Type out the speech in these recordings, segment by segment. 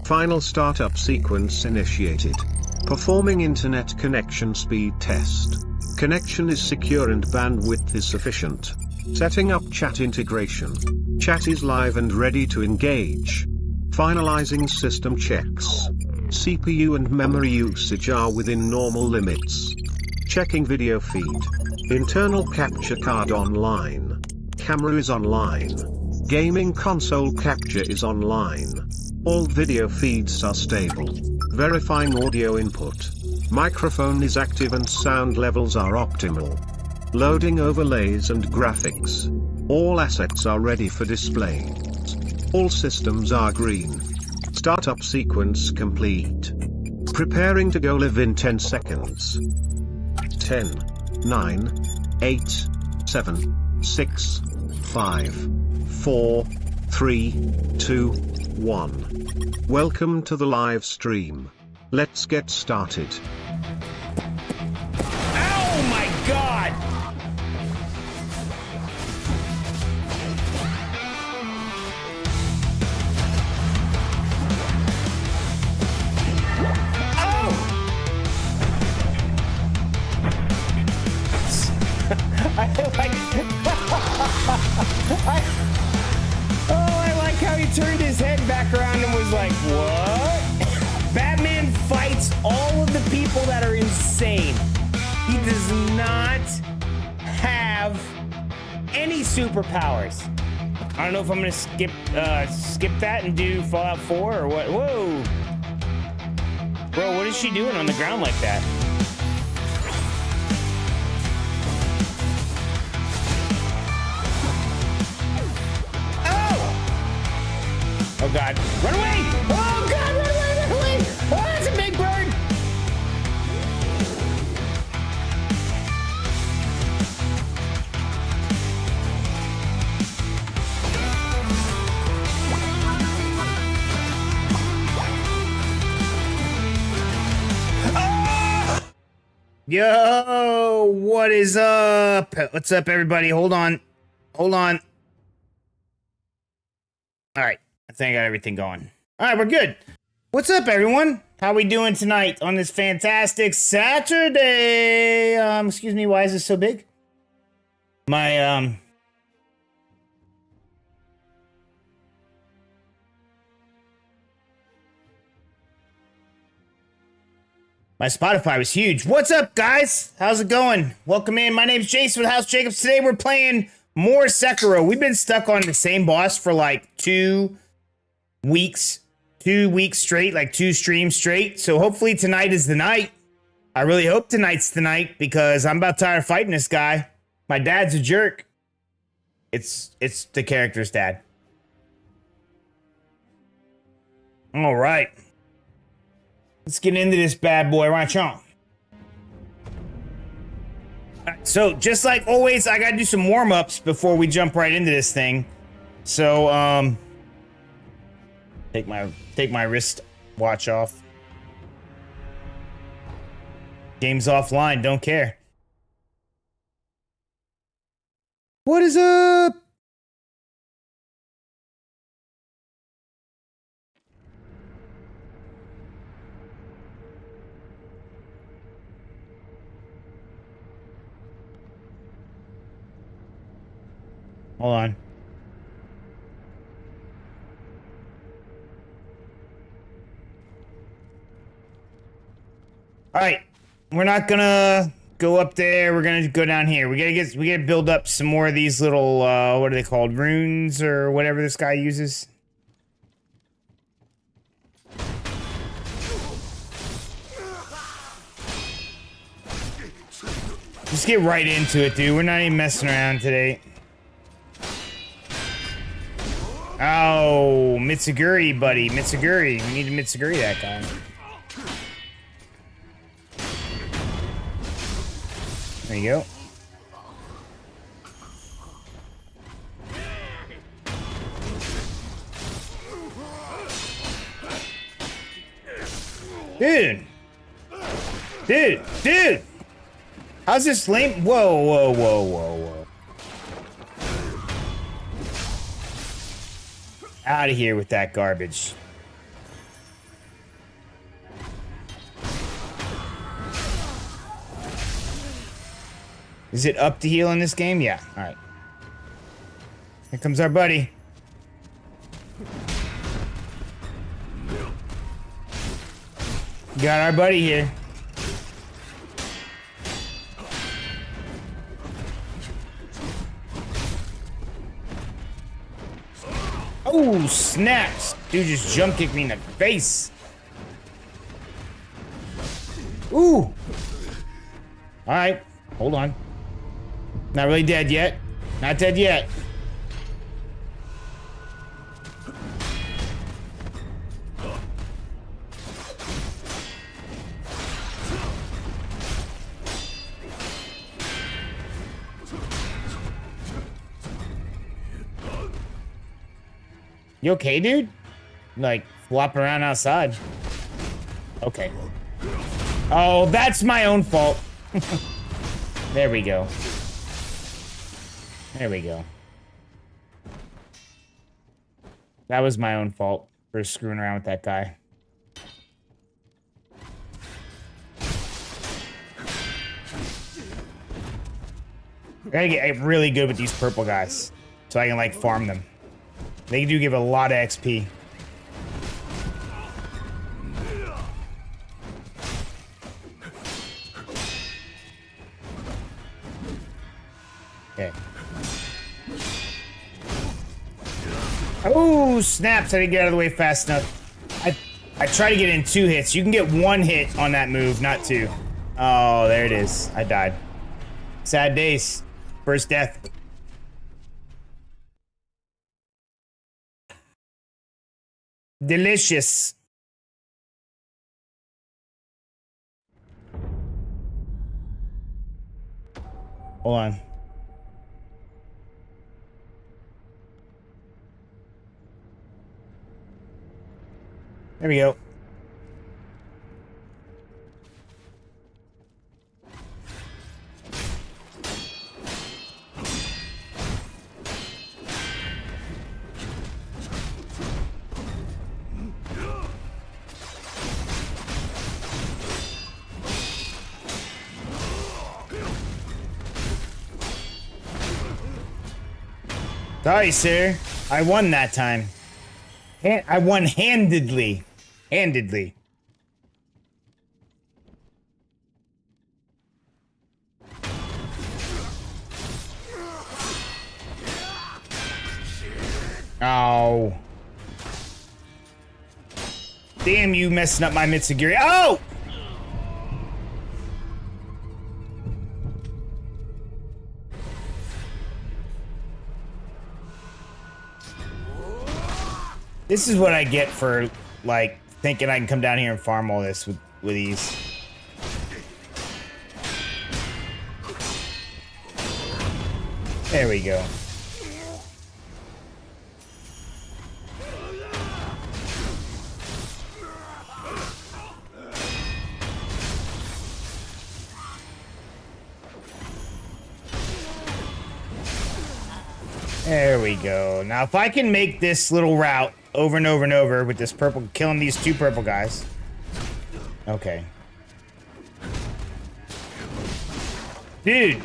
Final startup sequence initiated. Performing internet connection speed test. Connection is secure and bandwidth is sufficient. Setting up chat integration. Chat is live and ready to engage. Finalizing system checks. CPU and memory usage are within normal limits. Checking video feed. Internal capture card online. Camera is online. Gaming console capture is online. All video feeds are stable. Verifying audio input. Microphone is active and sound levels are optimal. Loading overlays and graphics. All assets are ready for display. All systems are green. Startup sequence complete. Preparing to go live in 10 seconds. 10, 9, 8, 7, 6, 5, 4, 3, 2, 1. Welcome to the live stream. Let's get started. Oh my God! Oh! I like how he turned his head back around and was like, what? Bad amongst all of the people that are insane, he does not have any superpowers. I don't know if I'm gonna skip that and do Fallout 4 or what. Whoa, bro, what is she doing on the ground like that? Oh! Oh God! Run away! Oh God! Run away! Run away! Oh, that's a big bird! Yo, what is up? What's up, everybody? Hold on. Hold on. All right. I think I got everything going. All right, we're good. What's up, everyone? How we doing tonight on this fantastic Saturday? Excuse me, why is this so big? My Spotify was huge. What's up, guys? How's it going? Welcome in. My name's Jason with House Jacobs. Today we're playing more Sekiro. We've been stuck on the same boss for like 2 weeks. 2 weeks straight, like 2 streams straight. So hopefully tonight is the night. I really hope tonight's the night because I'm about tired of fighting this guy. My dad's a jerk. It's the character's dad. All right. Let's get into this bad boy right on. So, just like always, I gotta do some warm-ups before we jump right into this thing. So, take my wrist watch off. Game's offline, don't care. What is up? Hold on. All right, we're not gonna go up there. We're gonna go down here. We gotta build up some more of these little what are they called? Runes or whatever this guy uses. Just get right into it, dude. We're not even messing around today. Oh, Mitsuguri, buddy. Mitsuguri. We need to Mitsuguri that guy. There you go. Dude! How's this lame? Whoa. Out of here with that garbage. Is it up to heal in this game? Yeah, alright. Here comes our buddy. Got our buddy here. Oh, snaps! Dude just jump kicked me in the face. Ooh! Alright, hold on. Not really dead yet. Not dead yet. You okay, dude? Like, flopping around outside. Okay. Oh, that's my own fault. There we go. There we go. That was my own fault for screwing around with that guy. I gotta get really good with these purple guys so I can, like, farm them. They do give a lot of XP. Okay. Oh, snaps. I didn't get out of the way fast enough. I try to get in 2 hits. You can get 1 hit on that move, not 2. Oh, there it is. I died. Sad days. First death. Delicious. Hold on. There we go. Sorry, sir. I won that time. I won handedly. Handedly. Oh. Damn you messing up my Mitsugiri. Oh! This is what I get for, like, thinking I can come down here and farm all this with ease. There we go. There we go. Now, if I can make this little route over and over and over with this purple, killing these 2 purple guys. Okay. Dude.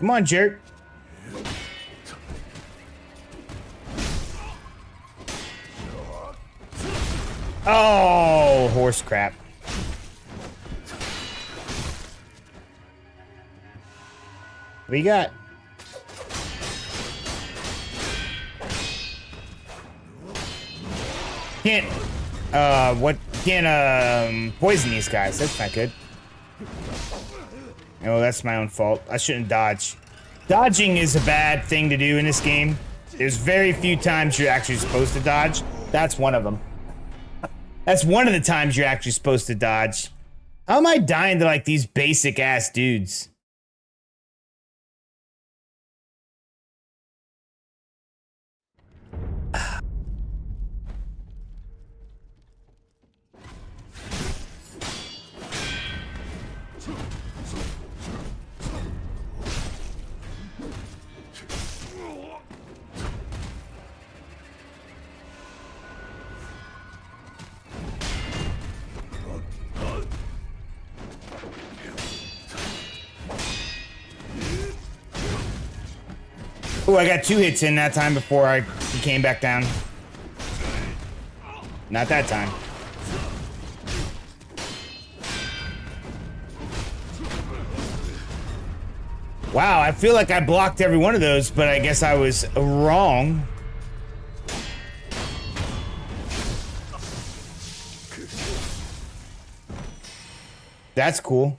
Come on, jerk. Oh, horse crap. What do you got? Can't poison these guys. That's not good. Oh, that's my own fault. I shouldn't dodge. Dodging is a bad thing to do in this game. There's very few times you're actually supposed to dodge. That's one of them. That's one of the times you're actually supposed to dodge. How am I dying to, like, these basic-ass dudes? Oh, I got 2 hits in that time before I came back down. Not that time. Wow, I feel like I blocked every one of those, but I guess I was wrong. That's cool.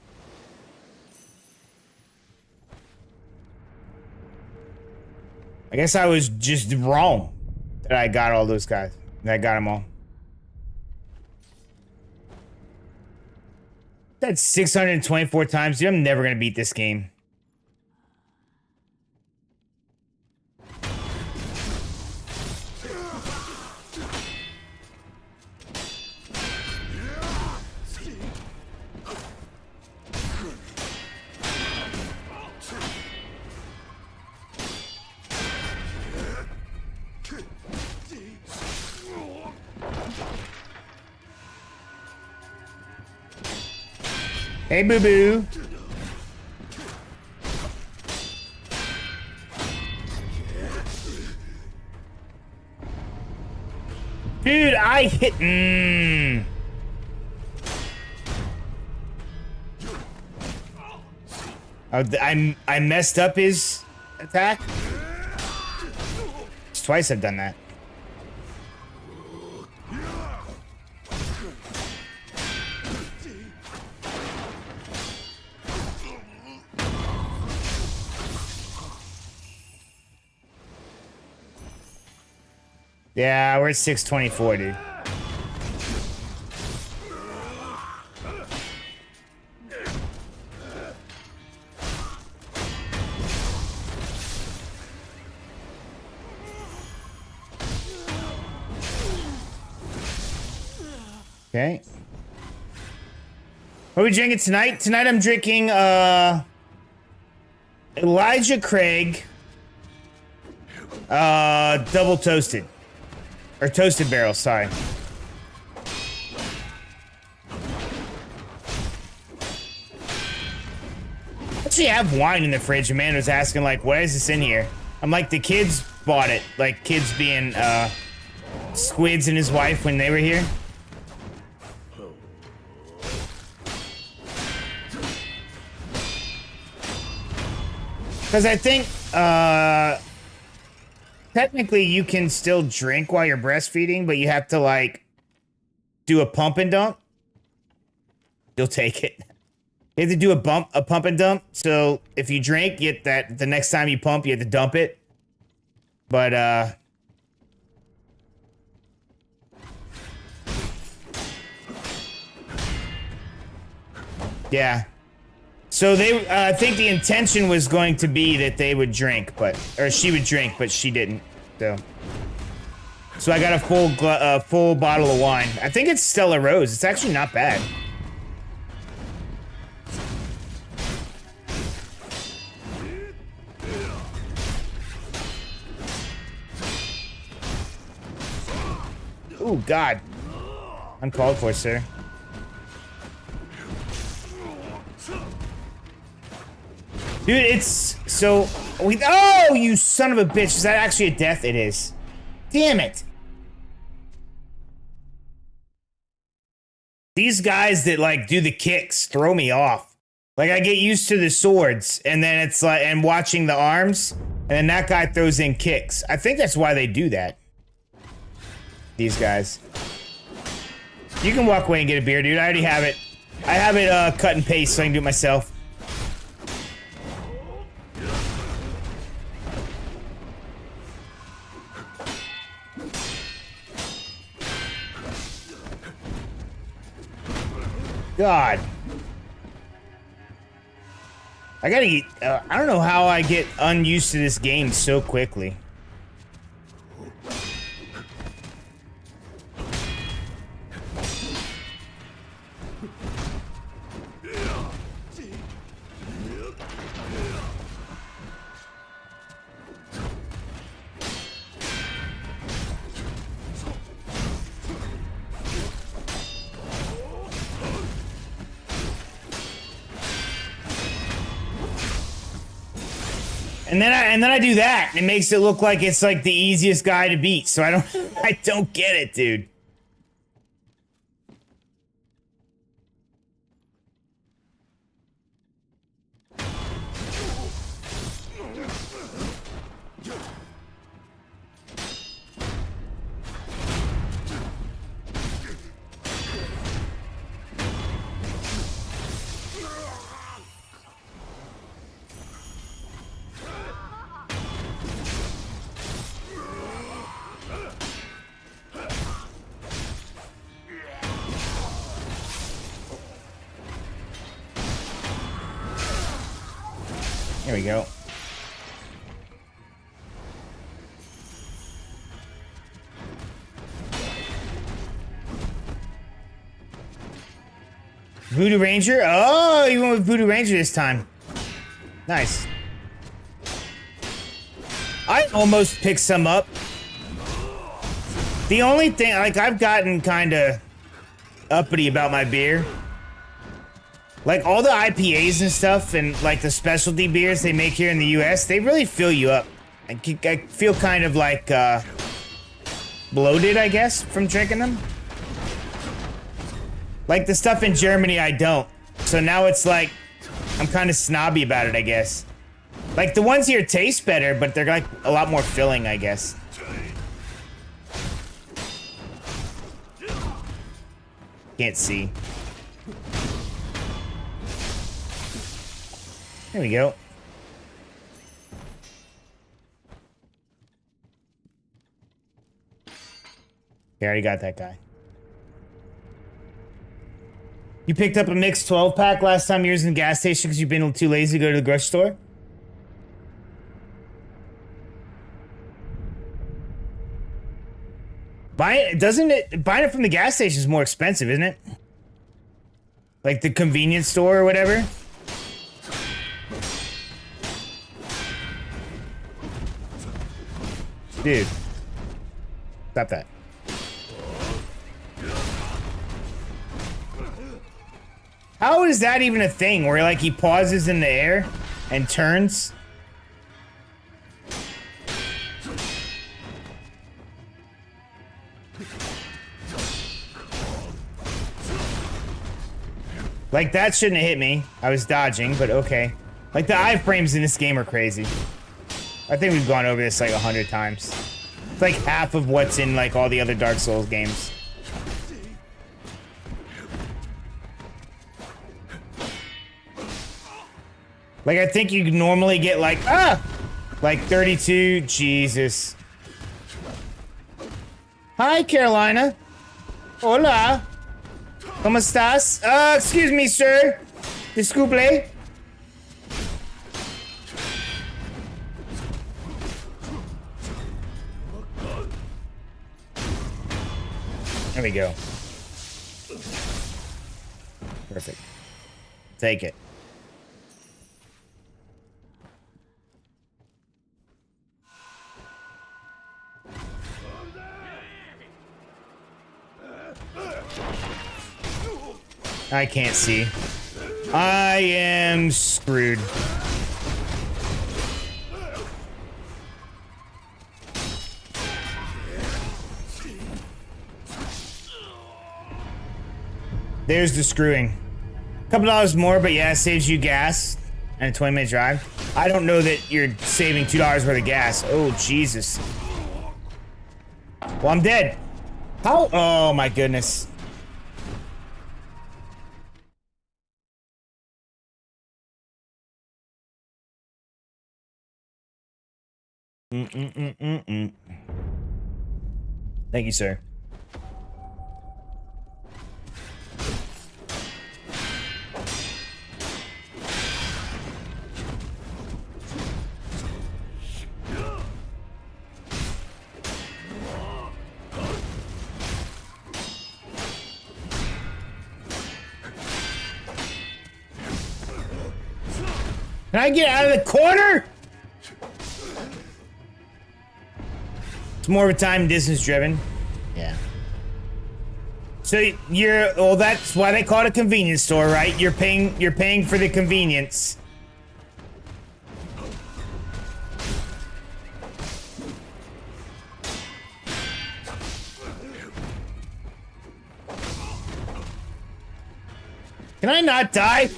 I guess I was just wrong that I got all those guys. That I got them all. That's 624 times. Dude, I'm never going to beat this game. Hey, boo-boo. I hit. Mmm. Oh, I messed up his attack. It's twice I've done that. Yeah, we're at 624, dude. Okay. What are we drinking tonight? Tonight I'm drinking Elijah Craig double toasted. Or toasted barrel, sorry. I actually have wine in the fridge. A man was asking, like, why is this in here? I'm like, the kids bought it. Like, kids being Squids and his wife when they were here. Because I think, technically you can still drink while you're breastfeeding, but you have to, like, do a pump and dump. You'll take it. You have to do a pump and dump. So if you drink, you get that the next time you pump, you have to dump it. But, yeah. So they, I think the intention was going to be that they would drink, or she would drink, but she didn't. So I got a full bottle of wine. I think it's Stella Rose. It's actually not bad. Oh God, uncalled for, sir. Dude, it's so... Oh, you son of a bitch. Is that actually a death? It is. Damn it. These guys that, like, do the kicks throw me off. Like, I get used to the swords, and then it's like... And watching the arms, and then that guy throws in kicks. I think that's why they do that. These guys. You can walk away and get a beer, dude. I already have it. I have it cut and paste so I can do it myself. God. I gotta eat. I don't know how I get unused to this game so quickly. And then I do that. It makes it look like it's like the easiest guy to beat. So I don't get it, dude. There we go. Voodoo Ranger? Oh, you went with Voodoo Ranger this time. Nice. I almost picked some up. The only thing, like, I've gotten kind of uppity about my beer. Like, all the IPAs and stuff and, like, the specialty beers they make here in the US, they really fill you up. I feel kind of, like, bloated, I guess, from drinking them. Like the stuff in Germany, I don't. So now it's like, I'm kind of snobby about it, I guess. Like the ones here taste better, but they're like a lot more filling, I guess. Can't see. There we go. Okay, I already got that guy. You picked up a mixed 12-pack last time you were in the gas station because you've been too lazy to go to the grocery store? Buying it from the gas station is more expensive, isn't it? Like the convenience store or whatever? Dude. Stop that. How is that even a thing where like he pauses in the air and turns? Like that shouldn't have hit me. I was dodging, but okay. Like the iframes in this game are crazy. I think we've gone over this like 100 times. It's like half of what's in like all the other Dark Souls games. Like, I think you normally get, like, like 32. Jesus. Hi, Carolina. Hola. ¿Cómo estás? Excuse me, sir. Disculpe. There we go. Perfect. Take it. I can't see. I am screwed. There's the screwing. A couple dollars more, but yeah, it saves you gas and a 20-minute drive. I don't know that you're saving $2 worth of gas. Oh, Jesus. Well, I'm dead. How? Oh, my goodness. Thank you, sir. Can I get out of the corner? It's more of a time distance driven. Yeah. So well, that's why they call it a convenience store, right? You're paying for the convenience. Can I not die?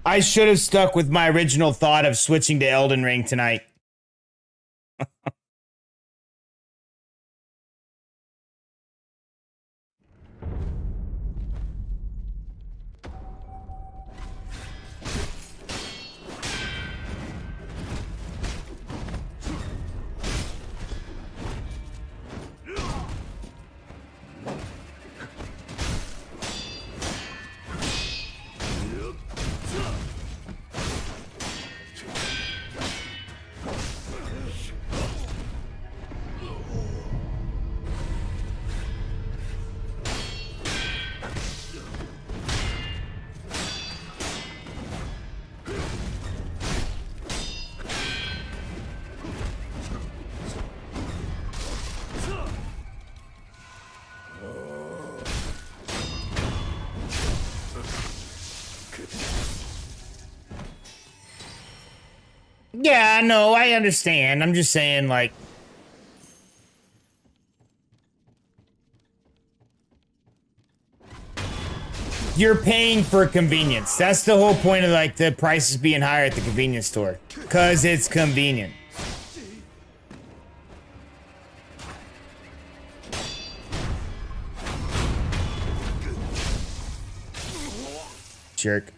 I should have stuck with my original thought of switching to Elden Ring tonight. Yeah, no, I understand. I'm just saying, like... You're paying for convenience. That's the whole point of like the prices being higher at the convenience store. Cause it's convenient. Jerk.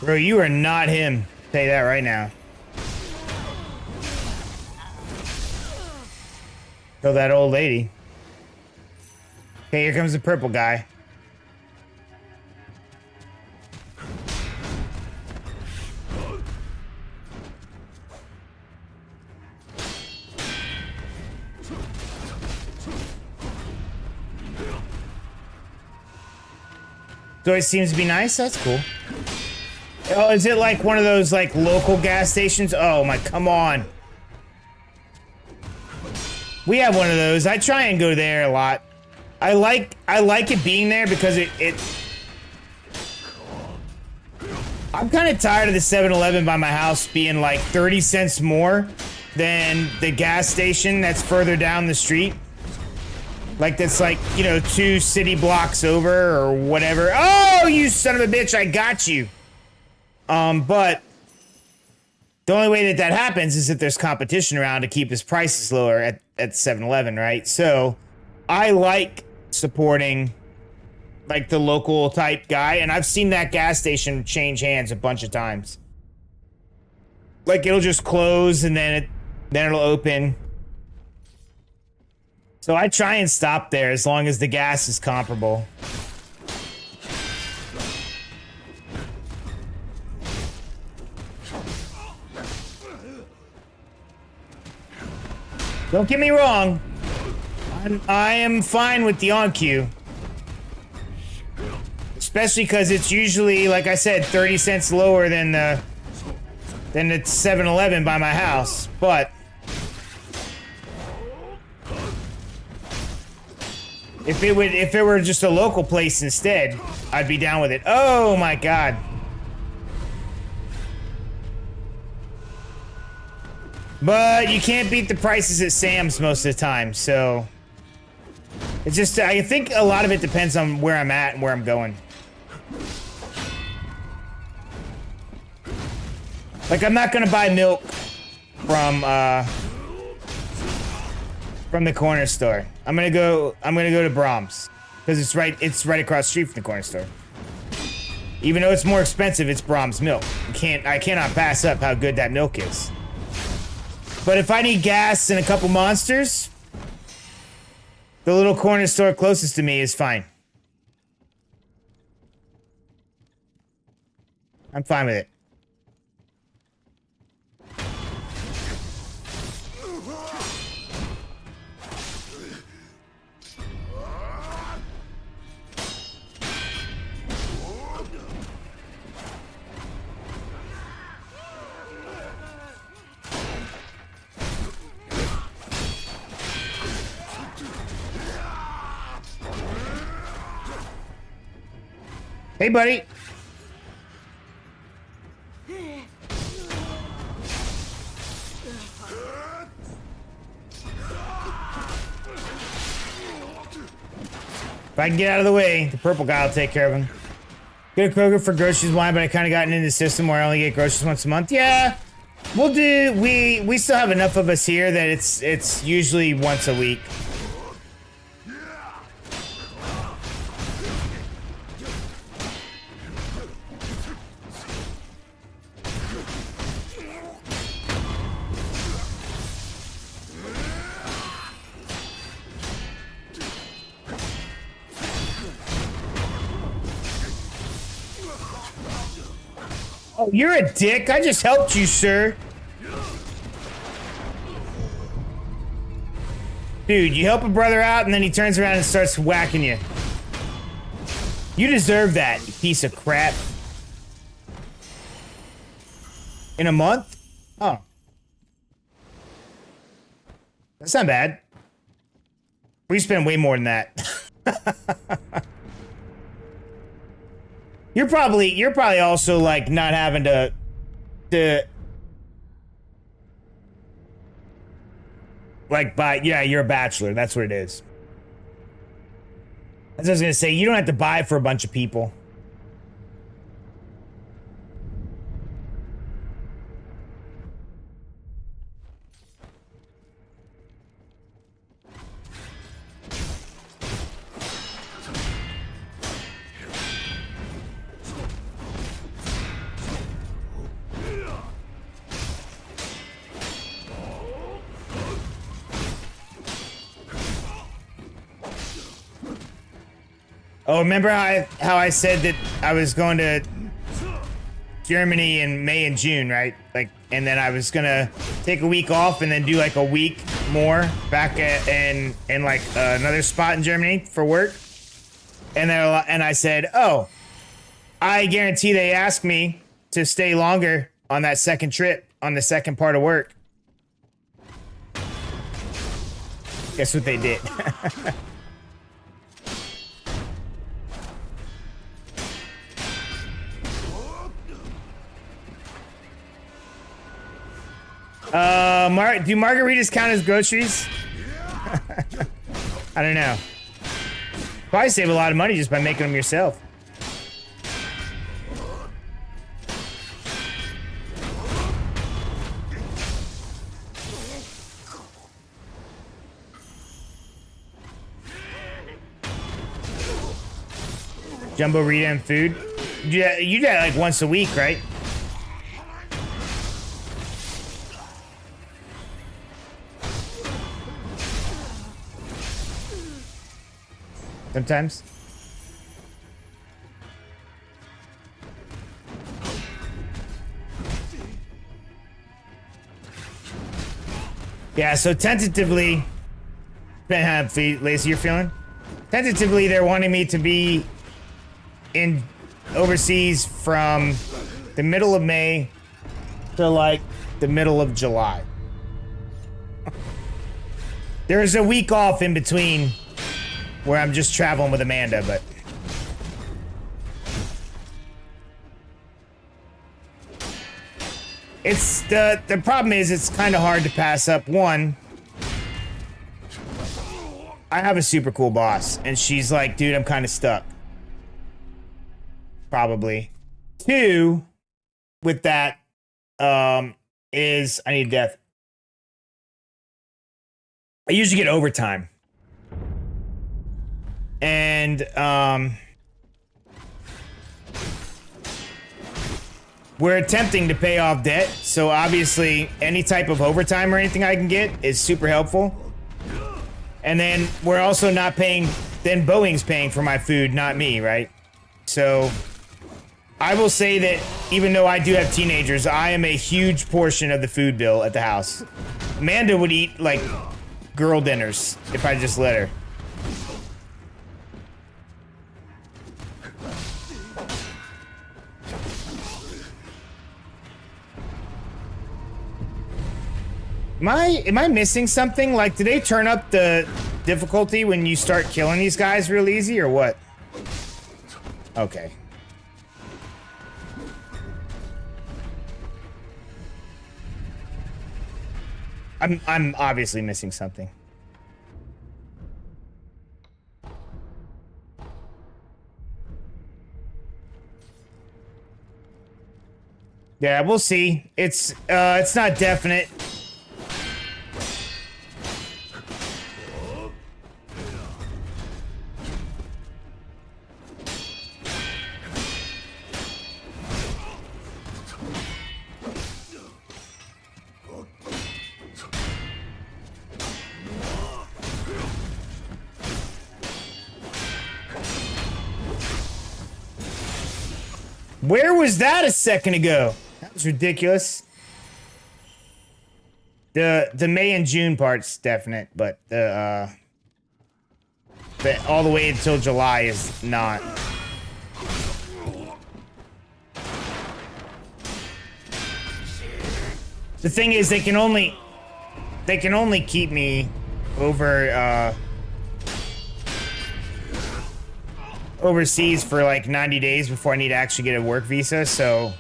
Bro, you are not him. I'll tell you that right now. Kill that old lady. Okay, here comes the purple guy. So it seems to be nice. That's cool. Oh, is it like one of those like local gas stations? Oh my, come on. We have one of those. I try and go there a lot. I like it being there because I'm kind of tired of the 7-Eleven by my house being like 30 cents more than the gas station that's further down the street. Like that's like, you know, 2 city blocks over or whatever. Oh, you son of a bitch, I got you. But the only way that happens is if there's competition around to keep his prices lower at 7-Eleven, right? So I like supporting like the local type guy, and I've seen that gas station change hands a bunch of times. Like it'll just close and then it'll open. So I try and stop there as long as the gas is comparable. Don't get me wrong. I am fine with the on cue. Especially because it's usually, like I said, 30 cents lower than the 7-Eleven by my house. But if it were just a local place instead, I'd be down with it. Oh my god. But you can't beat the prices at Sam's most of the time, so it's just, I think a lot of it depends on where I'm at and where I'm going. Like, I'm not gonna buy milk from the corner store. I'm gonna go to Brahms because it's right across the street from the corner store. Even though it's more expensive, it's Brahms milk. I cannot pass up how good that milk is. But if I need gas and a couple monsters, the little corner store closest to me is fine. I'm fine with it. Hey, buddy. If I can get out of the way, the purple guy will take care of him. Go to Kroger for groceries, wine, but I kind of gotten into the system where I only get groceries once a month. Yeah, we'll do. We still have enough of us here that it's usually once a week. Oh, you're a dick. I just helped you, sir. Dude, you help a brother out and then he turns around and starts whacking you. You deserve that, you piece of crap. In a month? Oh. That's not bad. We spend way more than that. You're probably also like not having to to like buy. Yeah, you're a bachelor. That's what it is. As I was gonna say, you don't have to buy for a bunch of people. Oh, remember how I said that I was going to Germany in May and June, right? Like, and then I was gonna take a week off and then do like a week more back in like another spot in Germany for work. And I said, oh, I guarantee they asked me to stay longer on that second trip on the second part of work. Guess what they did? Do margaritas count as groceries? I don't know. Probably save a lot of money just by making them yourself. Jumbo Rita and food? You do that like once a week, right? Sometimes. Yeah, so tentatively, Lacey, you're feeling? Tentatively, they're wanting me to be in overseas from the middle of May to like the middle of July. There's a week off in between where I'm just traveling with Amanda, but it's the problem is it's kind of hard to pass up. One, I have a super cool boss, and she's like, dude, I'm kind of stuck. Probably. Two, with that, is I need death. I usually get overtime. And, we're attempting to pay off debt, so obviously any type of overtime or anything I can get is super helpful. And then we're also not paying, then Boeing's paying for my food, not me, right? So I will say that even though I do have teenagers, I am a huge portion of the food bill at the house. Amanda would eat like girl dinners if I just let her. Am I missing something? Like, did they turn up the difficulty when you start killing these guys real easy, or what? Okay. I'm obviously missing something. Yeah, we'll see. It's not definite. Where was that a second ago? That was ridiculous. The May and June part's definite, but the all the way until July is not. The thing is, they can only keep me over overseas for like 90 days before I need to actually get a work visa, so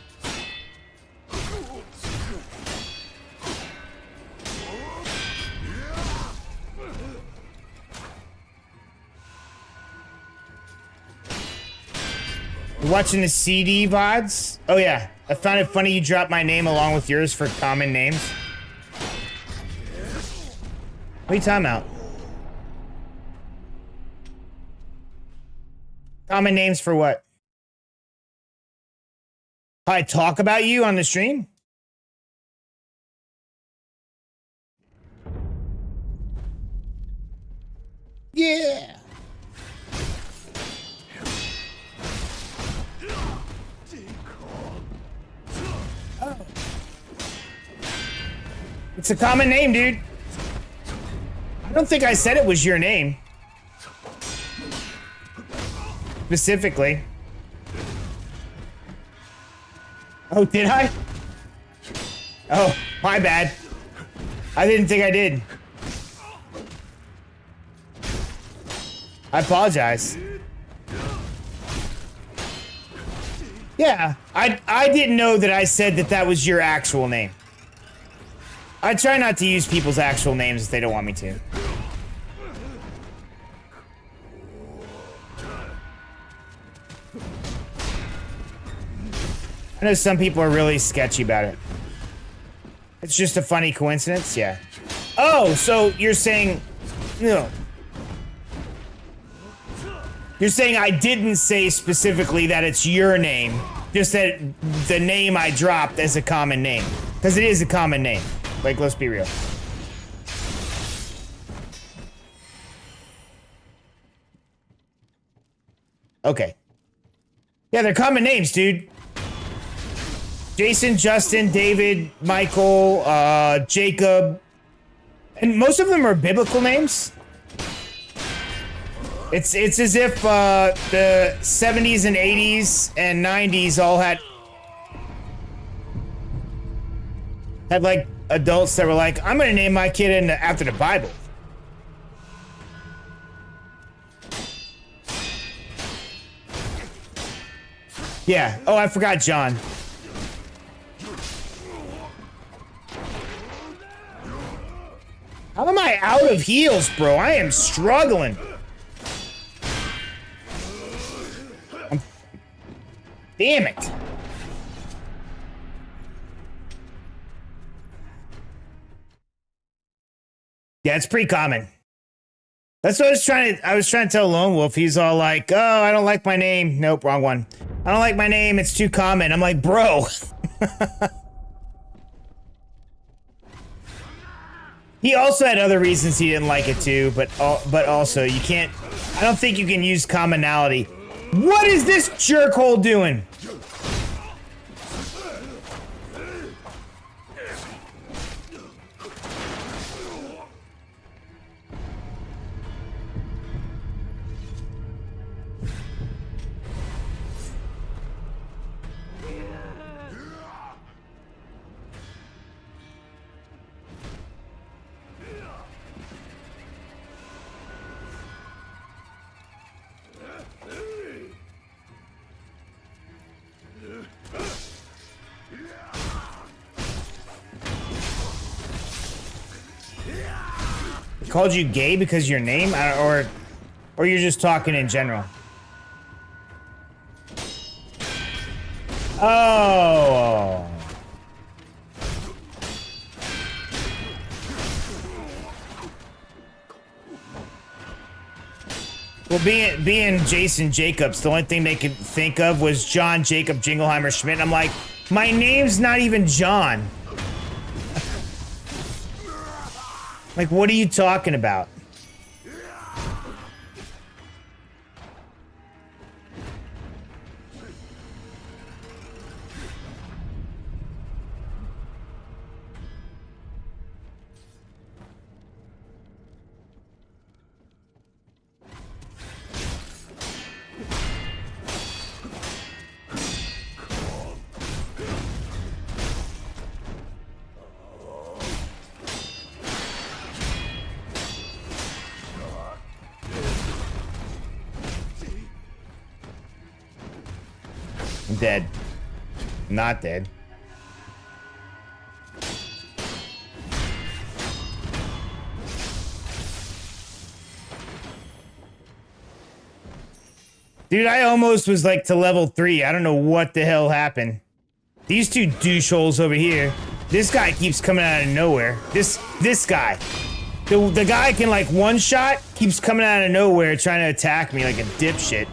Watching the CD VODs? Oh yeah. I found it funny you dropped my name along with yours for common names. What are you talking about? Common names for what? I talk about you on the stream? Yeah. Oh. It's a common name, dude. I don't think I said it was your name. Specifically. Oh, did I? Oh, my bad. I didn't think I did. I apologize. Yeah, I didn't know that I said that that was your actual name. I try not to use people's actual names if they don't want me to. I know some people are really sketchy about it. It's just a funny coincidence, yeah. Oh, so you're saying... No. You're saying I didn't say specifically that it's your name, just that the name I dropped as a common name. Because it is a common name. Like, let's be real. Okay. Yeah, they're common names, dude. Jason, Justin, David, Michael, Jacob. And most of them are biblical names. It's as if the 70s and 80s and 90s all had like adults that were like, I'm gonna name my kid after the Bible. Yeah. Oh, I forgot John. How am I out of heals, bro? I am struggling. Damn it. Yeah, it's pretty common. That's what I was trying to tell Lone Wolf. He's all like, oh, I don't like my name. Nope, wrong one. I don't like my name. It's too common. I'm like, bro. He also had other reasons he didn't like it too, but also you can't, I don't think you can use commonality. What is this jerkhole doing? Called you gay because of your name, or you're just talking in general? Oh. Well, being Jason Jacobs, the only thing they could think of was John Jacob Jingleheimer Schmidt. And I'm like, my name's not even John. Like, what are you talking about? I'm dead. I'm not dead. Dude, I almost was like to level 3. I don't know what the hell happened. These two doucheholes over here. This guy keeps coming out of nowhere. This guy. The guy can like one shot, keeps coming out of nowhere trying to attack me like a dipshit.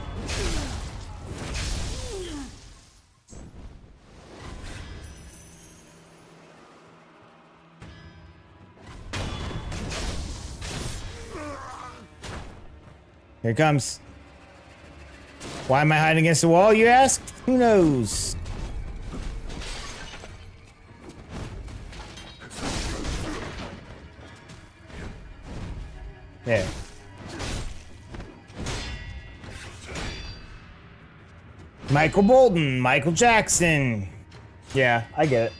Here it comes. Why am I hiding against the wall, you ask? Who knows? There. Michael Bolton, Michael Jackson. Yeah, I get it.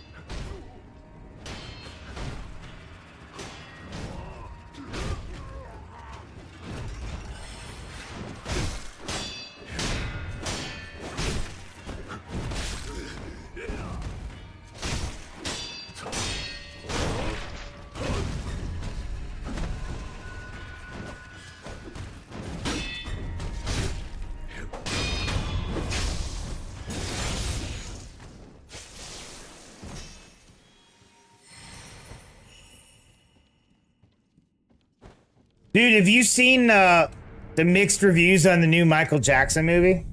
Dude, have you seen the mixed reviews on the new Michael Jackson movie?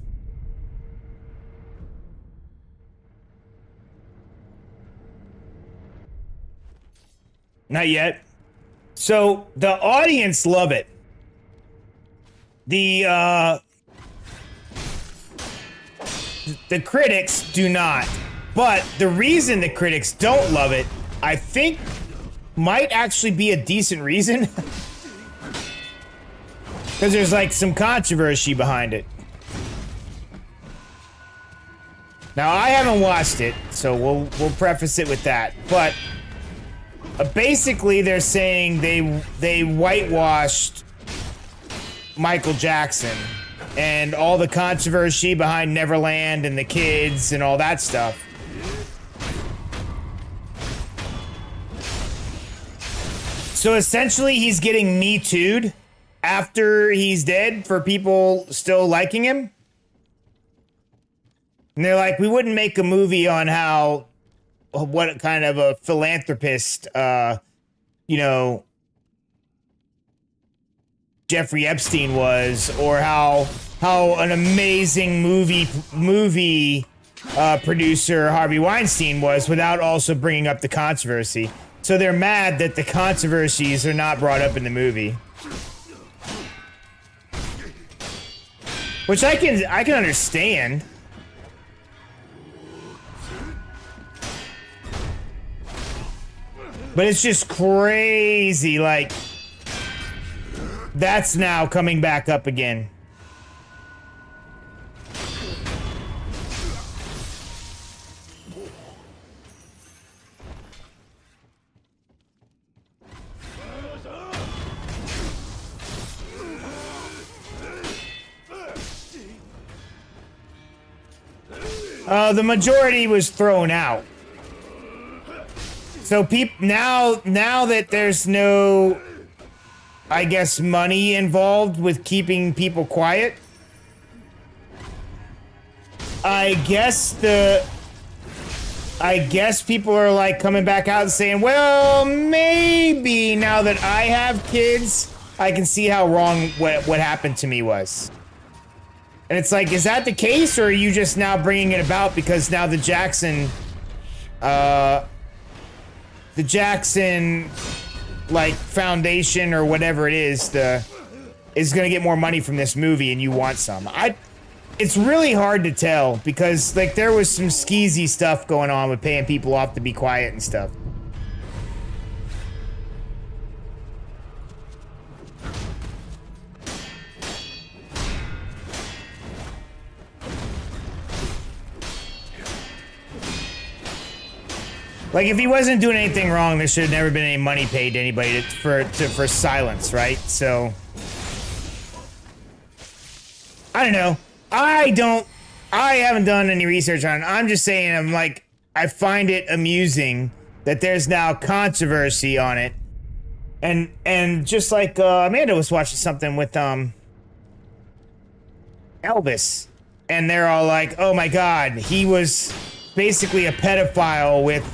Not yet. So the audience love it. The critics do not. But the reason the critics don't love it, I think, might actually be a decent reason. Because there's like some controversy behind it. Now I haven't watched it, so we'll preface it with that. But basically, they're saying they whitewashed Michael Jackson and all the controversy behind Neverland and the kids and all that stuff. So essentially, he's getting Me Too'd after he's dead for people still liking him. And they're like, we wouldn't make a movie on how, what kind of a philanthropist, you know, Jeffrey Epstein was, or how an amazing movie producer Harvey Weinstein was, without also bringing up the controversy. So they're mad that the controversies are not brought up in the movie. Which I can understand. But it's just crazy, like, that's now coming back up again. The majority was thrown out. So now that there's no, I guess, money involved with keeping people quiet, I guess people are like coming back out and saying, well, maybe now that I have kids, I can see how wrong what happened to me was. And it's like, is that the case, or are you just now bringing it about because now the Jackson, like, foundation or whatever it is, is gonna get more money from this movie and you want some? It's really hard to tell because, like, there was some skeezy stuff going on with paying people off to be quiet and stuff. Like, if he wasn't doing anything wrong, there should have never been any money paid to anybody for silence, right? So, I don't know. I haven't done any research on it. I'm just saying, I'm like, I find it amusing that there's now controversy on it. And just like, Amanda was watching something with, Elvis. And they're all like, oh my God, he was basically a pedophile with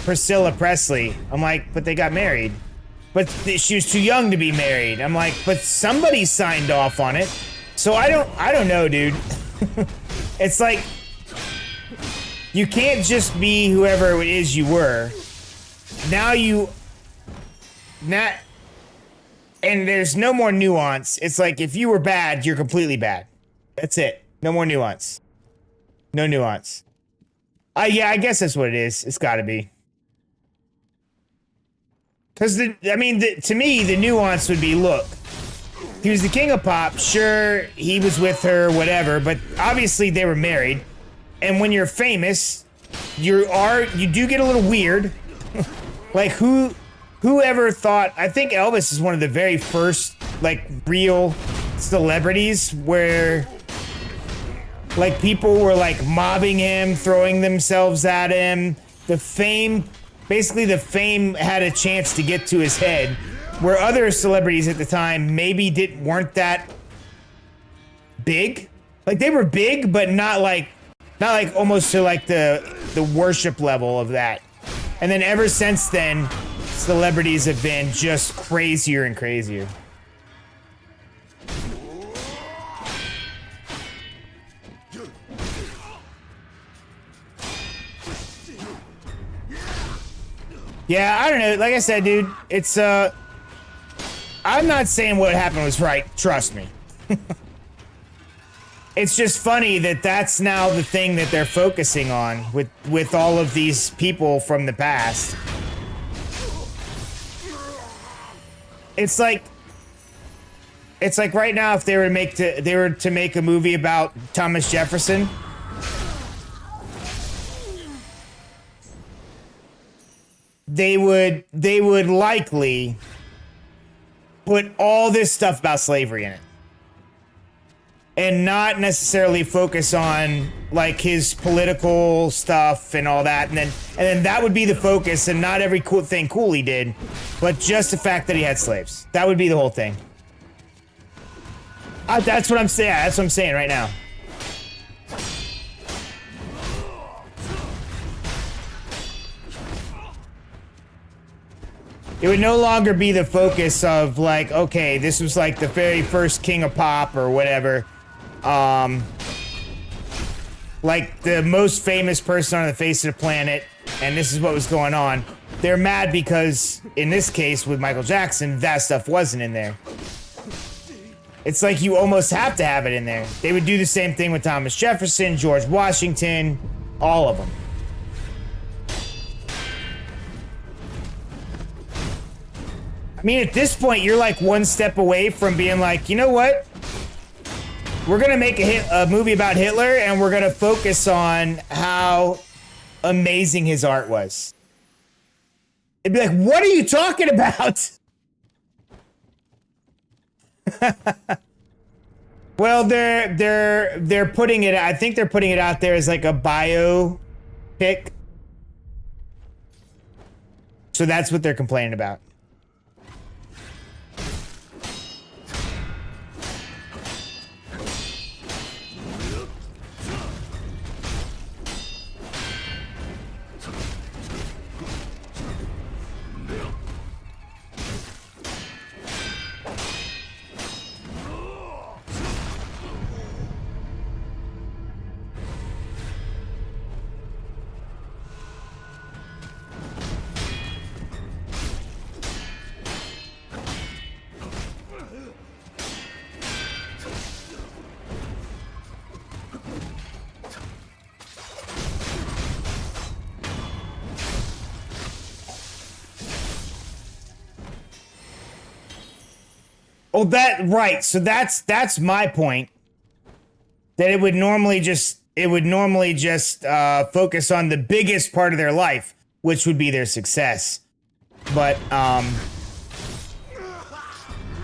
Priscilla Presley. I'm like, but they got married. But she was too young to be married. I'm like, but somebody signed off on it. So I don't know, dude. It's like, you can't just be whoever it is you were. And there's no more nuance. It's like, if you were bad, you're completely bad. That's it. No more nuance. No nuance. Yeah, I guess that's what it is. It's gotta be. Because, to me, the nuance would be, look, he was the king of pop. Sure, he was with her, whatever, but obviously they were married. And when you're famous, you do get a little weird. Like, whoever thought, I think Elvis is one of the very first, like, real celebrities where, like, people were, like, mobbing him, throwing themselves at him. The fame had a chance to get to his head, where other celebrities at the time maybe weren't that big. Like, they were big, but not like almost to, like, the worship level of that. And then ever since then, celebrities have been just crazier and crazier. Yeah, I don't know. Like I said, dude, it's, I'm not saying what happened was right. Trust me. It's just funny that that's now the thing that they're focusing on with all of these people from the past. It's like right now, if they were to make a movie about Thomas Jefferson, they would likely put all this stuff about slavery in it. And not necessarily focus on, like, his political stuff and all that, and then that would be the focus, and not every cool he did, but just the fact that he had slaves. That would be the whole thing. That's what I'm saying. That's what I'm saying right now. It would no longer be the focus of, like, okay, this was like the very first king of pop or whatever. Like the most famous person on the face of the planet, and this is what was going on. They're mad because, in this case, with Michael Jackson, that stuff wasn't in there. It's like you almost have to have it in there. They would do the same thing with Thomas Jefferson, George Washington, all of them. I mean, at this point, you're like one step away from being like, you know what? We're gonna make a movie about Hitler, and we're gonna focus on how amazing his art was. It'd be like, what are you talking about? Well, they're putting it. I think they're putting it out there as like a biopic. So that's what they're complaining about. Oh, right. So that's my point. That it would normally just focus on the biggest part of their life, which would be their success. But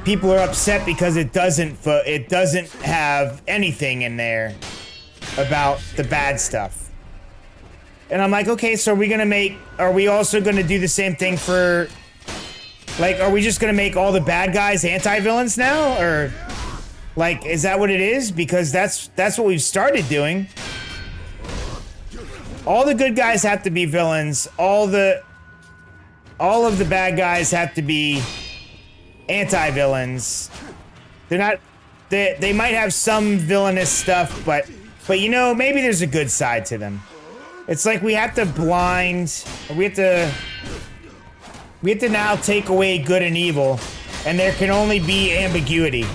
people are upset because it doesn't have anything in there about the bad stuff. And I'm like, okay, so are we also gonna do the same thing for, like, are we just gonna make all the bad guys anti-villains now? Or, Like, is that what it is? Because that's what we've started doing. All the good guys have to be villains. All of the bad guys have to be anti-villains. They're not. They might have some villainous stuff, but you know, maybe there's a good side to them. It's like we have to blind. We have to now take away good and evil, and there can only be ambiguity.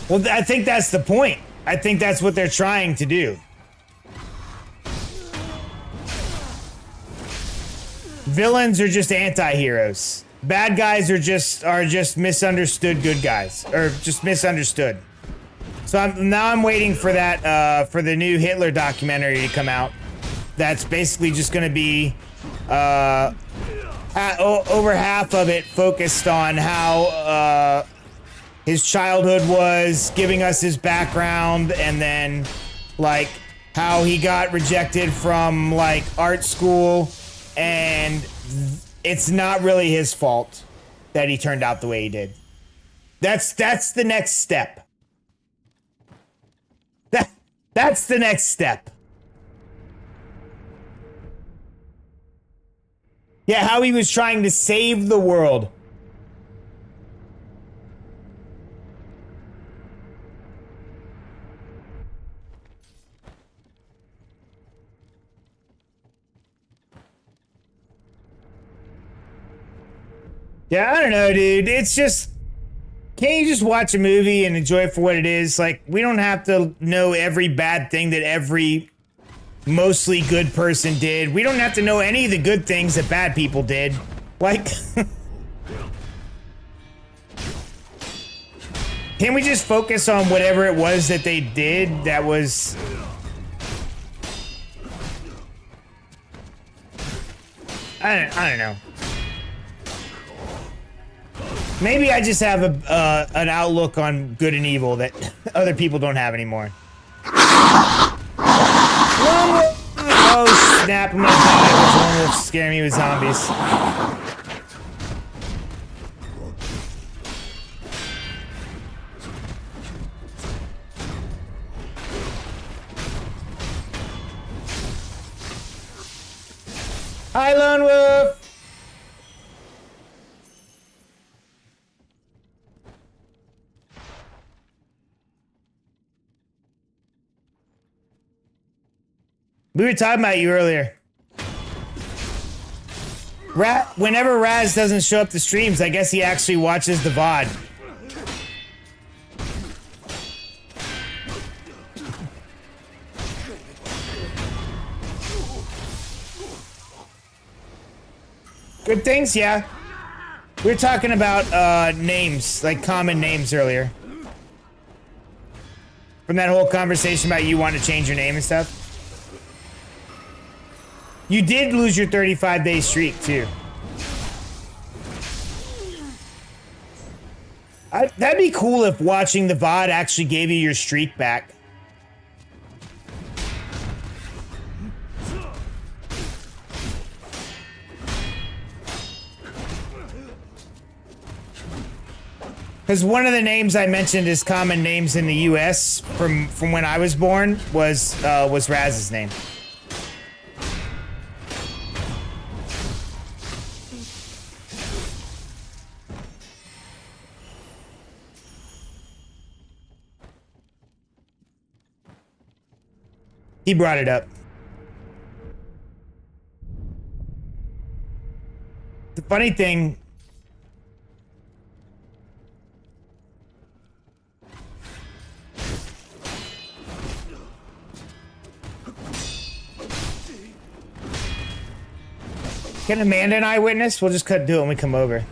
Well, I think that's the point. I think that's what they're trying to do. Villains are just anti-heroes. Bad guys are just misunderstood good guys, or just misunderstood. So I'm waiting for that for the new Hitler documentary to come out. That's basically just going to be over half of it focused on how his childhood was, giving us his background, and then like how he got rejected from like art school, and it's not really his fault that he turned out the way he did. That's the next step. That's the next step. Yeah, how he was trying to save the world. Yeah, I don't know, dude. It's just, can't you just watch a movie and enjoy it for what it is? Like, we don't have to know every bad thing that every mostly good person did. We don't have to know any of the good things that bad people did. Like, can we just focus on whatever it was that they did that was... I don't know. Maybe I just have an outlook on good and evil that other people don't have anymore. Oh snap, I'm gonna die because one wolf scare me with zombies. Hi, Lone Wolf! We were talking about you earlier. Whenever Raz doesn't show up to streams, I guess he actually watches the VOD. Good things, yeah. We were talking about names, like common names earlier. From that whole conversation about you wanting to change your name and stuff. You did lose your 35-day streak, too. That'd be cool if watching the VOD actually gave you your streak back. Because one of the names I mentioned as common names in the U.S. from when I was born was Raz's name. He brought it up. The funny thing... Can Amanda and I witness? We'll just do it when we come over.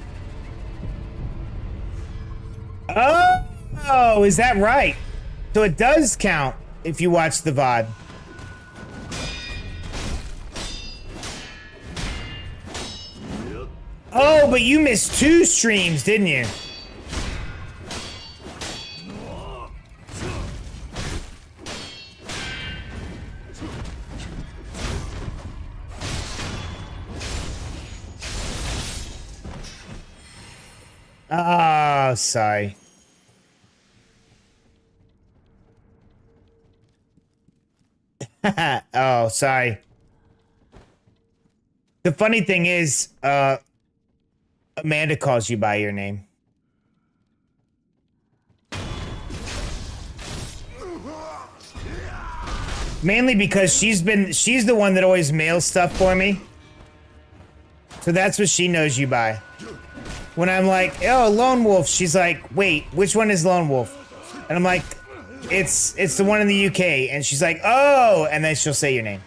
Oh, is that right? So it does count if you watch the VOD. Oh, but you missed 2 streams, didn't you? Oh, sorry. Oh, sorry. The funny thing is, Amanda calls you by your name. Mainly because she's the one that always mails stuff for me. So that's what she knows you by. When I'm like, oh, Lone Wolf, she's like, wait, which one is Lone Wolf? And I'm like, it's the one in the UK. And she's like, oh, and then she'll say your name.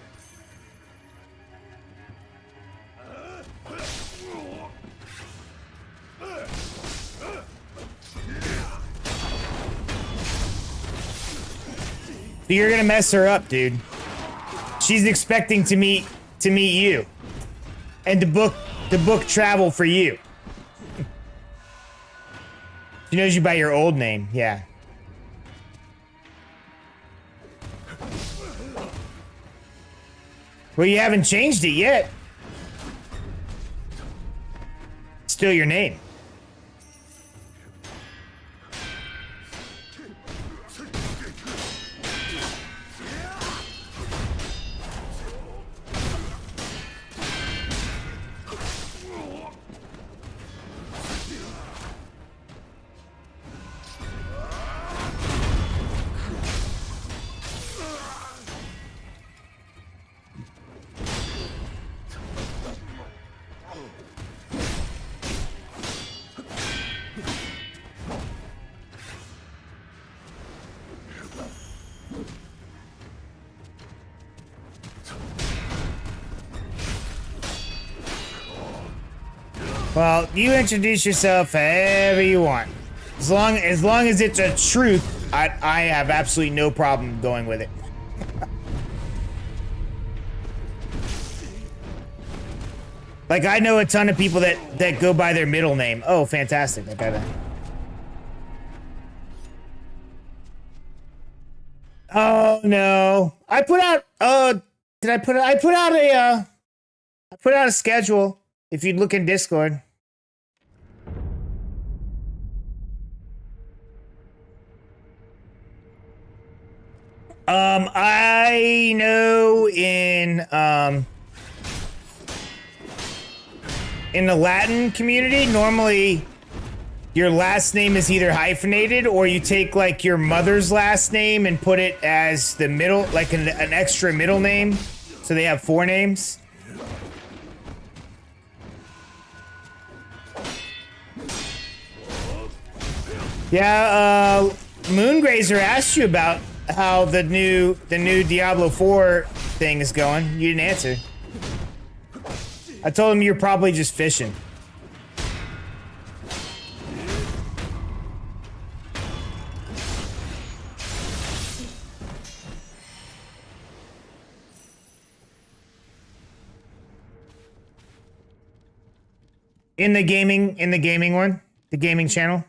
So you're gonna mess her up, dude. She's expecting to meet you, and to book travel for you. She knows you by your old name, yeah. Well, you haven't changed it yet. Still your name. Well, you introduce yourself however you want. As long as it's a truth, I have absolutely no problem going with it. Like, I know a ton of people that go by their middle name. Oh, fantastic. I gotta... Oh, no. I put out a schedule. If you'd look in Discord. I know in the Latin community, normally your last name is either hyphenated or you take like your mother's last name and put it as the middle, like an extra middle name. So they have 4 names. Yeah, Moongrazer asked you about how the new Diablo 4 thing is going. You didn't answer. I told him you're probably just fishing. In the gaming one, the gaming channel.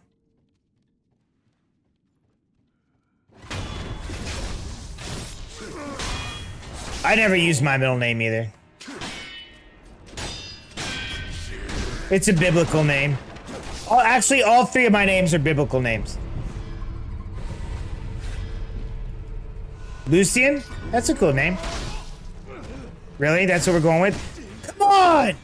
I never use my middle name either. It's a biblical name. Actually, all 3 of my names are biblical names. Lucian? That's a cool name. Really? That's what we're going with? Come on!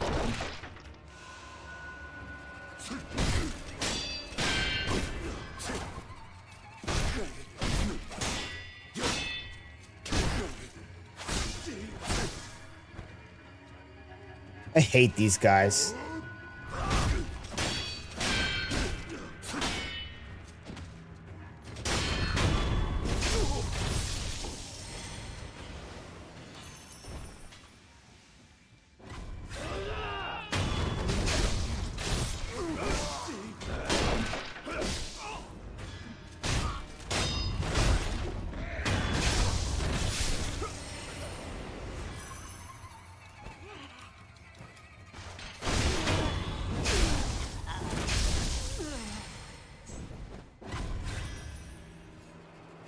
I hate these guys.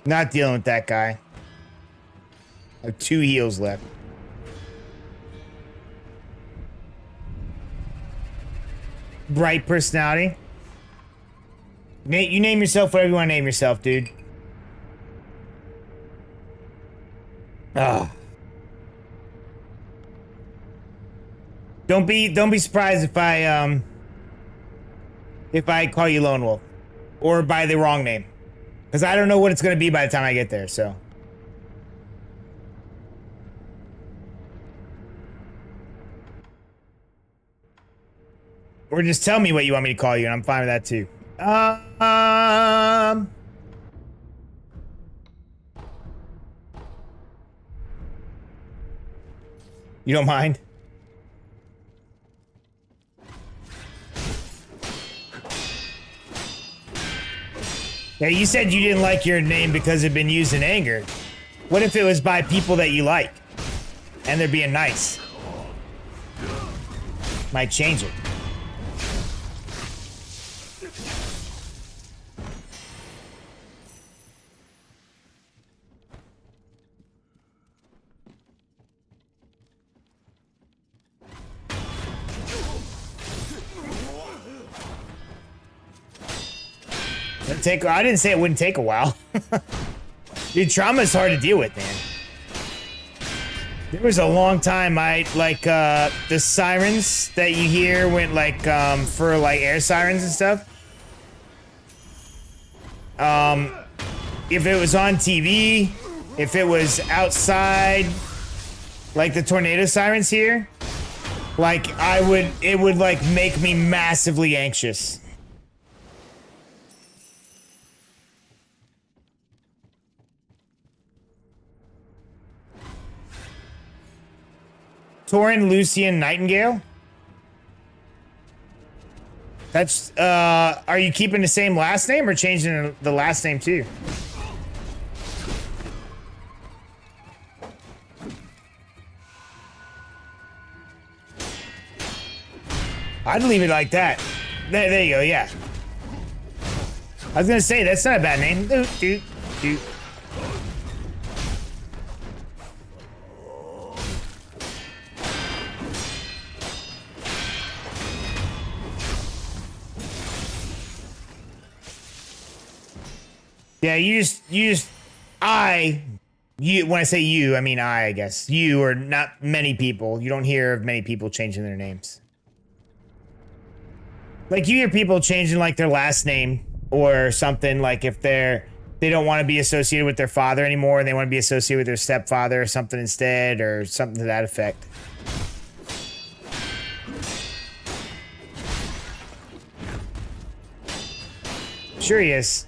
Not dealing with that guy. I have 2 heals left. Bright personality. You name yourself whatever you want to name yourself, dude. Ah. Don't be surprised if I call you Lone Wolf or by the wrong name, because I don't know what it's gonna be by the time I get there. So. Or just tell me what you want me to call you, and I'm fine with that too. You don't mind? Yeah, you said you didn't like your name because it had been used in anger. What if it was by people that you like? And they're being nice? Might change it. I didn't say it wouldn't take a while. Dude, trauma is hard to deal with, man. There was a long time the sirens that you hear went for air sirens and stuff. If it was on TV, if it was outside, like the tornado sirens here, it would make me massively anxious. Torin Lucian Nightingale? That's, are you keeping the same last name or changing the last name too? I'd leave it like that. There you go, yeah. I was gonna say, that's not a bad name. Doot. Yeah, you just, when I say you, I mean I guess. You or not many people. You don't hear of many people changing their names. Like, you hear people changing, their last name or something, if they don't want to be associated with their father anymore and they want to be associated with their stepfather or something instead, or something to that effect. Sure he is.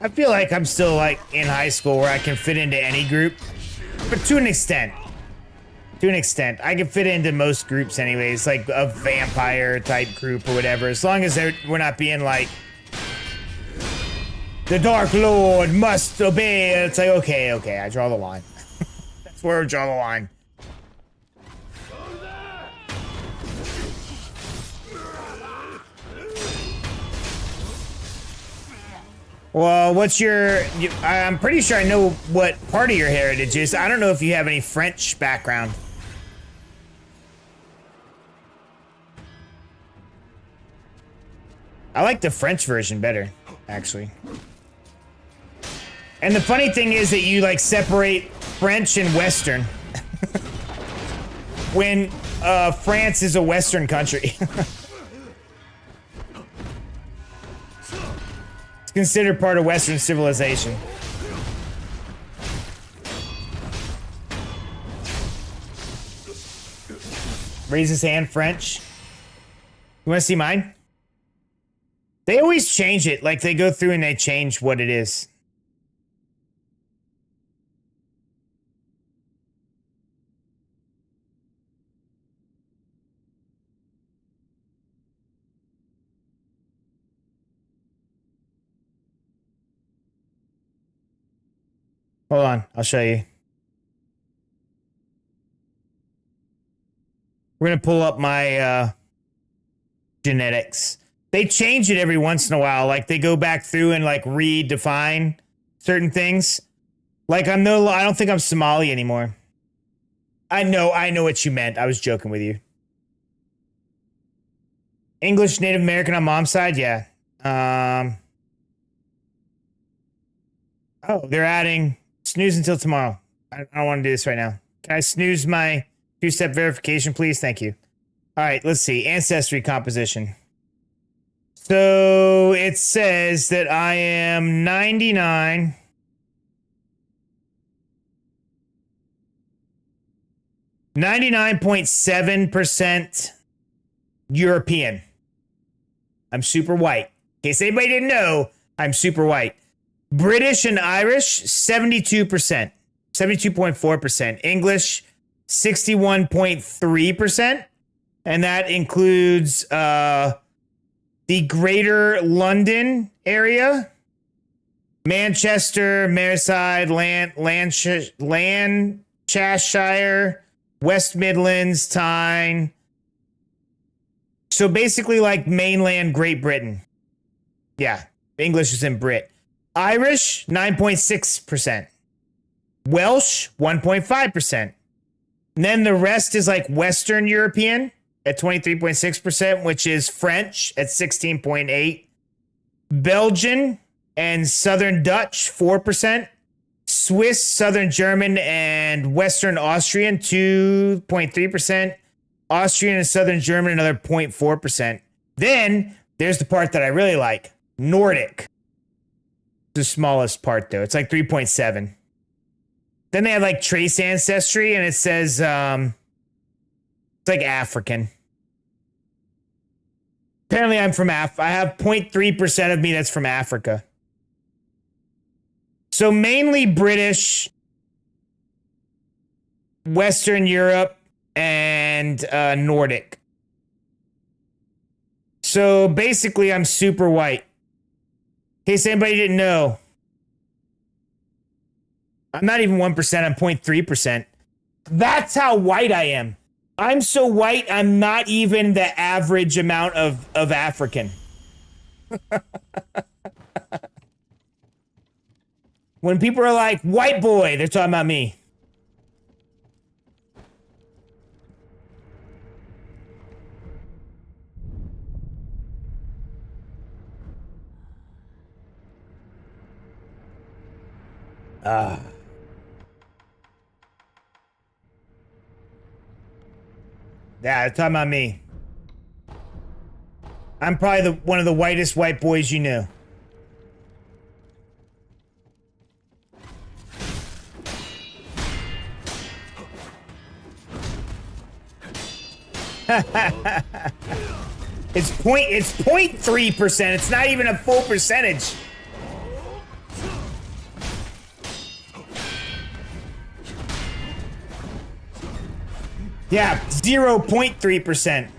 I feel like I'm still in high school where I can fit into any group, but to an extent. To an extent, I can fit into most groups anyways, like a vampire type group or whatever, as long as we're not being the Dark Lord must obey. It's okay, I draw the line. That's where I draw the line. Well, I'm pretty sure I know what part of your heritage is. I don't know if you have any French background. I like the French version better, actually. And the funny thing is that you, separate French and Western. When, France is a Western country. Considered part of Western civilization. Raise his hand, French. You want to see mine? They always change it. They go through and they change what it is. Hold on, I'll show you. We're gonna pull up my genetics. They change it every once in a while. Like they go back through and like redefine certain things. Like I don't think I'm Somali anymore. I know what you meant. I was joking with you. English Native American on mom's side, yeah. Oh, they're adding snooze until tomorrow. I don't want to do this right now. Can I snooze my 2-step verification, please? Thank you. All right, let's see. Ancestry composition. So it says that I am 99.7% European. I'm super white. In case anybody didn't know, I'm super white. British and Irish, 72%. 72.4%. English, 61.3%. And that includes the Greater London area, Manchester, Merseyside, Lancashire, West Midlands, Tyne. So basically like mainland Great Britain. Yeah, English is in Brit. Irish, 9.6%. Welsh, 1.5%. And then the rest is like Western European at 23.6%, which is French at 16.8%. Belgian and Southern Dutch, 4%. Swiss, Southern German, and Western Austrian, 2.3%. Austrian and Southern German, another 0.4%. Then there's the part that I really like, Nordic. The smallest part, though. It's like 3.7. Then they have like trace ancestry, and it says it's like African. Apparently, I'm from I have 0.3% of me that's from Africa. So mainly British, Western Europe, and Nordic. So basically, I'm super white. In case anybody didn't know, I'm not even 1%, I'm 0.3%. That's how white I am. I'm so white, I'm not even the average amount of African. When people are like, white boy, they're talking about me. Yeah, they're talking about me. I'm probably one of the whitest white boys you knew. It's 0.3%. It's not even a full percentage. Yeah, 0.3%.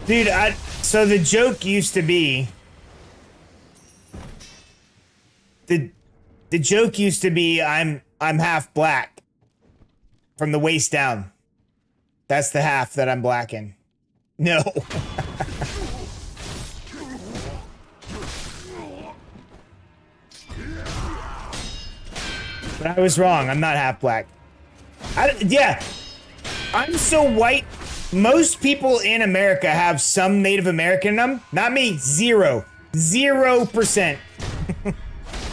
Dude, so the joke used to be the joke used to be I'm half black from the waist down. That's the half that I'm black in. No. But I was wrong. I'm not half black. Yeah, I'm so white. Most people in America have some Native American in them. Not me. 0%. 0%.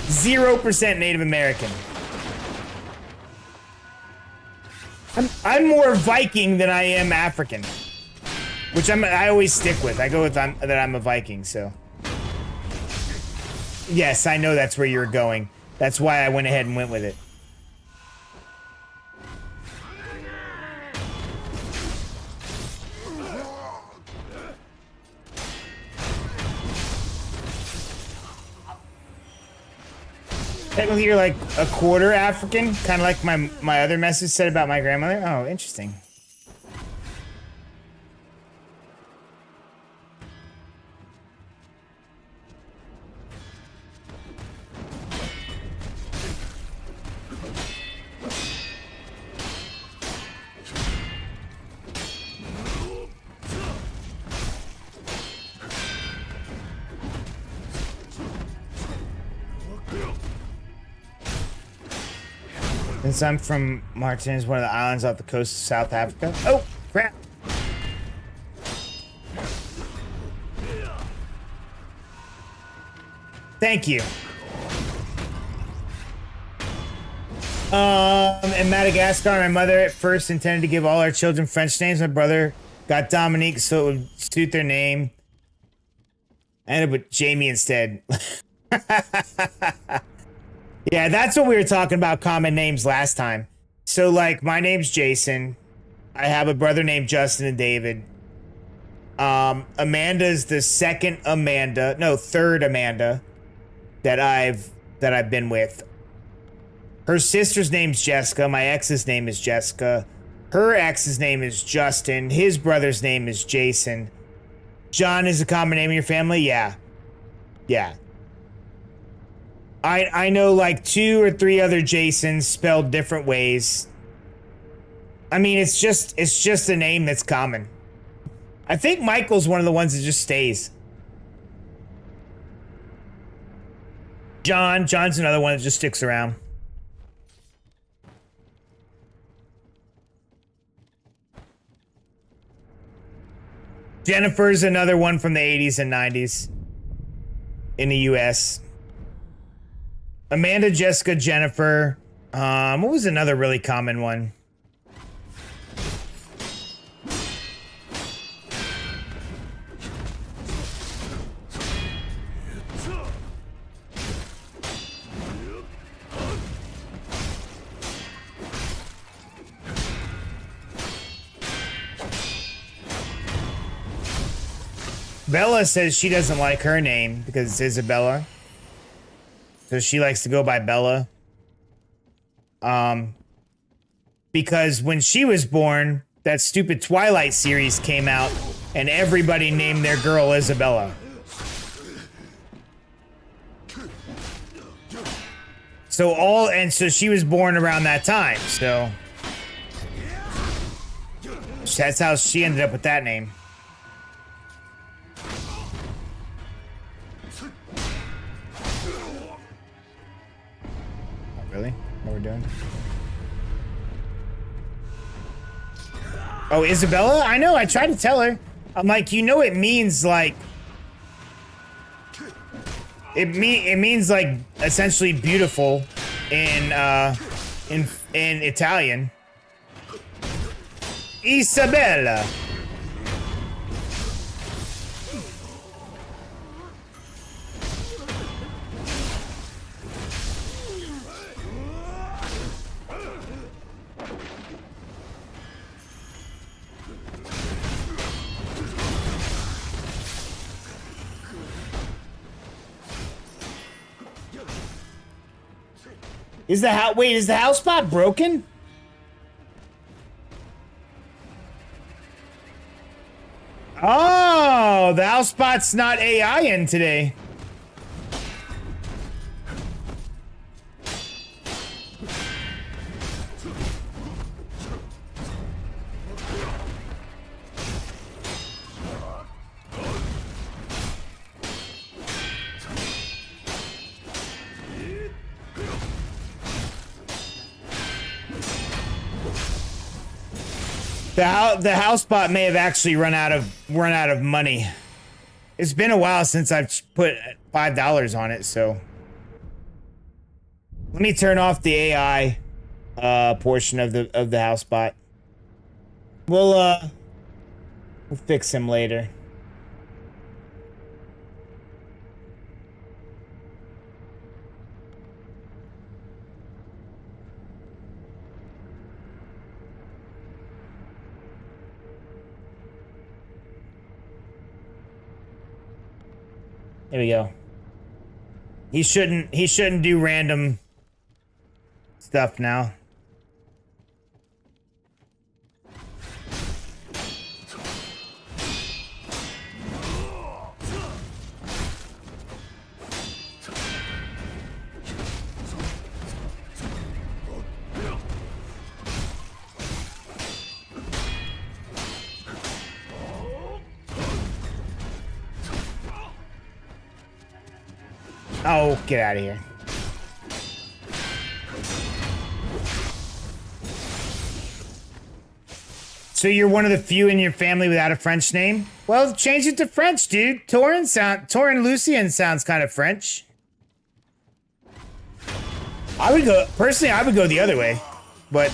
0% Native American. I'm more Viking than I am African, which I always stick with. I go with that I'm a Viking. So yes, I know that's where you're going. That's why I went ahead and went with it. Technically, you're like a quarter African, kind of like my other message said about my grandmother. Oh, interesting. Since I'm from Martiniz, one of the islands off the coast of South Africa. Oh, crap. Thank you. In Madagascar, my mother at first intended to give all our children French names. My brother got Dominique so it would suit their name. I ended up with Jamie instead. Yeah, that's what we were talking about, common names last time. So, like, my name's Jason. I have a brother named Justin and David. Amanda's the third Amanda that I've been with. Her sister's name's Jessica. My ex's name is Jessica. Her ex's name is Justin. His brother's name is Jason. John is a common name in your family? Yeah. Yeah. I know like 2 or 3 other Jasons spelled different ways. I mean, it's just a name that's common. I think Michael's one of the ones that just stays. John's another one that just sticks around. Jennifer's another one from the 80s and 90s in the US. Amanda, Jessica, Jennifer. What was another really common one? Bella says she doesn't like her name because it's Isabella. So she likes to go by Bella. Because when she was born, that stupid Twilight series came out and everybody named their girl Isabella. So she was born around that time, so that's how she ended up with that name. Really? What we're doing? Oh, Isabella? I know, I tried to tell her. I'm like, you know it means like... It means like essentially beautiful in Italian. Isabella. Is the house spot broken? Oh, the house spot's not AI in today. The house bot may have actually run out of money. It's been a while since I've put $5 on it, so let me turn off the AI portion of the house bot. We'll fix him later. There we go. He shouldn't do random stuff now. Oh, get out of here. So you're one of the few in your family without a French name? Well, change it to French, dude. Torin Lucien sounds kind of French. Personally, I would go the other way, but...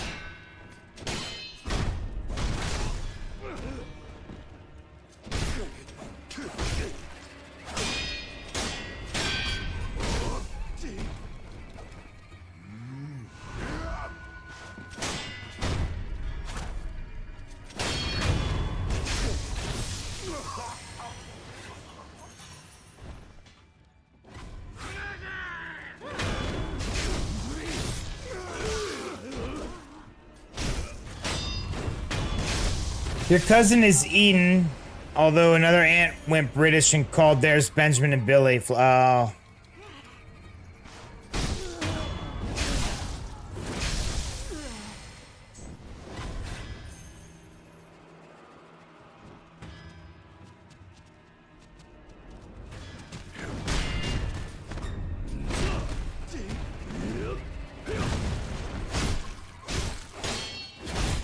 Your cousin is Eden, although another aunt went British and called theirs Benjamin and Billy. Oh.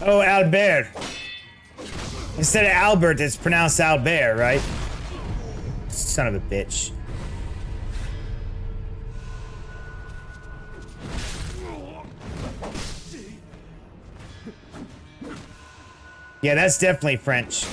Oh, Albert. Instead of Albert, it's pronounced Albert, right? Son of a bitch. Yeah, that's definitely French.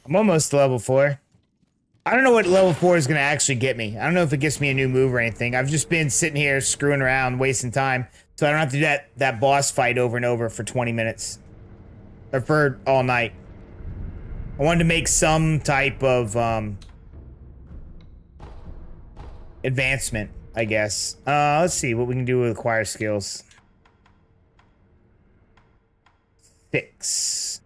I'm almost to level 4. I don't know what level 4 is going to actually get me. I don't know if it gets me a new move or anything. I've just been sitting here screwing around, wasting time, so I don't have to do that boss fight over and over for 20 minutes. Or for all night. I wanted to make some type of advancement, I guess. Let's see what we can do with acquire skills. 6.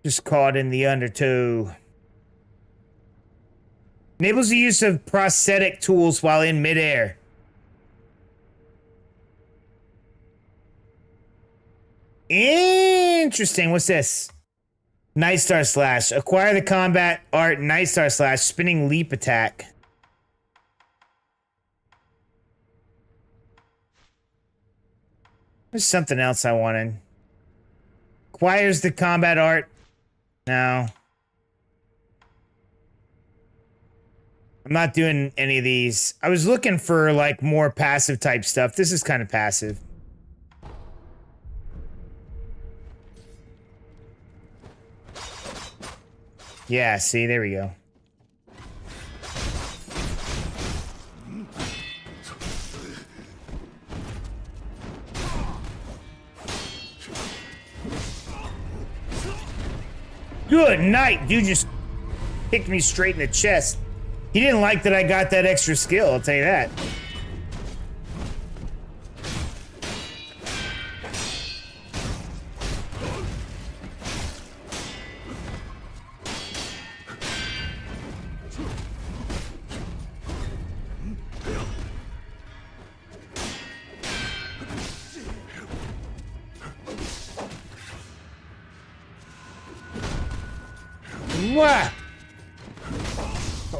Just caught in the undertow. Enables the use of prosthetic tools while in midair. Interesting. What's this? Night Star Slash. Acquire the combat art Night Star Slash. Spinning leap attack. There's something else I wanted. Acquires the combat art. No. I'm not doing any of these. I was looking for, like, more passive type stuff. This is kind of passive. Yeah, see, there we go. Good night, dude just kicked me straight in the chest. He didn't like that I got that extra skill, I'll tell you that.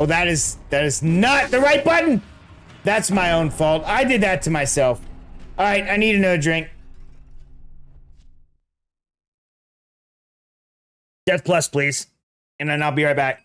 Oh, that is not the right button. That's my own fault. I did that to myself. All right, I need another drink. Death Plus, please. And then I'll be right back.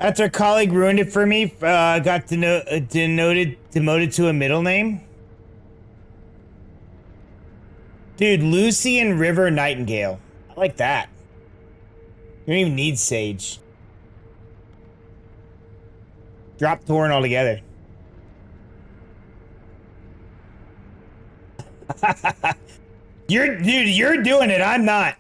After a colleague ruined it for me, got demoted to a middle name. Dude, Lucian River Nightingale. I like that. You don't even need Sage. Drop Torrent altogether. You're doing it, I'm not.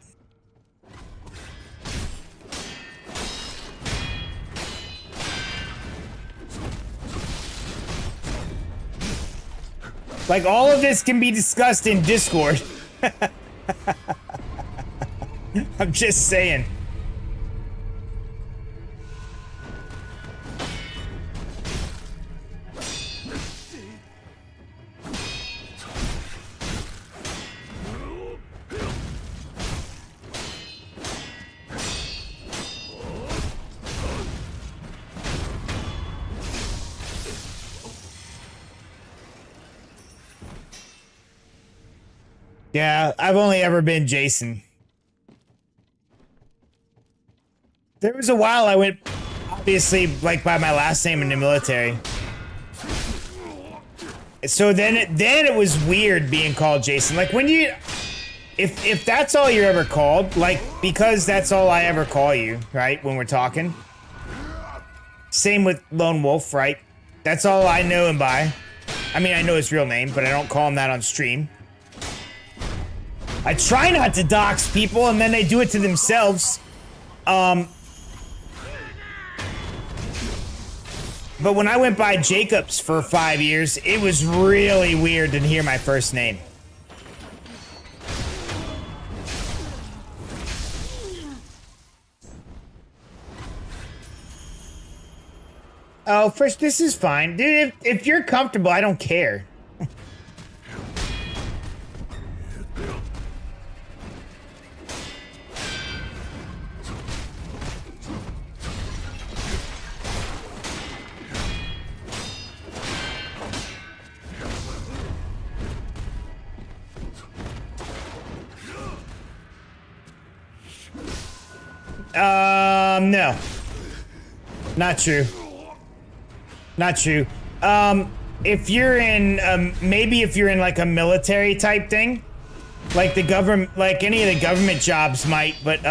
Like, all of this can be discussed in Discord. I'm just saying. Yeah, I've only ever been Jason. There was a while I went, obviously, like, by my last name in the military. So then it was weird being called Jason. Like, when you... If that's all you're ever called, like, because that's all I ever call you, right, when we're talking. Same with Lone Wolf, right? That's all I know him by. I mean, I know his real name, but I don't call him that on stream. I try not to dox people, and then they do it to themselves. But when I went by Jacobs for 5 years, it was really weird to hear my first name. Oh, first, this is fine. Dude, if you're comfortable, I don't care. No. Not true. Not true. If you're in, maybe if you're in like a military type thing, like the government, like any of the government jobs might, but,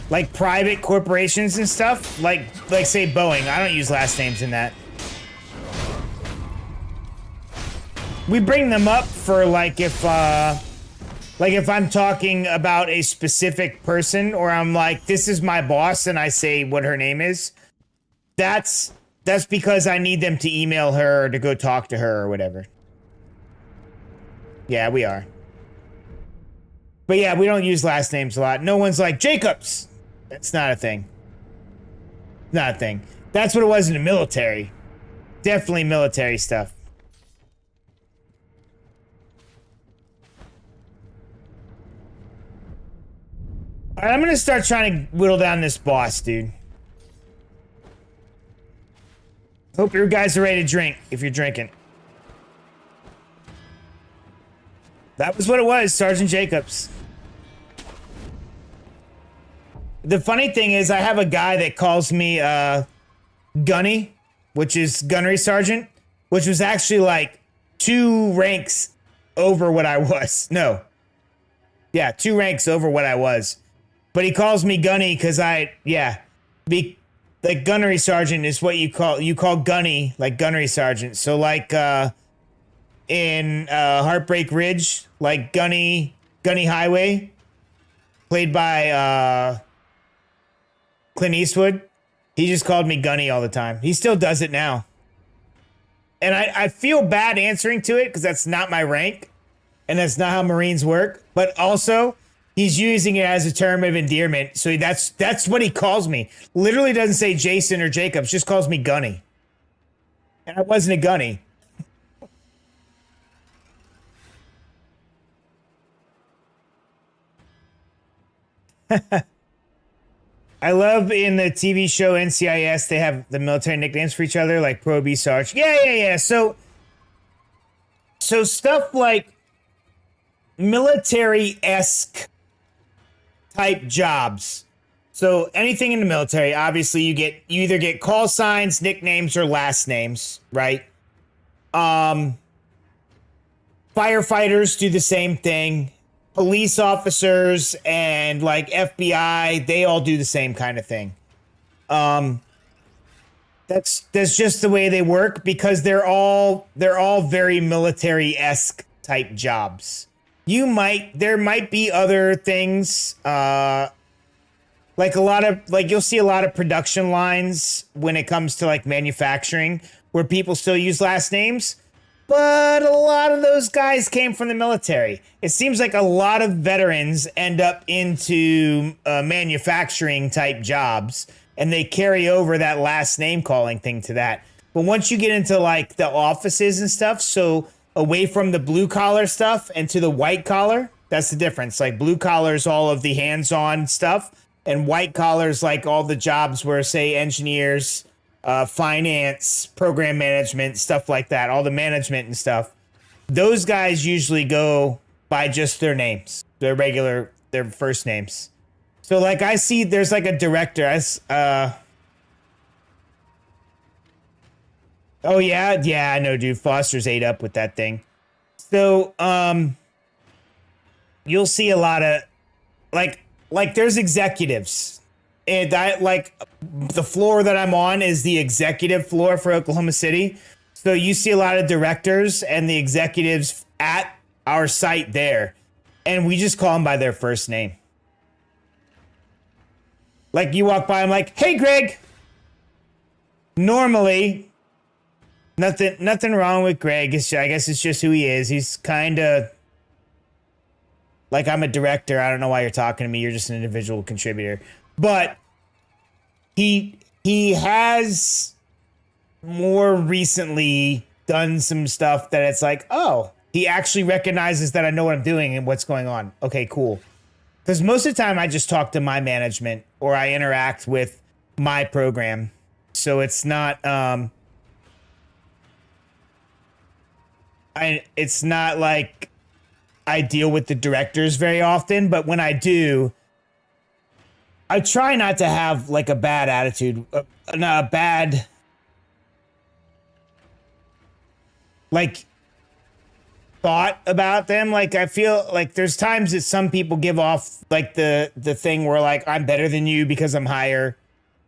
like private corporations and stuff, like say Boeing, I don't use last names in that. We bring them up for like if I'm talking about a specific person, or I'm like, this is my boss, and I say what her name is, that's because I need them to email her or to go talk to her or whatever. Yeah, we are. But yeah, we don't use last names a lot. No one's like, Jacobs! That's not a thing. Not a thing. That's what it was in the military. Definitely military stuff. Alright, I'm gonna start trying to whittle down this boss, dude. Hope you guys are ready to drink, if you're drinking. That was what it was, Sergeant Jacobs. The funny thing is, I have a guy that calls me, Gunny. which is gunnery sergeant, which was actually like 2 ranks over what I was. No. Yeah, 2 ranks over what I was. But he calls me Gunny because like gunnery sergeant is what you call Gunny, like gunnery sergeant. So like in Heartbreak Ridge, like Gunny Highway, played by Clint Eastwood, he just called me Gunny all the time. He still does it now. And I feel bad answering to it because that's not my rank and that's not how Marines work. But also, he's using it as a term of endearment. So that's what he calls me. Literally doesn't say Jason or Jacobs, just calls me Gunny. And I wasn't a Gunny. I love in the TV show NCIS, they have the military nicknames for each other, like Pro B Sarge. Yeah. So stuff like military-esque type jobs. So anything in the military, obviously you either get call signs, nicknames, or last names, right? Firefighters do the same thing. Police officers and like FBI, they all do the same kind of thing. That's just the way they work because they're all very military-esque type jobs. There might be other things, like you'll see a lot of production lines when it comes to like manufacturing where people still use last names. But a lot of those guys came from the military. It seems like a lot of veterans end up into manufacturing type jobs, and they carry over that last name calling thing to that. But once you get into like the offices and stuff, so away from the blue collar stuff and to the white collar, that's the difference. Like blue collar is all of the hands-on stuff, and white collar is like all the jobs where, say, engineers, finance, program management, stuff like that, all the management and stuff. Those guys usually go by just their names, their first names. So like I see there's like a director. Oh yeah, I know, dude. Foster's ate up with that thing. So you'll see a lot of like there's executives. And like the floor that I'm on is the executive floor for Oklahoma City. So you see a lot of directors and the executives at our site there. And we just call them by their first name. Like you walk by, I'm like, hey, Greg. Normally, nothing wrong with Greg. I guess it's just who he is. He's kind of like, I'm a director. I don't know why you're talking to me. You're just an individual contributor. But he has more recently done some stuff that it's like, oh, he actually recognizes that I know what I'm doing and what's going on. Okay, cool. Because most of the time I just talk to my management or I interact with my program. So it's not it's not like I deal with the directors very often, but when I do, I try not to have like a bad attitude, a bad like thought about them. Like I feel like there's times that some people give off like the thing where like I'm better than you because I'm higher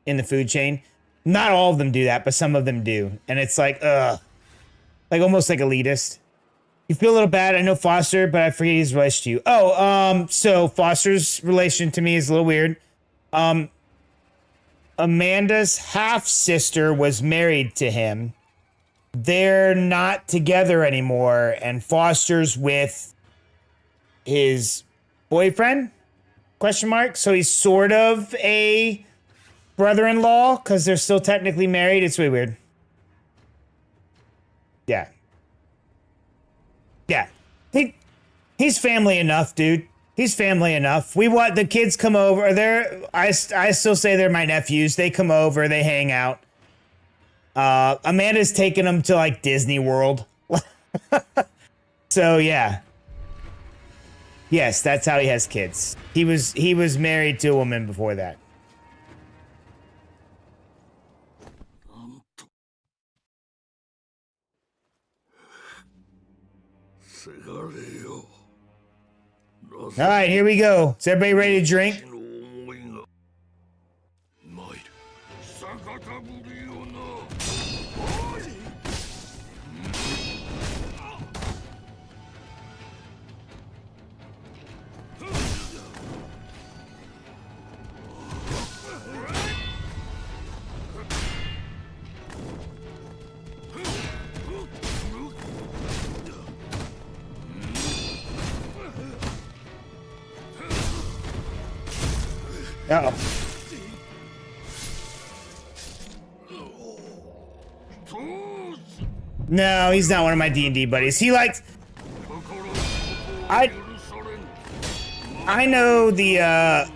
in the food chain. Not all of them do that, but some of them do. And it's like, like almost like elitist. You feel a little bad. I know Foster, but I forget his relation to you. Oh, so Foster's relation to me is a little weird. Amanda's half-sister was married to him. They're not together anymore, and Foster's with his boyfriend? Question mark. So he's sort of a brother-in-law because they're still technically married. It's really weird. Yeah. Yeah. He's family enough, dude. He's family enough. We want the kids come over. I still say they're my nephews. They come over. They hang out. Amanda's taking them to like Disney World. So yeah. Yes, that's how he has kids. He was married to a woman before that. All right, here we go. Is everybody ready to drink? Uh-oh. No, he's not one of my D&D buddies. He likes... I know the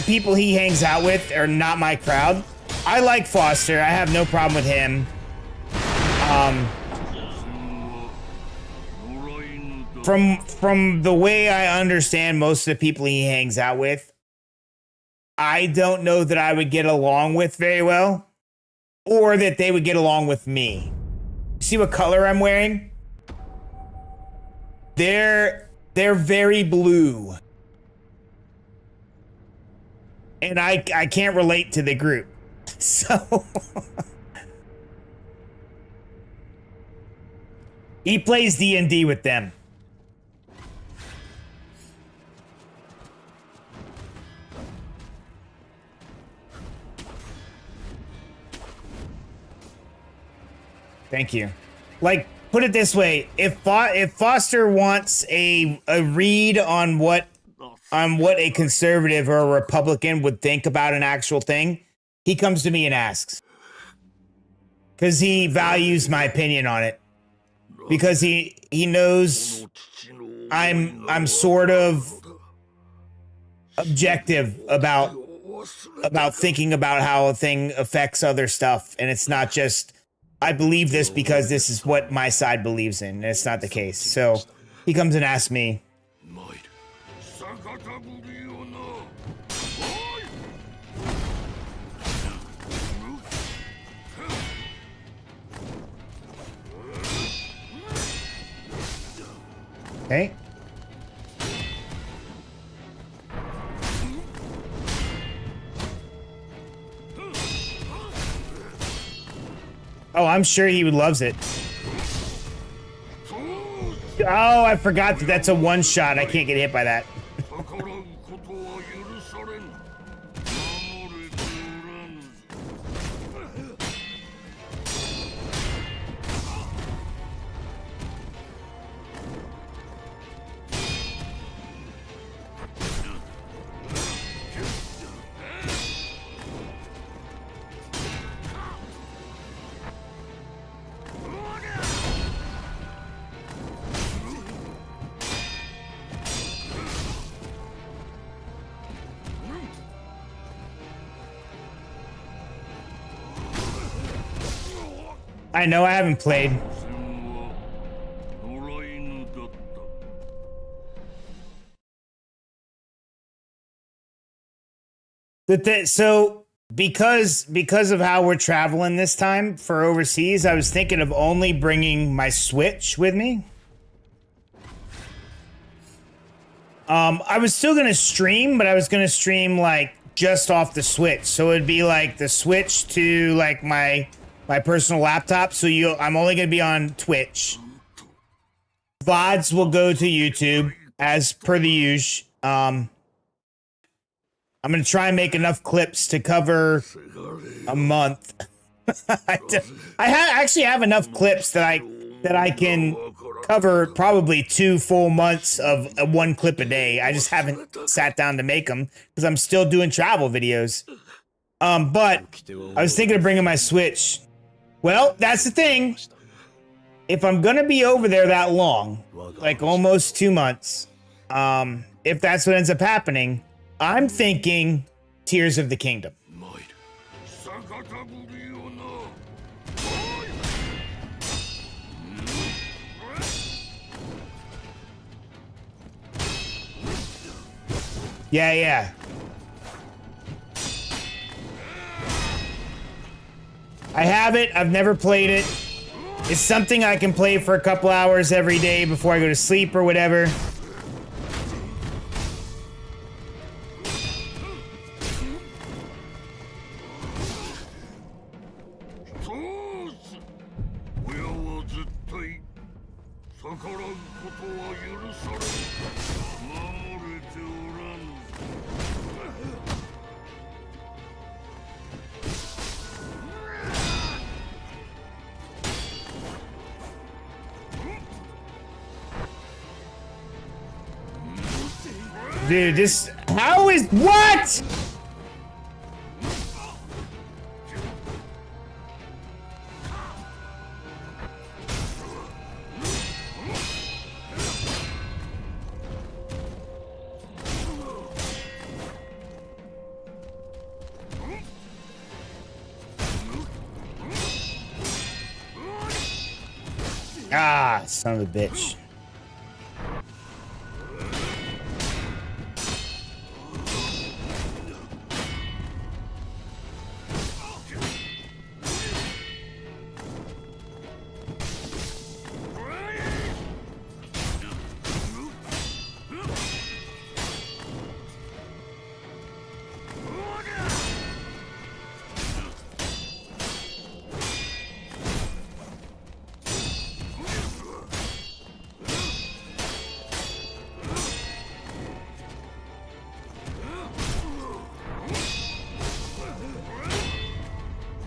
people he hangs out with are not my crowd. I like Foster. I have no problem with him. From the way I understand most of the people he hangs out with, I don't know that I would get along with very well, or that they would get along with me. See what color I'm wearing? They're very blue. And I can't relate to the group. So he plays D&D with them. Thank you. Like, put it this way: if Foster wants a read on what a conservative or a Republican would think about an actual thing, he comes to me and asks, because he values my opinion on it, because he knows I'm sort of objective about thinking about how a thing affects other stuff, and it's not just I believe this because this is what my side believes in, and it's not the case. So he comes and asks me. Okay. Oh, I'm sure he would loves it. Oh, I forgot that that's a one shot. I can't get hit by that. I know I haven't played. So because of how we're traveling this time for overseas, I was thinking of only bringing my Switch with me. I was still gonna stream, but I was gonna stream like just off the Switch. So it'd be like the Switch to like my personal laptop. So I'm only gonna be on Twitch. VODs will go to YouTube as per the usual. I'm gonna try and make enough clips to cover a month. I actually have enough clips that I can cover probably 2 full months of one clip a day. I just haven't sat down to make them because I'm still doing travel videos. But I was thinking of bringing my Switch. Well, that's the thing. If I'm gonna be over there that long, like almost 2 months, if that's what ends up happening, I'm thinking Tears of the Kingdom. Yeah. I have it. I've never played it. It's something I can play for a couple hours every day before I go to sleep or whatever. Dude, this... How is... What?! Ah, son of a bitch.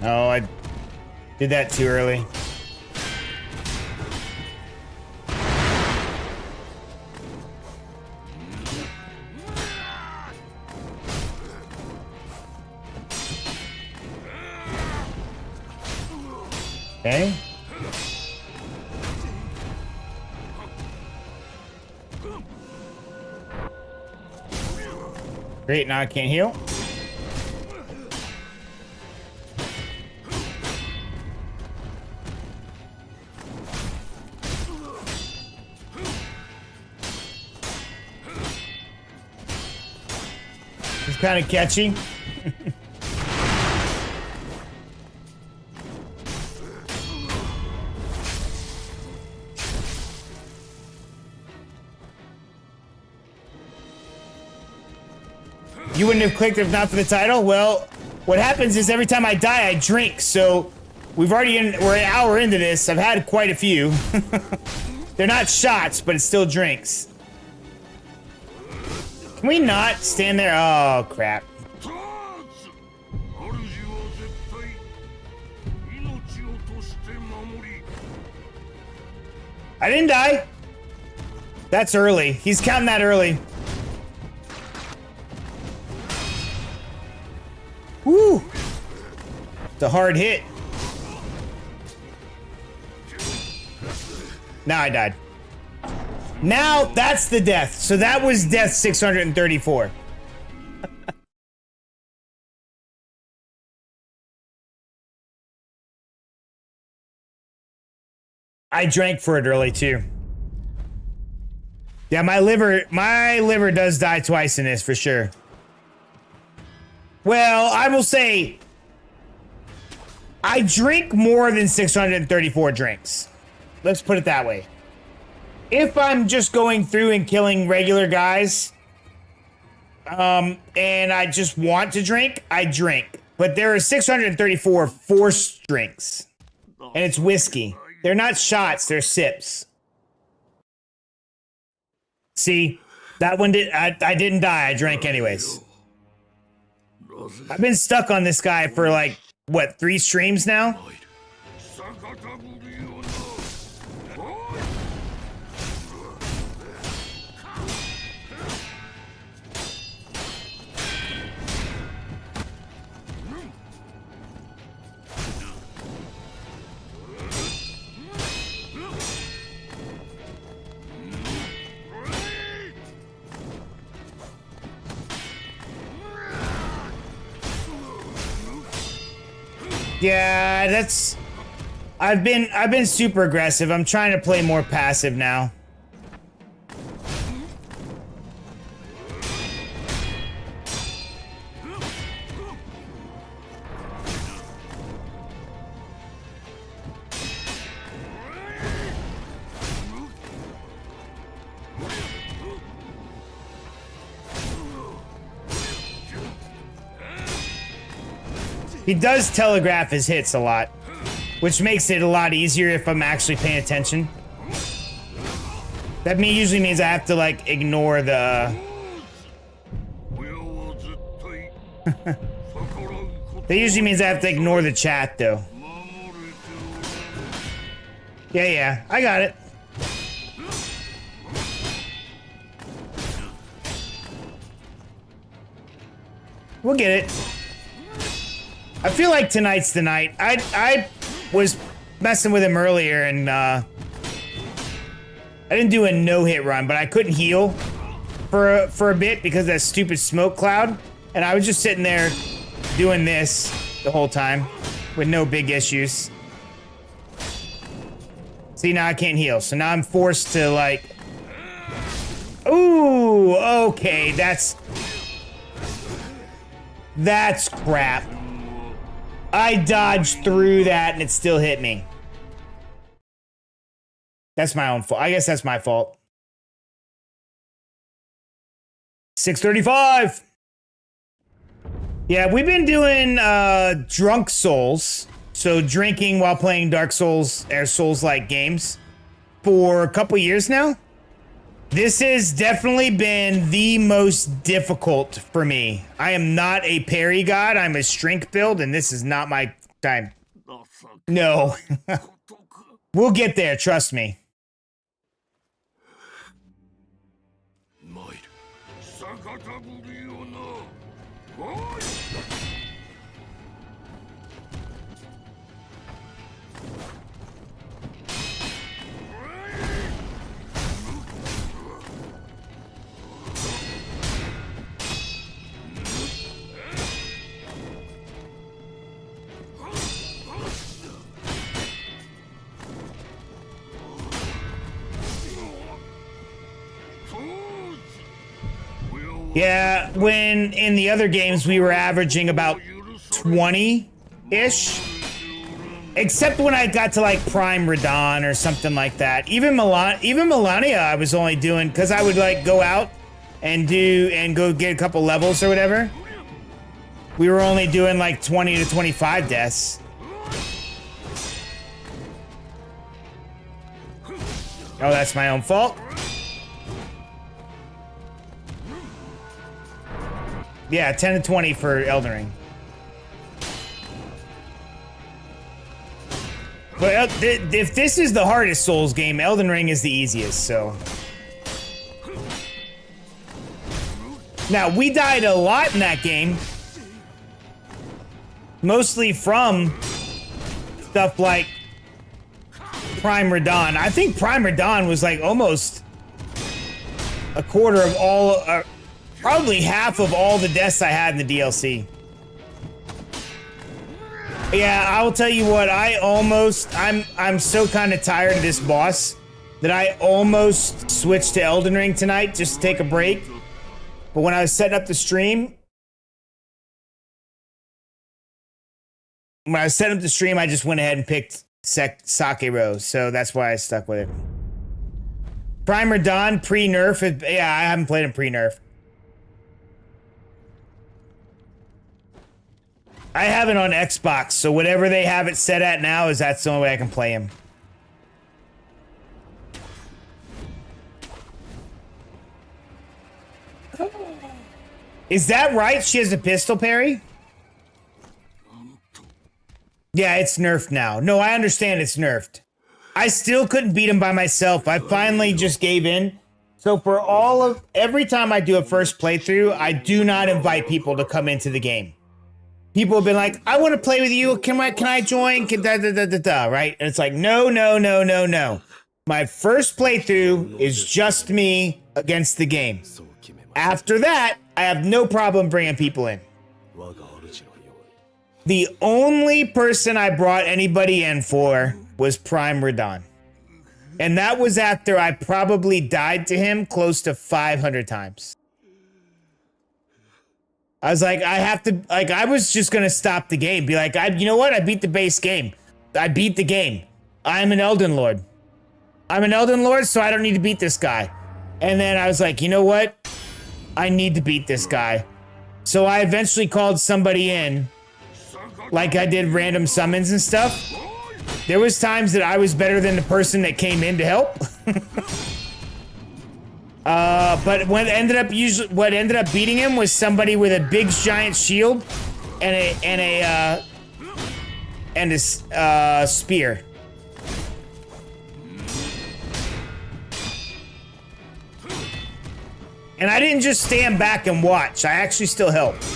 Oh, I did that too early. Okay. Great, now I can't heal. It's kind of catchy. You wouldn't have clicked if not for the title? Well, what happens is every time I die, I drink. So we're an hour into this. I've had quite a few. They're not shots, but it's still drinks. Can we not stand there? Oh, crap. I didn't die. That's early. He's counting that early. Woo! It's a hard hit. Now I died. Now that's the death. So that was death 634. I drank for it early too. Yeah, my liver does die twice in this for sure. Well, I will say I drink more than 634 drinks. Let's put it that way. If I'm just going through and killing regular guys, and I just want to drink, I drink. But there are 634 forced drinks. And it's whiskey. They're not shots, they're sips. See, that one I didn't die, I drank anyways. I've been stuck on this guy for like, what, 3 streams now? Yeah, that's... I've been super aggressive. I'm trying to play more passive now. He does telegraph his hits a lot, which makes it a lot easier if I'm actually paying attention. That usually means I have to, like, ignore the... That usually means I have to ignore the chat, though. Yeah, I got it. We'll get it. I feel like tonight's the night. I was messing with him earlier, and I didn't do a no-hit run, but I couldn't heal for a bit because of that stupid smoke cloud, and I was just sitting there doing this the whole time with no big issues. See, now I can't heal, so now I'm forced to, like... Ooh, okay, that's crap. I dodged through that and it still hit me. That's my own fault. I guess that's my fault. 635. Yeah, we've been doing drunk souls. So drinking while playing Dark Souls or Souls-like games for a couple years now. This has definitely been the most difficult for me. I am not a parry god. I'm a strength build, and this is not my time. No. We'll get there, trust me. Yeah, when in the other games we were averaging about 20-ish. Except when I got to like Prime Radon or something like that. Even Melania I was only doing, because I would like go out and go get a couple levels or whatever. We were only doing like 20 to 25 deaths. Oh, that's my own fault. Yeah, 10 to 20 for Elden Ring. But if this is the hardest Souls game, Elden Ring is the easiest, so. Now, we died a lot in that game. Mostly from stuff like Prime Radon. I think Prime Radon was like almost a quarter of all... probably half of all the deaths I had in the DLC. Yeah, I will tell you what, I'm so kind of tired of this boss that I almost switched to Elden Ring tonight just to take a break. But when I was setting up the stream, I just went ahead and picked Sekiro, so that's why I stuck with it. Prime Radon, pre-nerf, yeah, I haven't played him pre-nerf. I have it on Xbox, so whatever they have it set at now that's the only way I can play him. Is that right? She has a pistol parry? Yeah, it's nerfed now. No, I understand it's nerfed. I still couldn't beat him by myself. I finally just gave in. So for every time I do a first playthrough, I do not invite people to come into the game. People have been like, I want to play with you. Can I join? Right? And it's like, no. My first playthrough is just me against the game. After that, I have no problem bringing people in. The only person I brought anybody in for was Prime Radon. And that was after I probably died to him close to 500 times. I was like, I was just gonna stop the game. Be like, you know what? I beat the base game. I beat the game. I'm an Elden Lord. I'm an Elden Lord, so I don't need to beat this guy. And then I was like, you know what? I need to beat this guy. So I eventually called somebody in like I did random summons and stuff, there was times that I was better than the person that came in to help. But what ended up beating him was somebody with a big giant shield and a spear. And I didn't just stand back and watch. I actually still helped.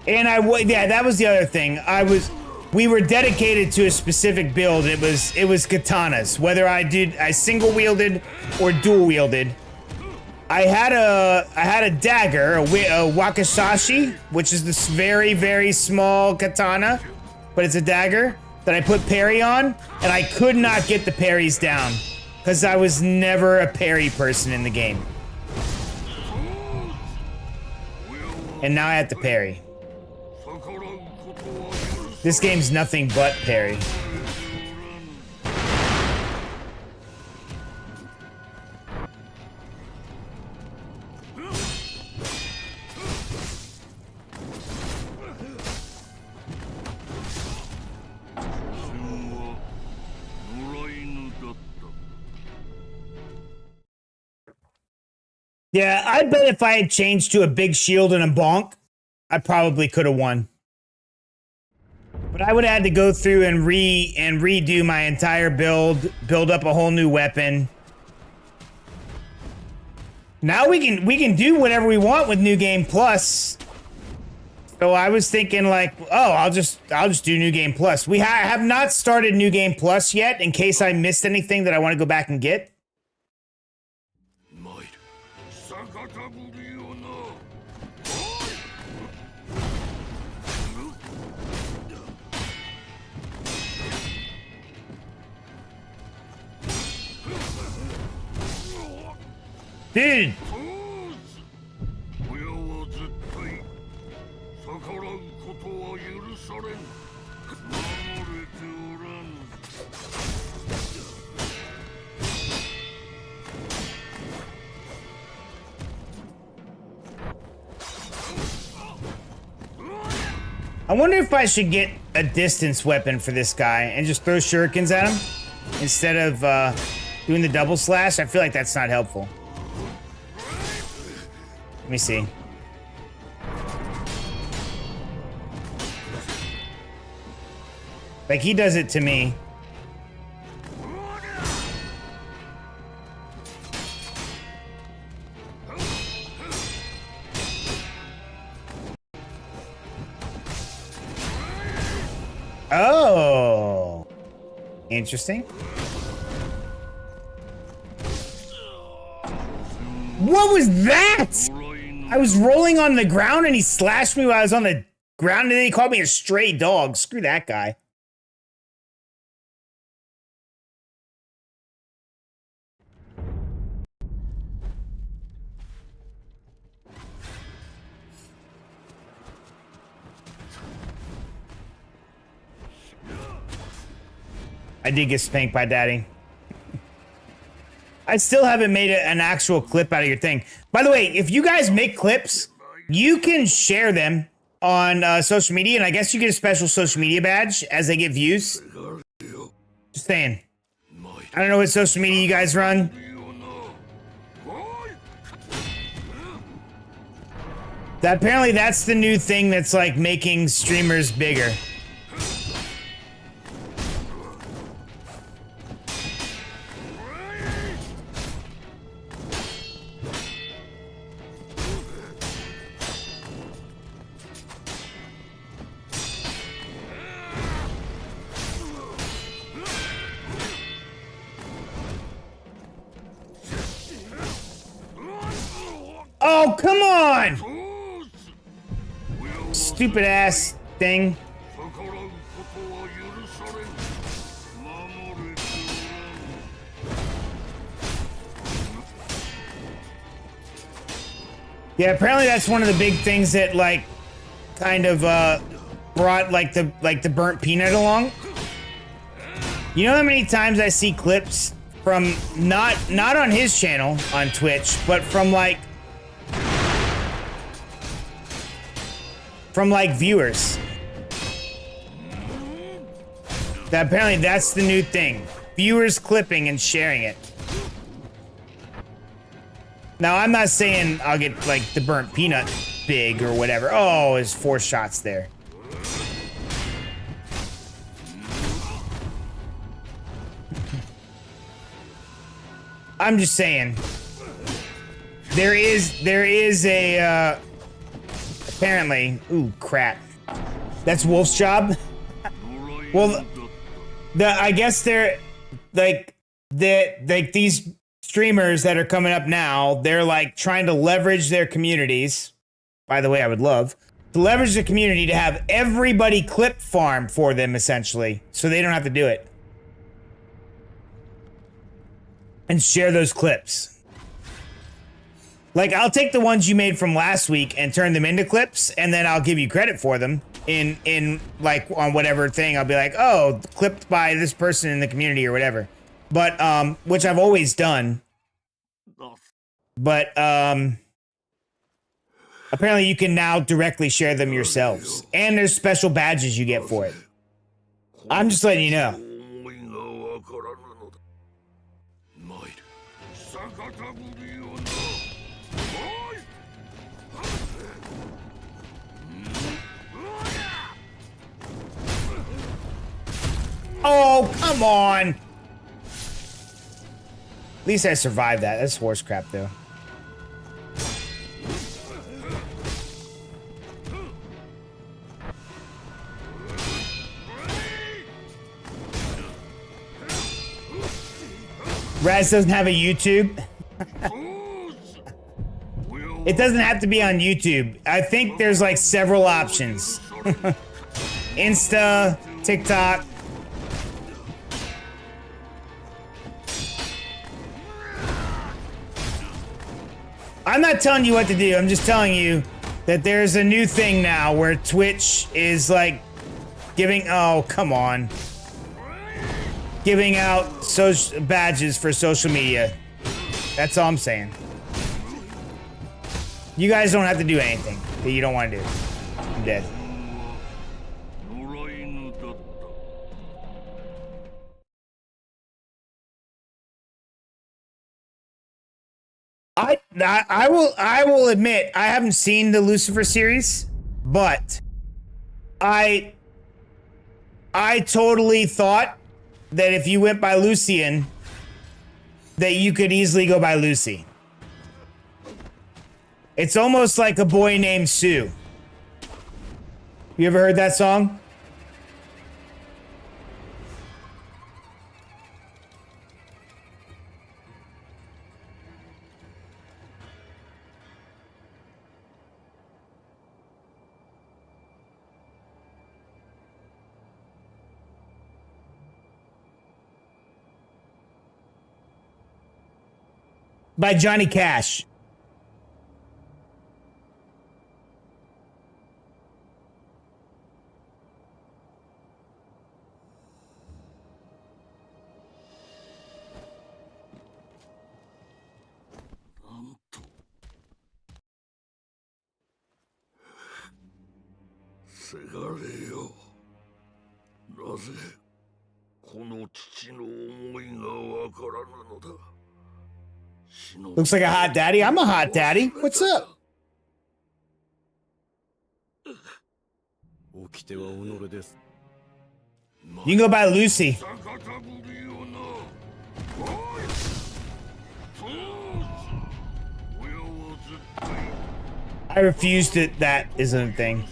And yeah, that was the other thing. We were dedicated to a specific build. It was katanas. Whether I single wielded or dual wielded. I had a dagger, a wakizashi, which is this very, very small katana, but it's a dagger that I put parry on, and I could not get the parries down because I was never a parry person in the game. And now I have to parry. This game's nothing but parry. Yeah, I bet if I had changed to a big shield and a bonk, I probably could have won. But I would have had to go through and redo my entire build up a whole new weapon. Now we can do whatever we want with New Game Plus. So I was thinking like, oh, I'll just do New Game Plus. We have not started New Game Plus yet, in case I missed anything that I want to go back and get. Dude! I wonder if I should get a distance weapon for this guy and just throw shurikens at him instead of doing the double slash. I feel like that's not helpful. Let me see. Like, he does it to me. Oh. Interesting. What was that? I was rolling on the ground and he slashed me while I was on the ground and then he called me a stray dog. Screw that guy. I did get spanked by Daddy. I still haven't made an actual clip out of your thing. By the way, if you guys make clips, you can share them on social media, and I guess you get a special social media badge as they get views. Just saying. I don't know what social media you guys run. Apparently that's the new thing that's like making streamers bigger. Oh, come on! Stupid ass thing. Yeah, apparently that's one of the big things that like kind of brought like the burnt peanut along. You know how many times I see clips from not on his channel on Twitch, but from like viewers. That apparently that's the new thing. Viewers clipping and sharing it. Now I'm not saying I'll get like the burnt peanut big or whatever. Oh, there's 4 shots there. I'm just saying. There is a apparently. Ooh, crap. That's Wolf's job. Well, I guess they're like these streamers that are coming up now. They're like trying to leverage their communities. By the way, I would love to leverage the community to have everybody clip farm for them, essentially, so they don't have to do it. And share those clips. Like, I'll take the ones you made from last week and turn them into clips, and then I'll give you credit for them in like on whatever thing. I'll be like, oh, clipped by this person in the community or whatever. But which I've always done. But apparently you can now directly share them yourselves, and there's special badges you get for it. I'm just letting you know. Oh, come on! At least I survived that. That's horse crap, though. Raz doesn't have a YouTube. It doesn't have to be on YouTube. I think there's like several options. Insta, TikTok. I'm not telling you what to do. I'm just telling you that there's a new thing now where Twitch is like giving, oh, come on. Giving out badges for social media. That's all I'm saying. You guys don't have to do anything that you don't want to do. I'm dead. I will admit I haven't seen the Lucifer series, but I totally thought that if you went by Lucian, that you could easily go by Lucy. It's almost like A Boy Named Sue. You ever heard that song? By Johnny Cash. Looks like a hot daddy. I'm a hot daddy. What's up? You can go by Lucy. I refused it. That isn't a thing.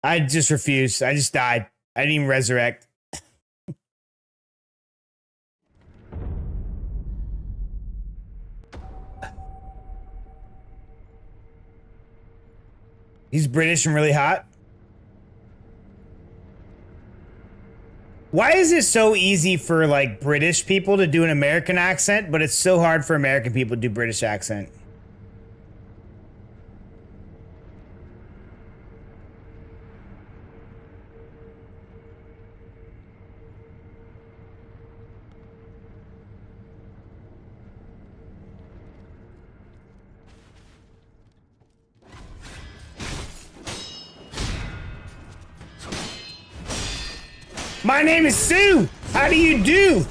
I just refused. I just died. I didn't even resurrect. He's British and really hot. Why is it so easy for like British people to do an American accent, but it's so hard for American people to do British accent? My name is Sue. How do you do?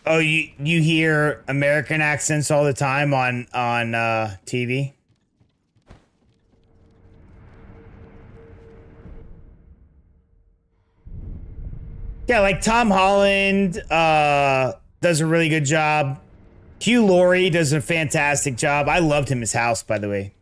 Oh, you hear American accents all the time on TV? Yeah, like Tom Holland does a really good job. Hugh Laurie does a fantastic job. I loved him as House, by the way.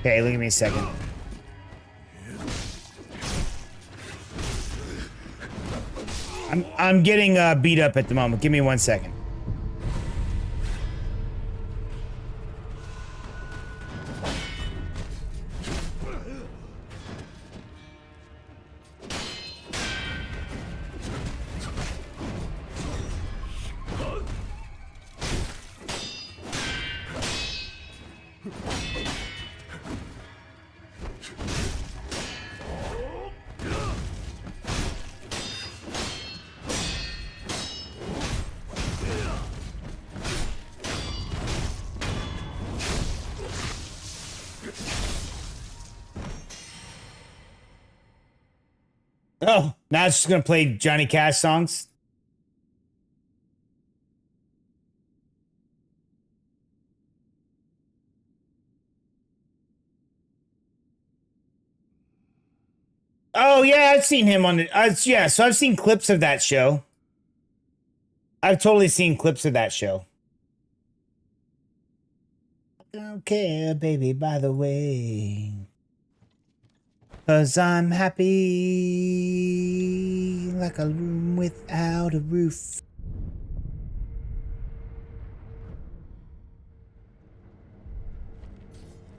Okay, look at me a second. I'm getting beat up at the moment. Give me 1 second. Oh, now it's just gonna play Johnny Cash songs. Oh yeah, I've seen him on the. Yeah, so I've seen clips of that show. I've totally seen clips of that show. I don't care, baby, by the way. 'Cause I'm happy like a room without a roof.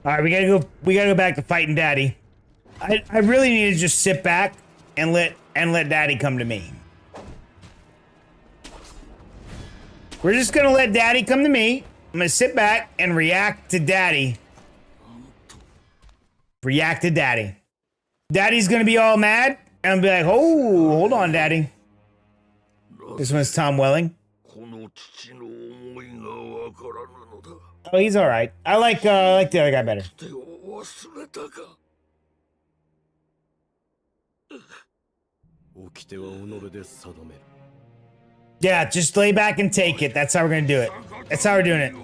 All right, we gotta go back to fighting Daddy. I really need to just sit back and let Daddy come to me. We're just gonna let Daddy come to me. I'm gonna sit back and react to Daddy. React to Daddy. Daddy's gonna be all mad, and I'll be like, "Oh, hold on, Daddy." This one's Tom Welling. Oh, he's all right. I like the other guy better. Yeah, just lay back and take it. That's how we're gonna do it. That's how we're doing it.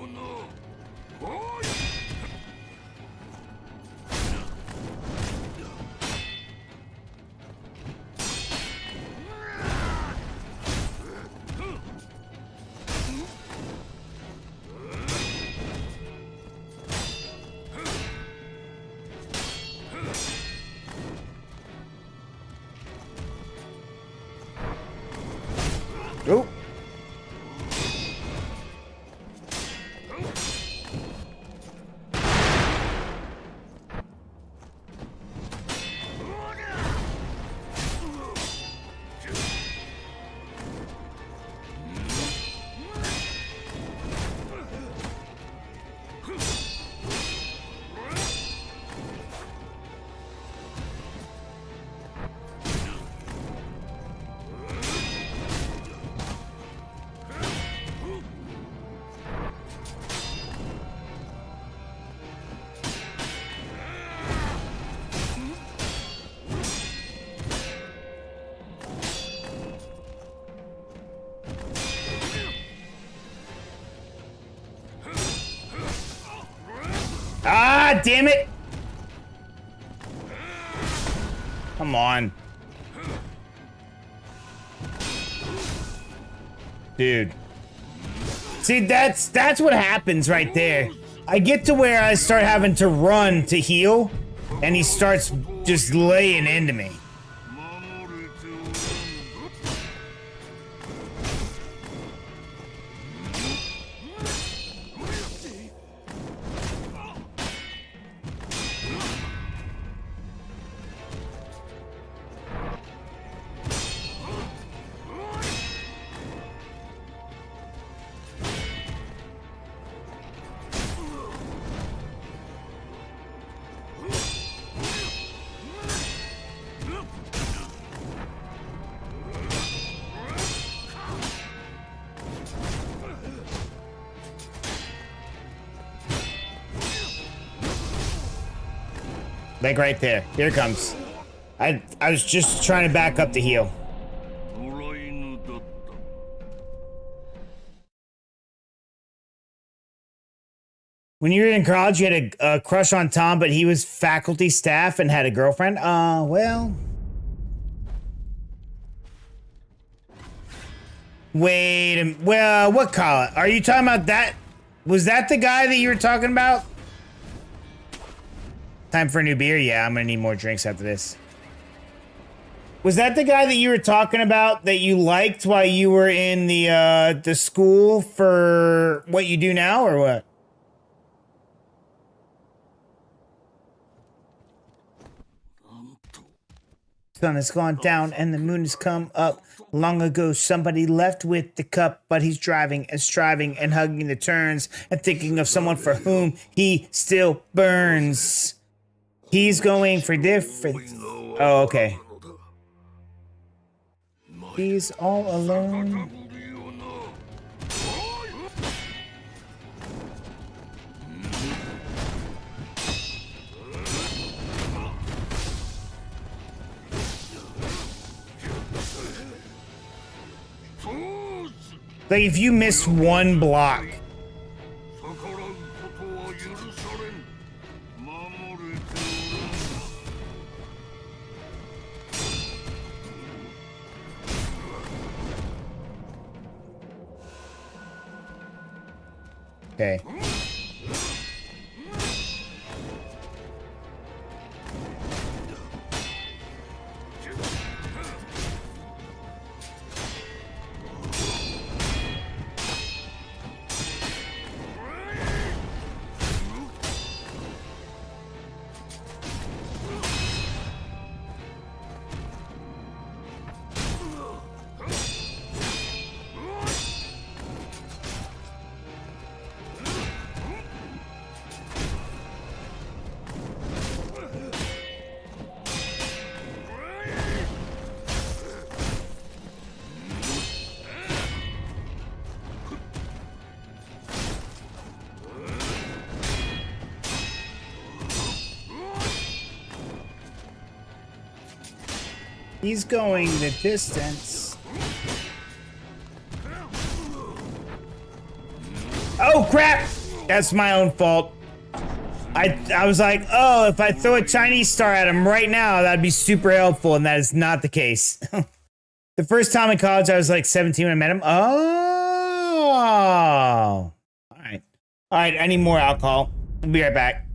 Oh. Ah, damn it! Come on. Dude. See, that's what happens right there. I get to where I start having to run to heal, and he starts just laying into me. Like right there. Here it comes. I was just trying to back up to heal. When you were in college, you had a crush on Tom, but he was faculty staff and had a girlfriend? Well... Wait, well, what college? Are you talking about that? Was that the guy that you were talking about? Time for a new beer? Yeah, I'm gonna need more drinks after this. Was that the guy that you were talking about that you liked while you were in the school for what you do now, or what? Sun has gone down and the moon has come up. Long ago, somebody left with the cup, but he's driving and striving and hugging the turns and thinking of someone for whom he still burns. He's going for different. Oh, okay. He's all alone. Like if you miss one block. Okay. He's going the distance. Oh, crap! That's my own fault. I was like, oh, if I throw a Chinese star at him right now, that'd be super helpful, and that is not the case. The first time in college, I was like 17 when I met him. Oh! All right. All right, I need more alcohol. I'll be right back.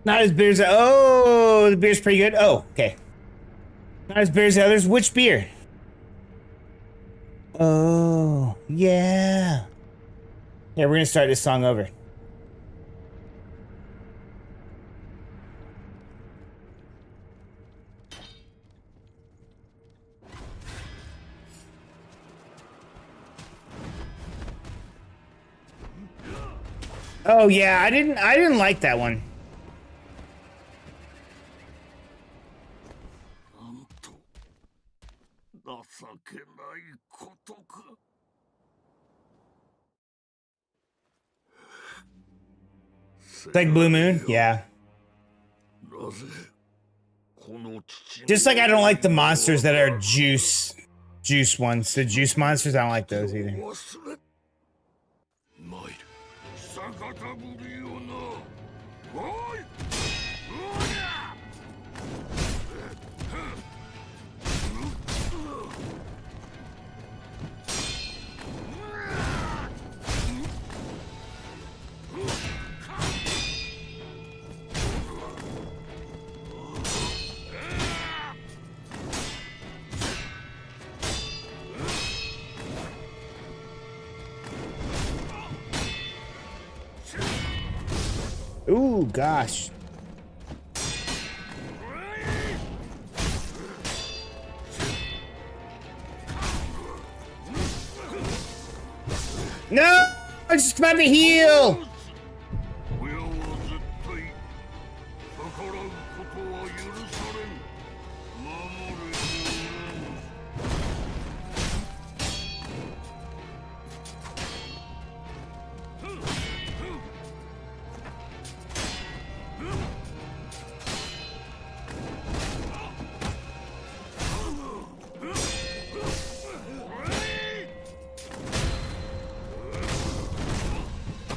Not as bitter as... Oh, the beer's pretty good. Oh, okay. Not as bitter as the others. Which beer? Oh, yeah. Yeah, we're gonna start this song over. Oh yeah, I didn't like that one. It's like Blue Moon, yeah. Just like I don't like the monsters that are juice ones. The juice monsters, I don't like those either. Ooh, gosh. No! I'm just about to heal!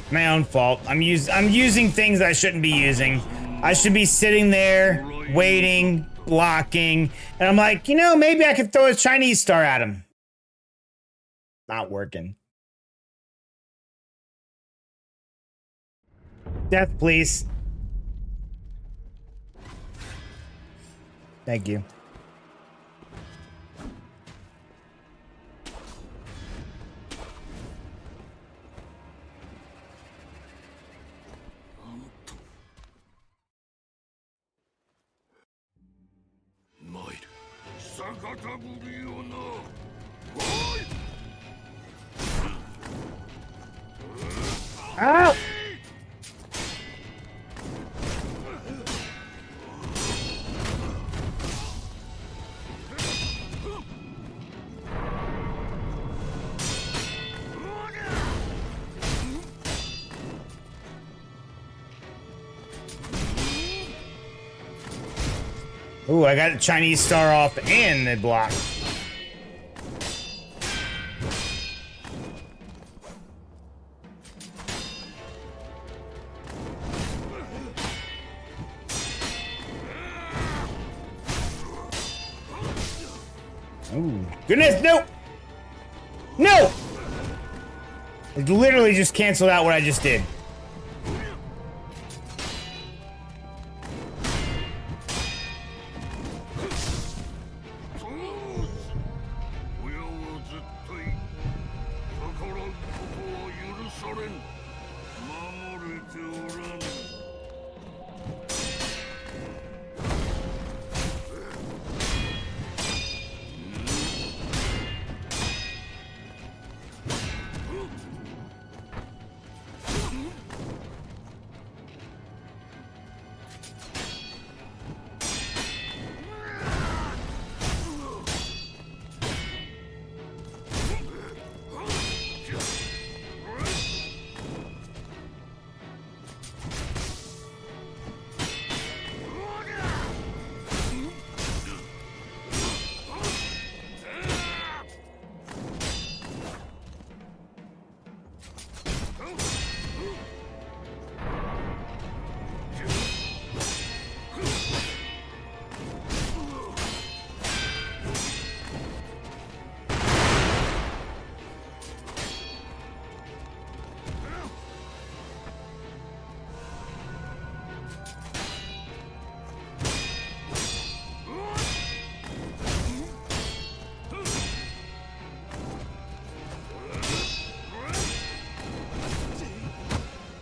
My own fault. I'm using things I shouldn't be using. I should be sitting there, waiting, blocking, and I'm like, you know, maybe I could throw a Chinese star at him. Not working. Death, please. Thank you. Ow! Ooh, I got a Chinese star off and the block. Ooh, goodness, no! No! It literally just canceled out what I just did.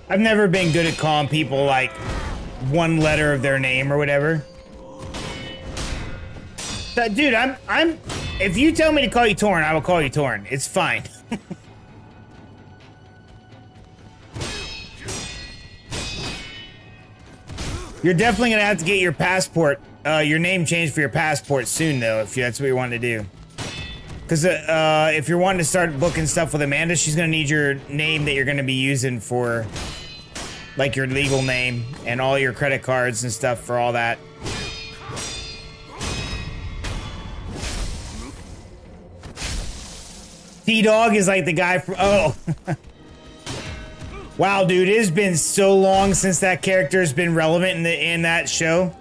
I've never been good at calling people like one letter of their name or whatever. But, dude, I'm if you tell me to call you Torn, I will call you Torn. It's fine. You're definitely gonna have to get your passport, your name changed for your passport soon, though, if that's what you want to do. Because if you're wanting to start booking stuff with Amanda, she's gonna need your name that you're gonna be using for, like, your legal name and all your credit cards and stuff for all that. T-Dog is like the guy from, oh. Wow, dude, it has been so long since that character has been relevant in that show.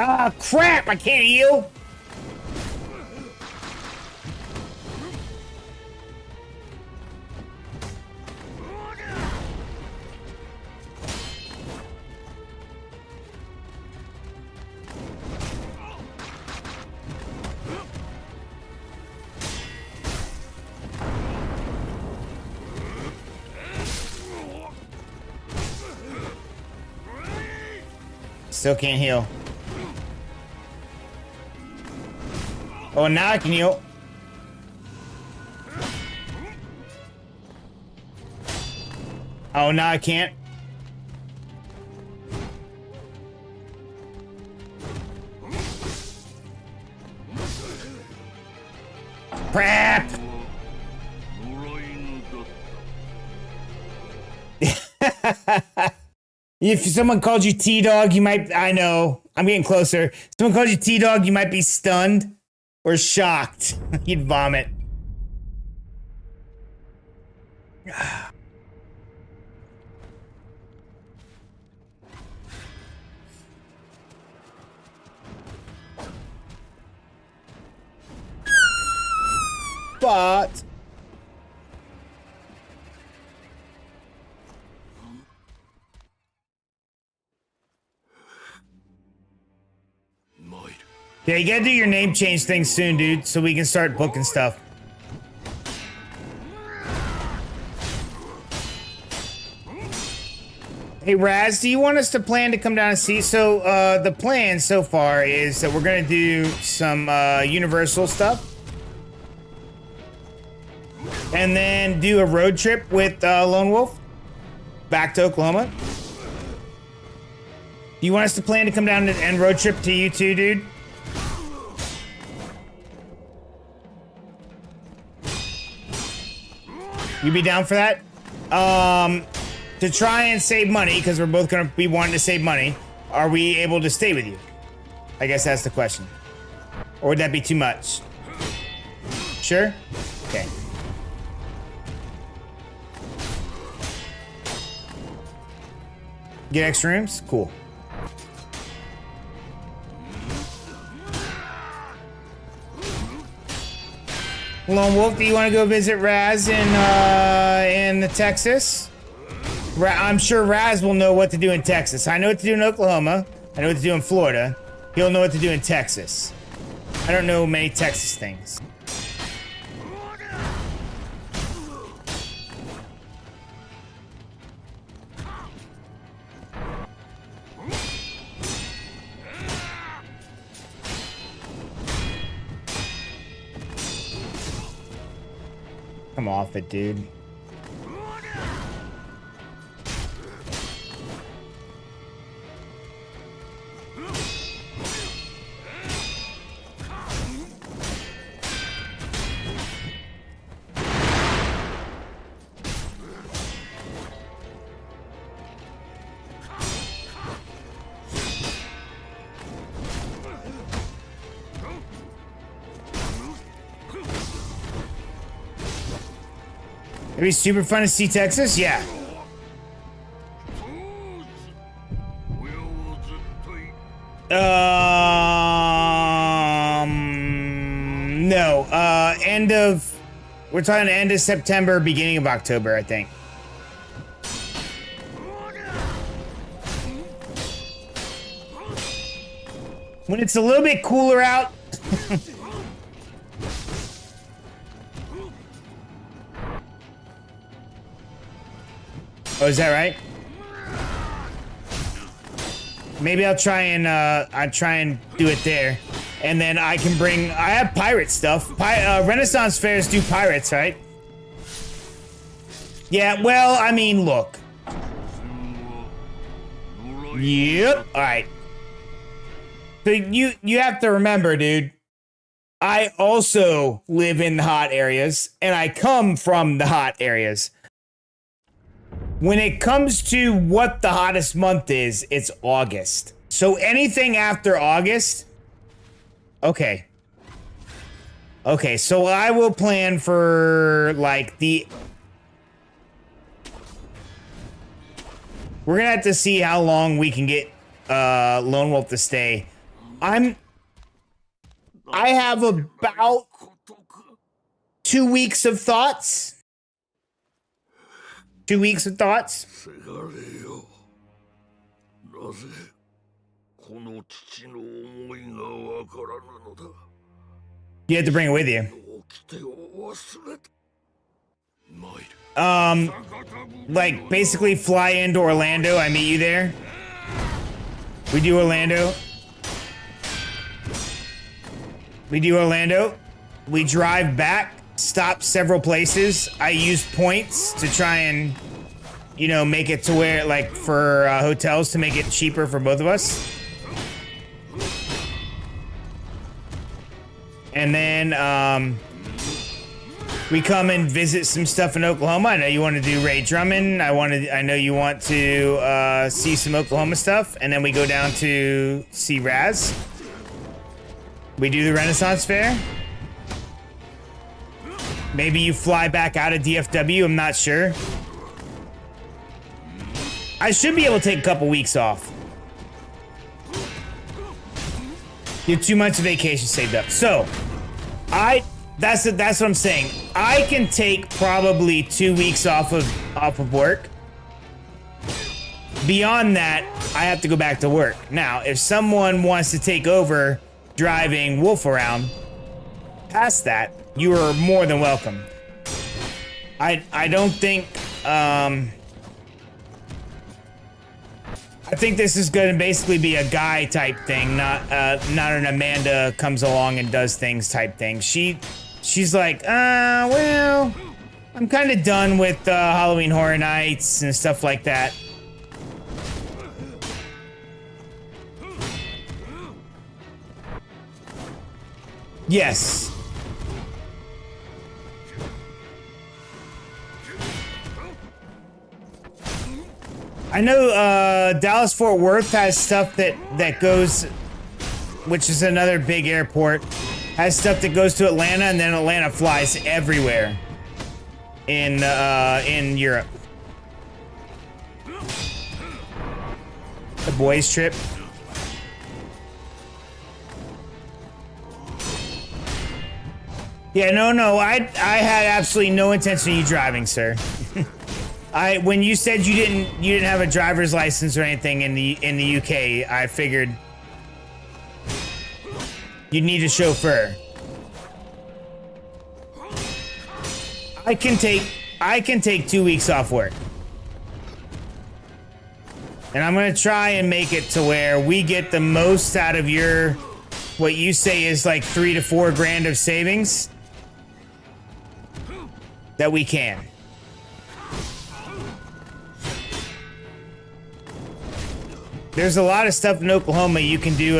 Ah, crap! I can't heal! Still can't heal. Oh, now I can heal. Oh, now I can't. Crap! If someone called you T-Dog, you might... I know. I'm getting closer. If someone called you T-Dog, you might be stunned or shocked. You'd vomit. But... yeah, you gotta do your name change thing soon, dude, so we can start booking stuff. Hey, Raz, do you want us to plan to come down and see? So, the plan so far is that we're gonna do some, Universal stuff. And then do a road trip with, Lone Wolf. Back to Oklahoma. Do you want us to plan to come down and road trip to you too, dude? You be down for that? To try and save money, because we're both gonna be wanting to save money, are we able to stay with you? I guess that's the question. Or would that be too much? Sure? Okay. Get extra rooms? Cool. Lone Wolf, do you want to go visit Raz in the Texas? I'm sure Raz will know what to do in Texas. I know what to do in Oklahoma. I know what to do in Florida. He'll know what to do in Texas. I don't know many Texas things. Come off it, dude. It'd be super fun to see Texas? Yeah. No. We're talking end of September, beginning of October, I think. When it's a little bit cooler out. Oh, is that right? Maybe I'll try and do it there, and then I can bring. I have pirate stuff. Renaissance fairs do pirates, right? Yeah. Well, I mean, look. Yep. All right. So you have to remember, dude. I also live in the hot areas, and I come from the hot areas. When it comes to what the hottest month is, it's August. So anything after August, okay. Okay, so I will plan for, like, we're gonna have to see how long we can get Lone Wolf to stay. I have about 2 weeks of thoughts. 2 weeks of thoughts? You have to bring it with you. Like, basically fly into Orlando, I meet you there. We do Orlando. We do Orlando. We drive back, stop several places. I use points to try and, you know, make it to where, like, for hotels to make it cheaper for both of us. And then, we come and visit some stuff in Oklahoma. I know you want to do Ray Drummond. I know you want to see some Oklahoma stuff, and then we go down to see Raz. We do the Renaissance Fair. Maybe you fly back out of DFW. I'm not sure. I should be able to take a couple weeks off. You have 2 months of vacation saved up. So, that's what I'm saying. I can take probably 2 weeks off of work. Beyond that, I have to go back to work. Now, if someone wants to take over driving Wolf around, past that, you are more than welcome. I don't think I think this is going to basically be a guy type thing, not an Amanda comes along and does things type thing. She's like, well, I'm kind of done with Halloween Horror Nights and stuff like that. Yes. I know Dallas Fort Worth has stuff that goes, which is another big airport, has stuff that goes to Atlanta, and then Atlanta flies everywhere in Europe. The boys trip. Yeah, no, I had absolutely no intention of you driving, sir. When you said you didn't have a driver's license or anything in the UK, I figured you'd need a chauffeur. I can take 2 weeks off work. And I'm gonna try and make it to where we get the most out of your, what you say is like 3 to 4 grand of savings that we can. There's a lot of stuff in Oklahoma you can do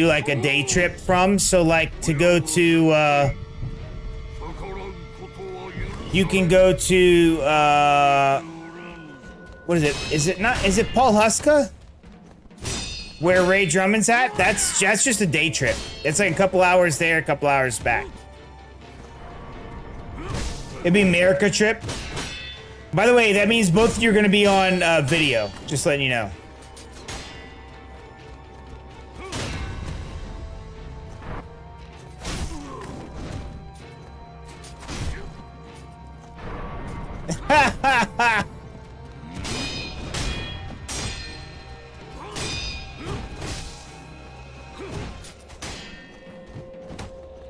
like a day trip from. So like to go to you can go to what is it? Is it Paul Huska? Where Ray Drummond's at? That's just a day trip. It's like a couple hours there, a couple hours back. It'd be America trip. By the way, that means both of you are gonna be on video. Just letting you know.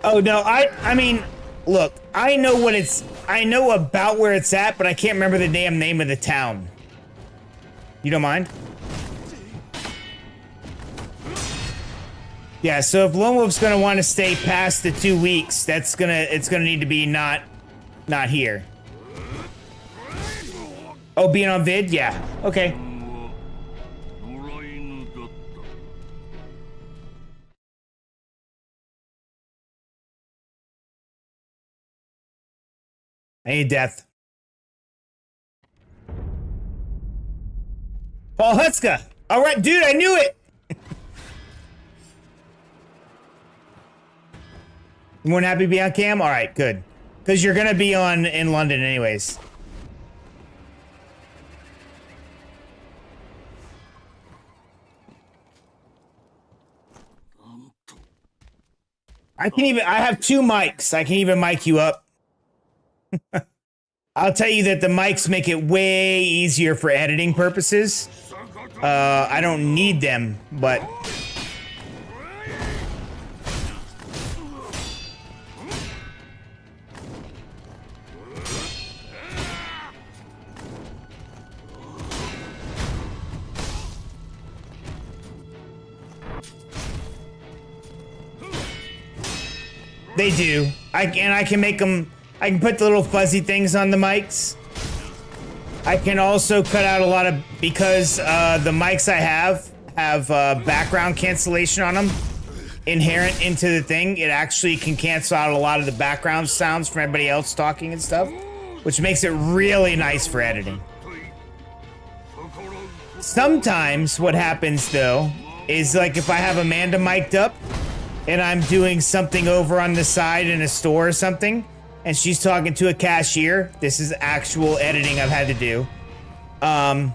Oh no, I mean, look, I know about where it's at, but I can't remember the damn name of the town. You don't mind? Yeah, so if Lone Wolf's gonna want to stay past the 2 weeks, it's gonna need to be not here. Oh, being on vid? Yeah. Okay. I need death. Paul Hutzka. All right, dude, I knew it. You weren't happy to be on cam? All right, good. Because you're going to be in London anyways. I have 2 mics. I can even mic you up. I'll tell you that the mics make it way easier for editing purposes. I don't need them, but... They do. I can make them. I can put the little fuzzy things on the mics. I can also cut out a lot of, because the mics I have background cancellation on them inherent into the thing. It actually can cancel out a lot of the background sounds from everybody else talking and stuff, which makes it really nice for editing. Sometimes what happens though is, like, if I have Amanda mic'd up and I'm doing something over on the side in a store or something, and she's talking to a cashier, this is actual editing I've had to do. I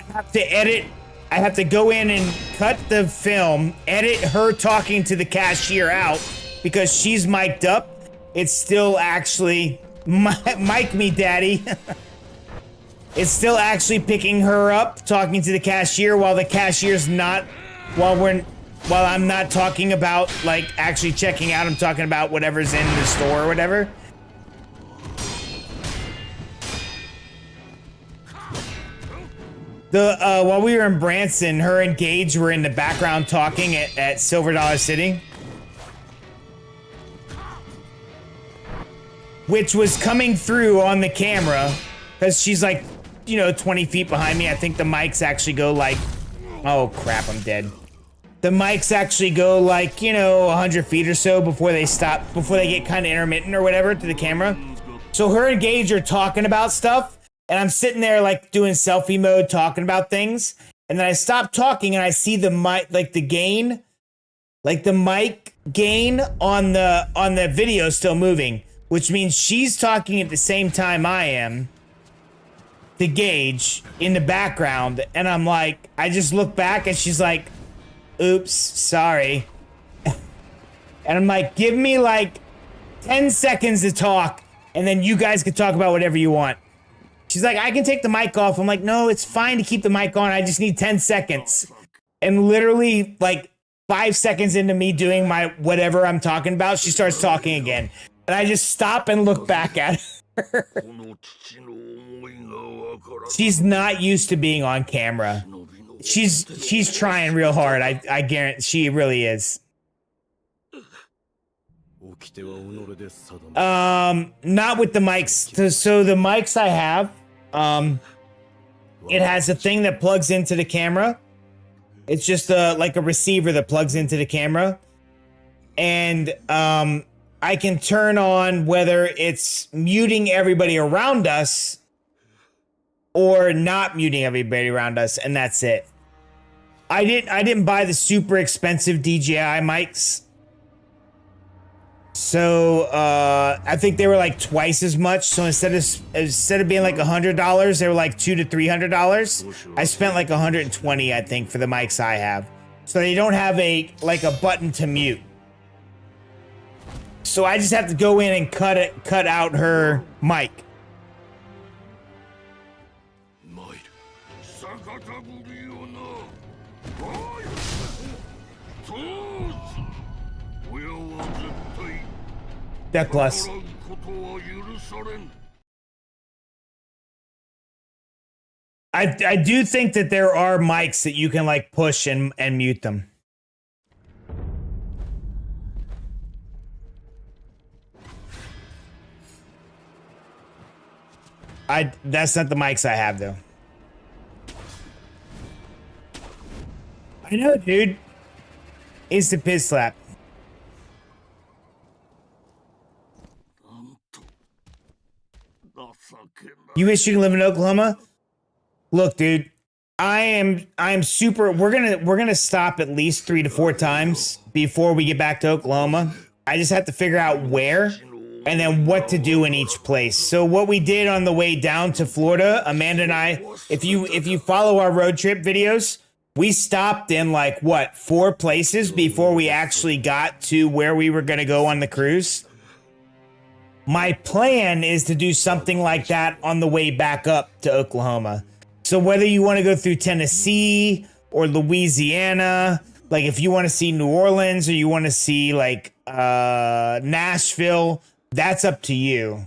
have to edit, I have to go in and cut the film, edit her talking to the cashier out, because she's mic'd up. It's still actually, mic me daddy. It's still actually picking her up, talking to the cashier, while the cashier's not, while I'm not talking about, like, actually checking out. I'm talking about whatever's in the store or whatever. While we were in Branson, her and Gage were in the background talking at Silver Dollar City, which was coming through on the camera, because she's like, you know, 20 feet behind me. I think the mics actually go like, oh crap, I'm dead. The mics actually go like, you know, 100 feet or so before they stop, before they get kind of intermittent or whatever to the camera. So her and Gage are talking about stuff, and I'm sitting there like doing selfie mode, talking about things. And then I stop talking and I see the mic, like the gain, like the mic gain on the video still moving, which means she's talking at the same time I am to Gage in the background. And I'm like, I just look back and she's like, oops, sorry. And I'm like, give me like 10 seconds to talk, and then you guys can talk about whatever you want. She's like, I can take the mic off. I'm like, no, it's fine to keep the mic on. I just need 10 seconds. And literally like 5 seconds into me doing my whatever I'm talking about, she starts talking again. And I just stop and look back at her. She's not used to being on camera. She's trying real hard. I guarantee she really is. Not with the mics. So the mics I have, it has a thing that plugs into the camera. It's just like a receiver that plugs into the camera. And I can turn on whether it's muting everybody around us or not muting everybody around us, and that's it. I didn't buy the super expensive DJI mics. So I think they were like twice as much. So instead of being like $100, they were like $200 to $300. I spent like $120, I think, for the mics I have. So they don't have a button to mute. So I just have to go in and cut out her mic. Deck plus. I do think that there are mics that you can like push and mute them. That's not the mics I have though. I know, dude. It's the piss slap. You wish you could live in Oklahoma? Look, dude, I'm super. We're gonna stop at least 3 to 4 times before we get back to Oklahoma. I just have to figure out where and then what to do in each place. So what we did on the way down to Florida, Amanda and I, if you follow our road trip videos, we stopped in like what, 4 places before we actually got to where we were gonna go on the cruise. My plan is to do something like that on the way back up to Oklahoma. So whether you want to go through Tennessee or Louisiana, like if you want to see New Orleans or you want to see like Nashville, that's up to you.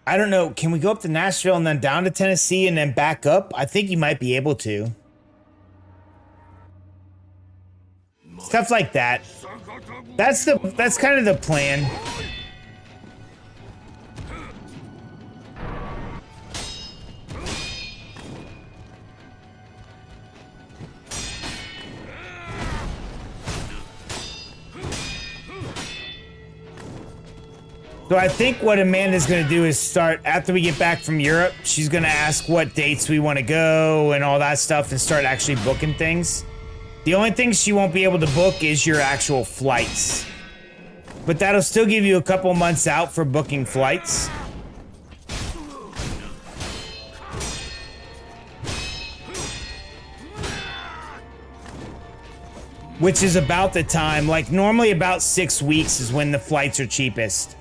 I don't know. Can we go up to Nashville and then down to Tennessee and then back up? I think you might be able to. stuff like that. That's kind of the plan. So I think what Amanda's going to do is start, after we get back from Europe, she's going to ask what dates we want to go and all that stuff and start actually booking things. The only thing she won't be able to book is your actual flights. But that'll still give you a couple months out for booking flights. Which is about the time, like normally about 6 weeks is when the flights are cheapest.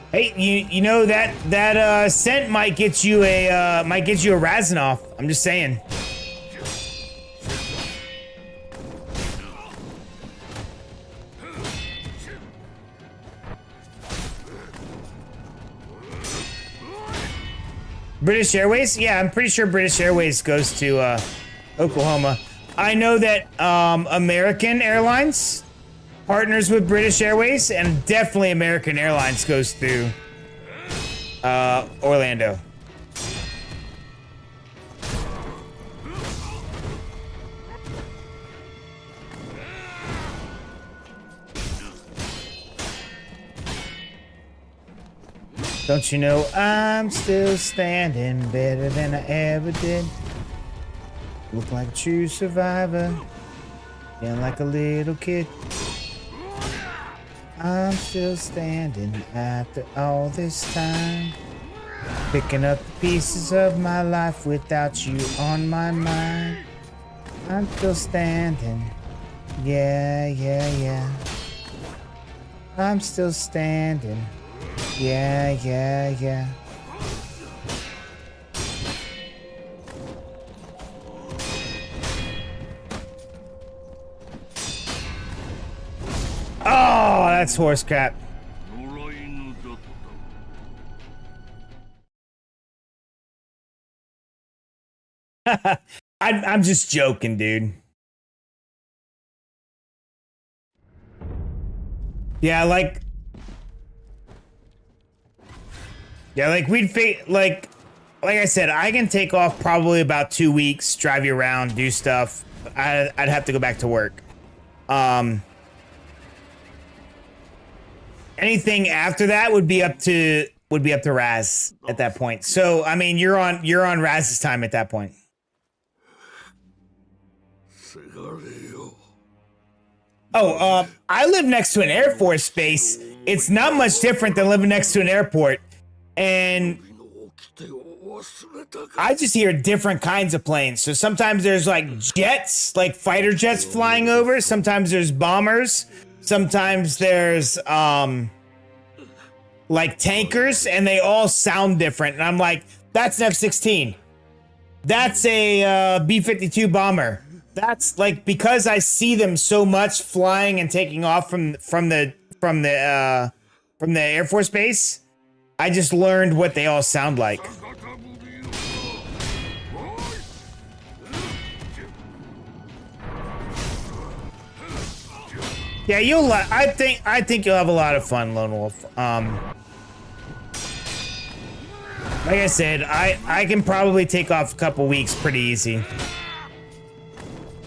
Hey, you know that scent might get you a Razanoff. I'm just saying. British Airways? Yeah, I'm pretty sure British Airways goes to Oklahoma. I know that American Airlines partners with British Airways, and definitely American Airlines goes through Orlando. Don't you know I'm still standing better than I ever did? Look like a true survivor, feeling like a little kid. I'm still standing after all this time, picking up the pieces of my life without you on my mind. I'm still standing, yeah, yeah, yeah. I'm still standing, yeah, yeah, yeah. Oh, that's horse crap. I'm just joking, dude. Yeah, like like I said, I can take off probably about 2 weeks, drive you around, do stuff. I'd have to go back to work. Anything after that would be up to Raz at that point. So I mean, you're on Raz's time at that point. Oh, I live next to an Air Force base. It's not much different than living next to an airport, and I just hear different kinds of planes. So sometimes there's like jets, like fighter jets flying over. Sometimes there's bombers. Sometimes there's like tankers, and they all sound different. And I'm like, that's an F-16. That's a B-52 bomber. That's like, because I see them so much flying and taking off from the Air Force base. I just learned what they all sound like. Yeah, I think you'll have a lot of fun, Lone Wolf. Like I said, I can probably take off a couple weeks pretty easy.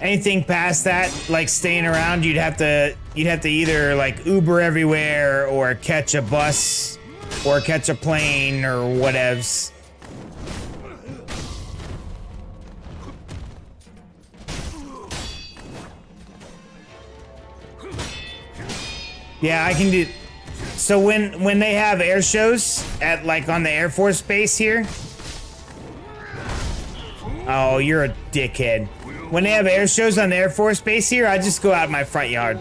Anything past that, like staying around, you'd have to either like Uber everywhere or catch a bus or catch a plane or whatevs. Yeah, I can do. So when they have air shows at like on the Air Force base here. Oh, you're a dickhead. When they have air shows on the Air Force base here, I just go out in my front yard.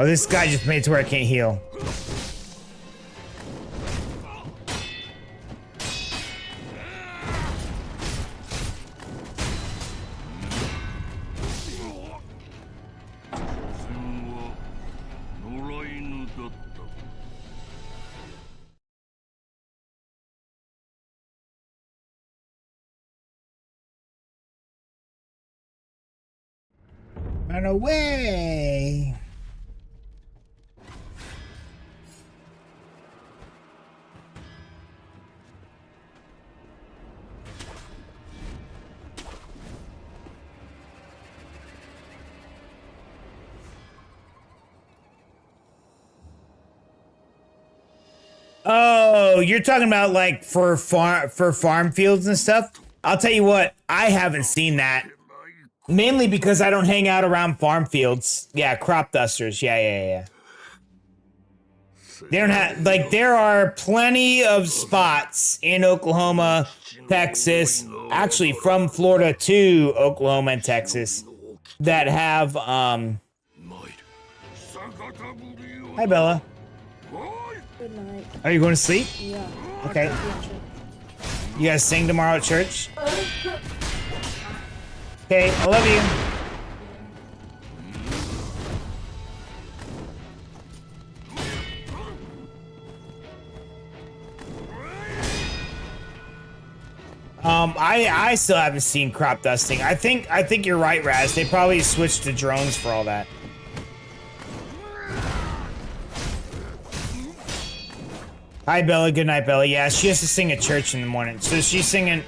Oh, this guy just made it to where I can't heal. Run away! Oh, you're talking about like for farm fields and stuff? I'll tell you what, I haven't seen that. Mainly because I don't hang out around farm fields. Yeah, crop dusters. Yeah. They don't have, like, there are plenty of spots in Oklahoma, Texas, actually from Florida to Oklahoma and Texas that have, Hi, Bella. Good night. Are you going to sleep? Yeah. Okay. You guys sing tomorrow at church? Okay, I love you. I still haven't seen crop dusting. I think you're right, Raz. They probably switched to drones for all that. Hi, Bella. Good night, Bella. Yeah, she has to sing at church in the morning. So she's singing.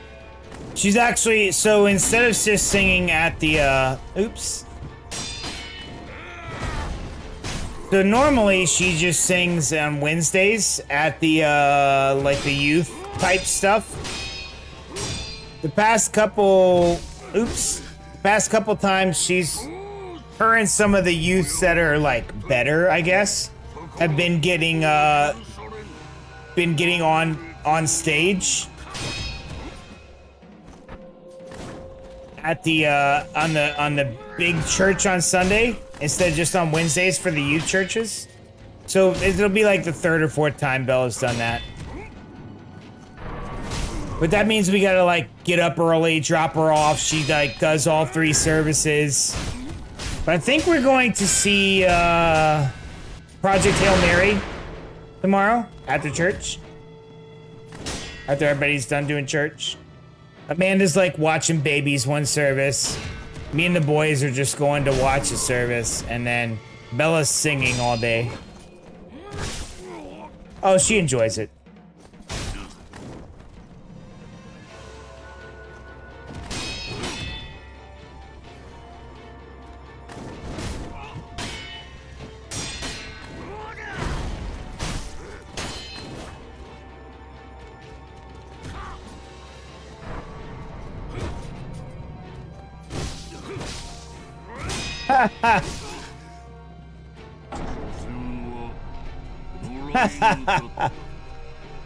She's actually, so instead of just singing at the, oops. So normally she just sings on Wednesdays at the, like the youth type stuff. The past couple times her and some of the youths that are like better, I guess, have been getting on stage. At the on the big church on Sunday instead of just on Wednesdays for the youth churches. So it'll be like the third or fourth time Bella's done that. But that means we gotta like get up early, drop her off. She like does all 3 services. But I think we're going to see Project Hail Mary tomorrow after church. After everybody's done doing church. Amanda's like watching babies one service. Me and the boys are just going to watch a service. And then Bella's singing all day. Oh, she enjoys it.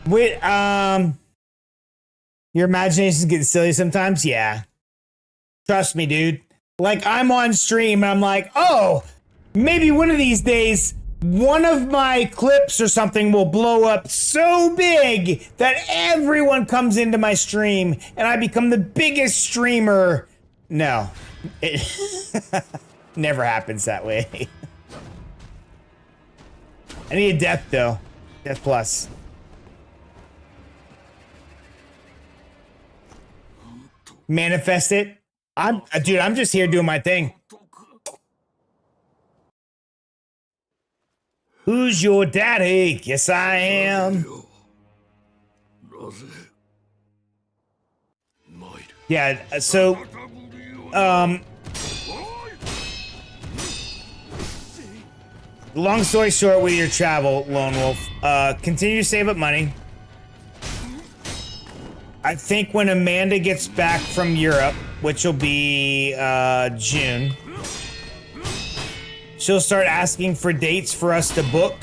Wait, your imagination's getting silly sometimes? Yeah. Trust me, dude. Like, I'm on stream and I'm like, oh, maybe one of these days, one of my clips or something will blow up so big that everyone comes into my stream and I become the biggest streamer. No. It never happens that way. I need a death, though. Death plus. Manifest it. Dude, I'm just here doing my thing. Who's your daddy? Yes, I am. Yeah, so, long story short with your travel, Lone Wolf, continue to save up money. I think when Amanda gets back from Europe, which will be June, she'll start asking for dates for us to book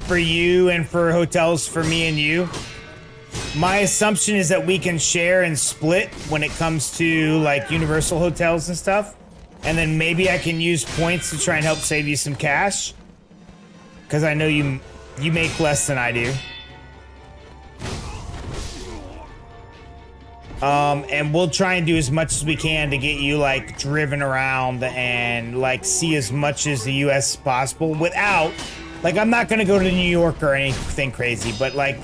for you and for hotels for me and you. My assumption is that we can share and split when it comes to like Universal hotels and stuff. And then maybe I can use points to try and help save you some cash. because I know you make less than I do. And we'll try and do as much as we can to get you like driven around and like see as much as the US as possible without, like, I'm not gonna go to New York or anything crazy, but like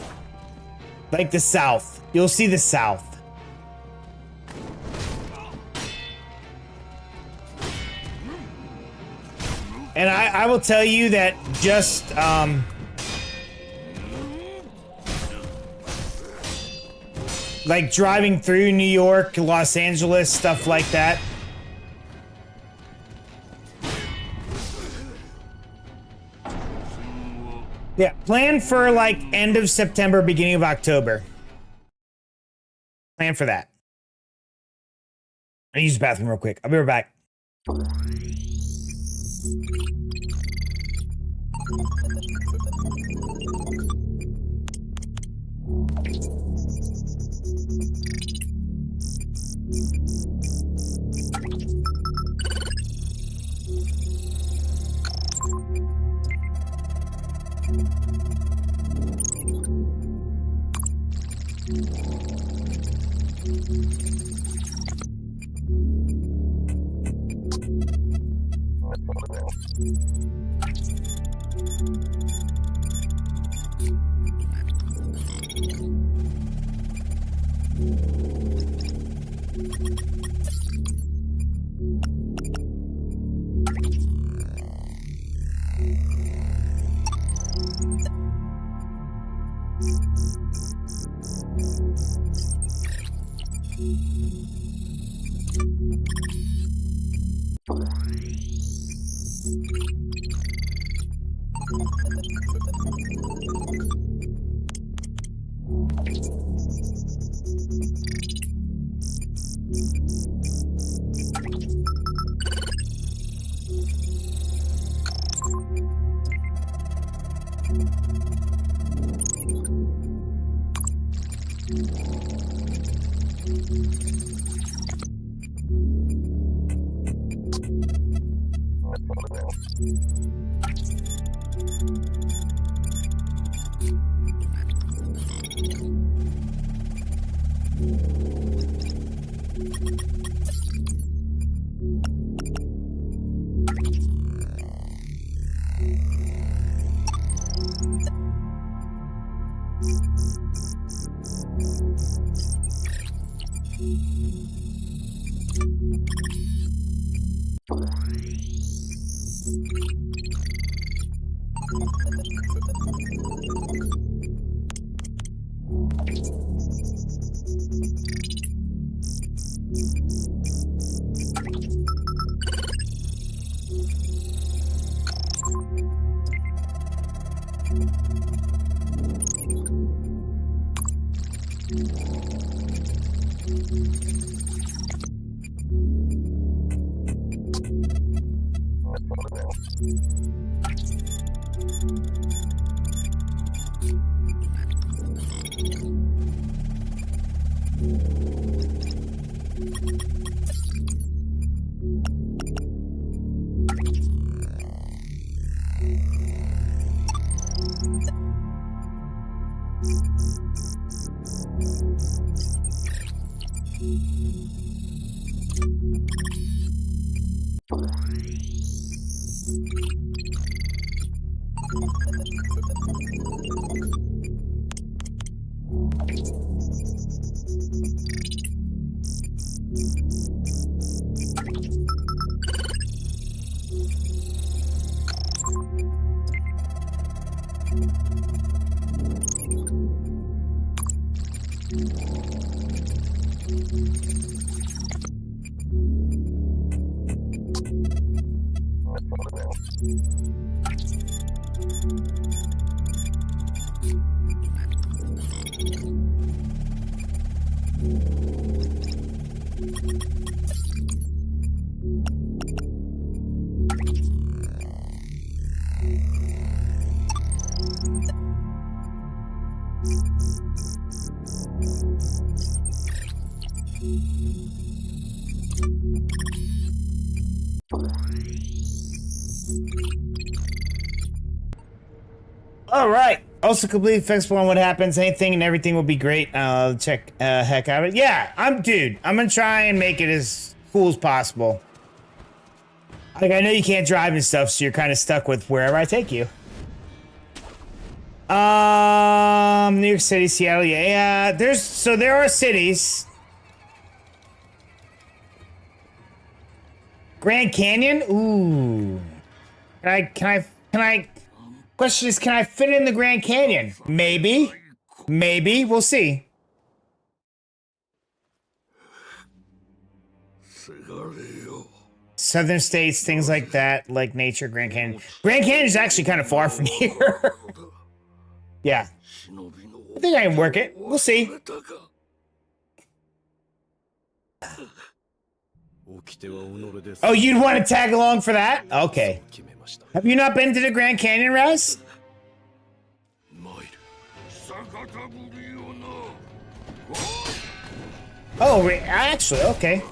the South. You'll see the South. And I will tell you that just, like driving through New York, Los Angeles, stuff like that. Yeah, plan for like end of September, beginning of October. Plan for that. I use the bathroom real quick. I'll be right back. All right. Also completely flexible on what happens. Anything and everything will be great. Check heck out of it. Yeah, I'm gonna try and make it as cool as possible. Like, I know you can't drive and stuff, so you're kind of stuck with wherever I take you. New York City, Seattle, yeah. There are cities. Grand Canyon? Ooh. Can I question is, can I fit in the Grand Canyon? Maybe. Maybe. We'll see. Southern states, things like that, like nature, Grand Canyon. Grand Canyon is actually kind of far from here. Yeah. I think I can work it. We'll see. Oh, you'd want to tag along for that? Okay. Have you not been to the Grand Canyon, Raz? Oh, actually, okay.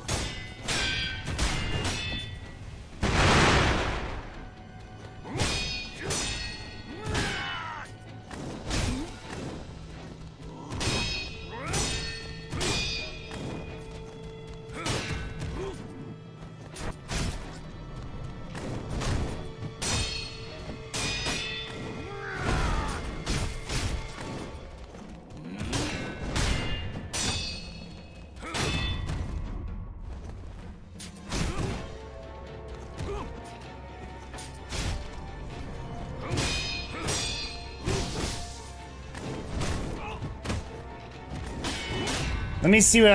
Let me see what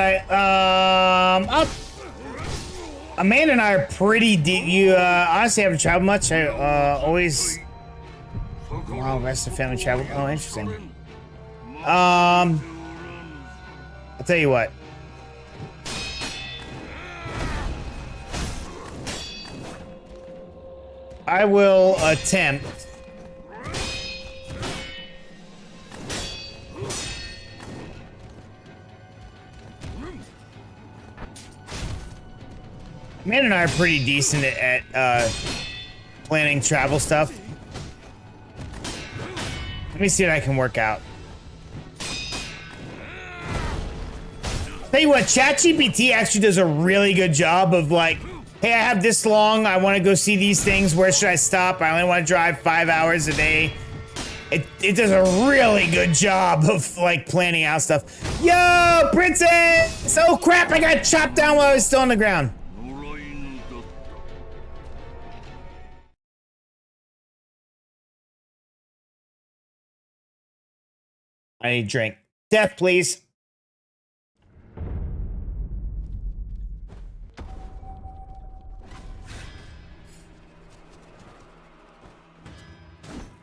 Amanda and I are pretty deep. You honestly haven't traveled much. I always. Wow, rest of family travel. Oh, interesting. I'll tell you what. I will attempt. Man and I are pretty decent at planning travel stuff. Let me see what I can work out. Tell you what, ChatGPT actually does a really good job of like, hey, I have this long, I want to go see these things, where should I stop? I only want to drive 5 hours a day. It does a really good job of like planning out stuff. Yo, princess! Oh crap, I got chopped down while I was still on the ground. I need a drink. Death, please.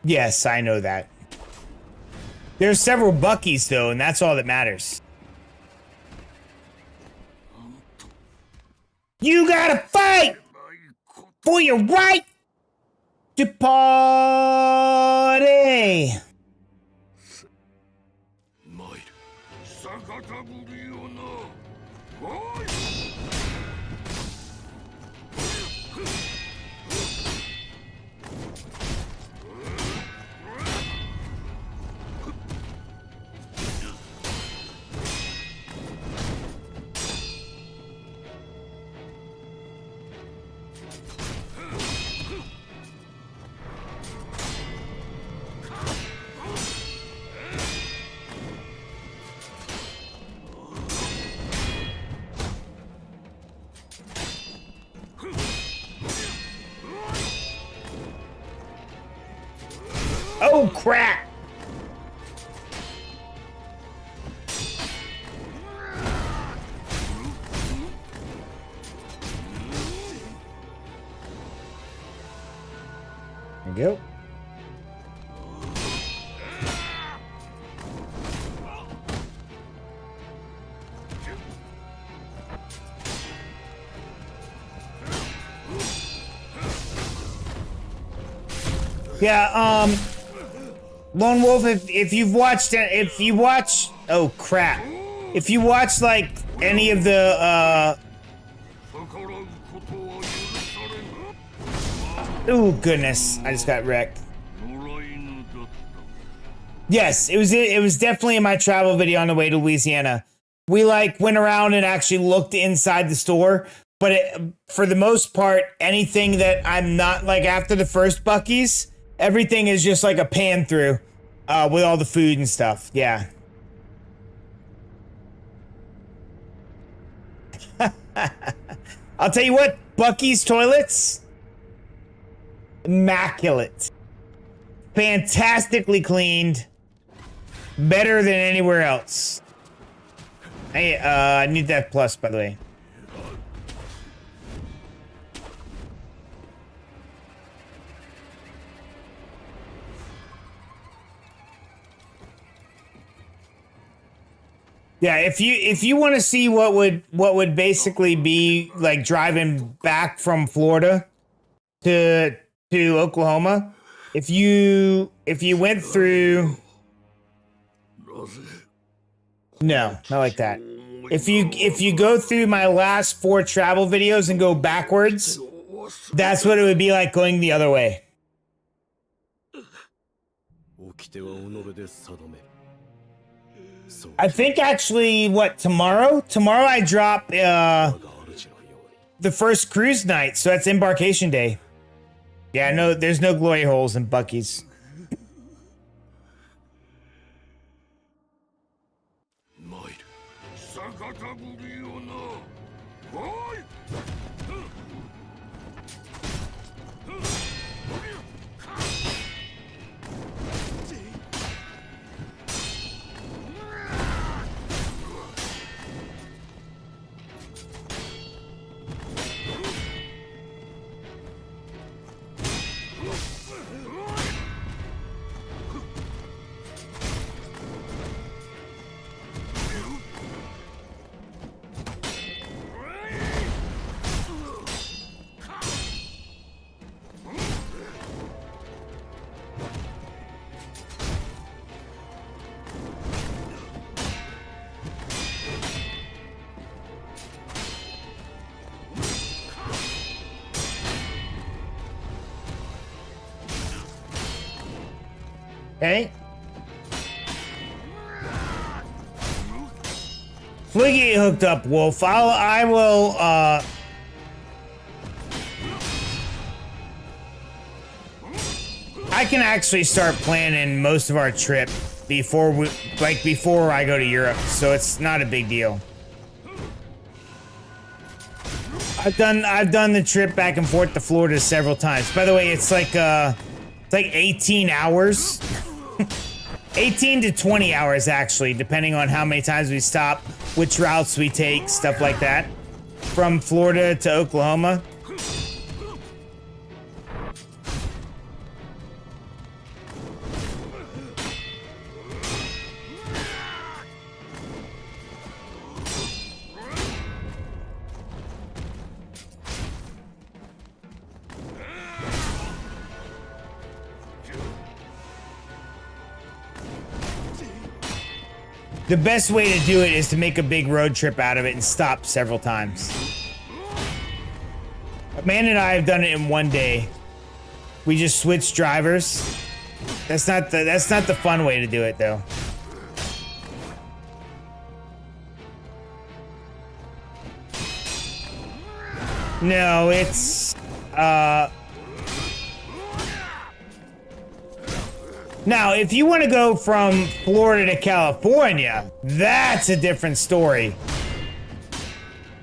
Yes, I know that. There's several Buckies, though, and that's all that matters. You gotta fight for your right to party. Oh, crap! There we go. Yeah, Lone Wolf, if you watch, oh crap, if you watch like any of the, oh goodness, I just got wrecked. Yes, it was definitely in my travel video on the way to Louisiana. We like went around and actually looked inside the store, but for the most part, anything that I'm not like after the first Buc-ee's, everything is just like a pan through with all the food and stuff. Yeah. I'll tell you what, Buc-ee's toilets, immaculate. Fantastically cleaned. Better than anywhere else. Hey, I need that plus, by the way. Yeah, if you want to see what would basically be like driving back from Florida to Oklahoma, if you went through, no, not like that. If you go through my last 4 travel videos and go backwards, that's what it would be like going the other way. I think actually, what, tomorrow? Tomorrow I drop the first cruise night, so that's embarkation day. Yeah, no, there's no glory holes in Buc-ee's. Okay. Fliggy hooked up, Wolf. I will, I can actually start planning most of our trip before I go to Europe, so it's not a big deal. I've done the trip back and forth to Florida several times. By the way, it's like 18 hours. 18 to 20 hours, actually, depending on how many times we stop, which routes we take, stuff like that. From Florida to Oklahoma. The best way to do it is to make a big road trip out of it and stop several times. Amanda and I have done it in one day. We just switched drivers. That's not the fun way to do it, though. No, it's now, if you want to go from Florida to California, that's a different story.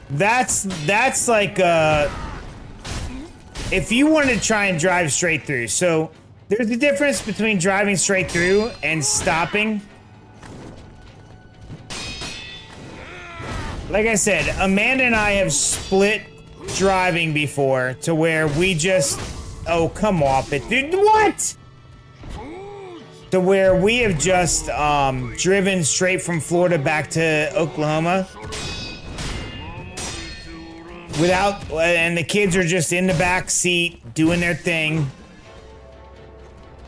That's like if you want to try and drive straight through. So there's a difference between driving straight through and stopping. Like I said, Amanda and I have split driving before to where we just, oh, come off it, dude. What? To where we have just driven straight from Florida back to Oklahoma without, and the kids are just in the back seat doing their thing.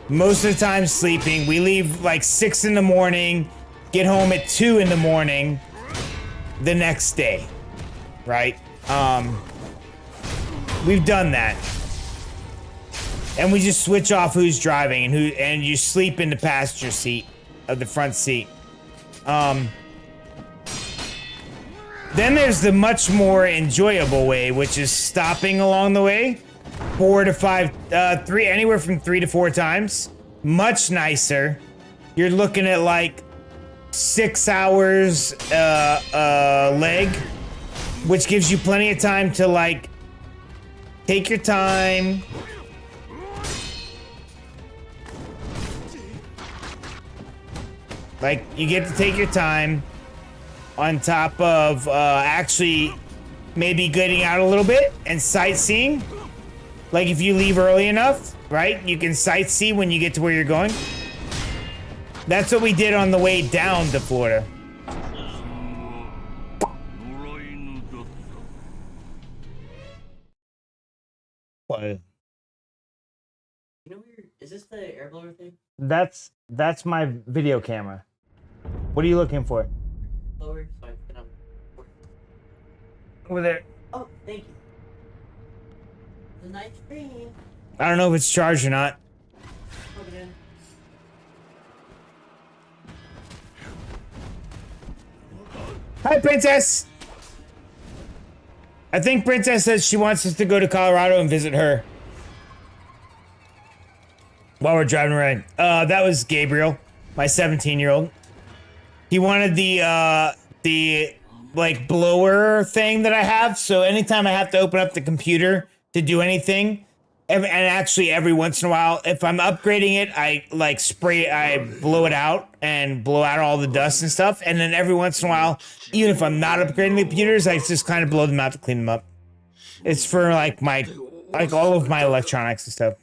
Most of the time sleeping. We leave like 6 in the morning, get home at 2 in the morning the next day, right? We've done that. And we just switch off who's driving and you sleep in the passenger seat. of the front seat. Then there's the much more enjoyable way, which is stopping along the way, 4 to 5, anywhere from 3 to 4 times. Much nicer. You're looking at like 6 hours leg, which gives you plenty of time to like take your time. Like you get to take your time on top of actually maybe getting out a little bit and sightseeing. Like if you leave early enough, right? You can sightsee when you get to where you're going. That's what we did on the way down to Florida. What? You know, is this the air blower thing? That's my video camera. What are you looking for? Blower, so I put on. Over there. Oh, thank you. The night screen. I don't know if it's charged or not. Plug it in. Hi, Princess! I think Princess says she wants us to go to Colorado and visit her. While we're driving around. That was Gabriel, my 17-year-old. He wanted the like blower thing that I have, so anytime I have to open up the computer to do anything, and actually every once in a while, if I'm upgrading it, I like I blow it out and blow out all the dust and stuff, and then every once in a while, even if I'm not upgrading the computers, I just kind of blow them out to clean them up. It's for like all of my electronics and stuff.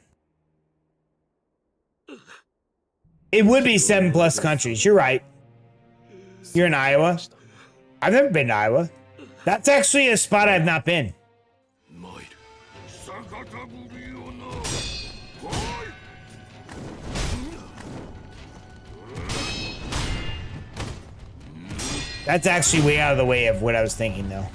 It would be 7+ countries. You're right. You're in Iowa. I've never been to Iowa. That's actually a spot I've not been. That's actually way out of the way of what I was thinking, though.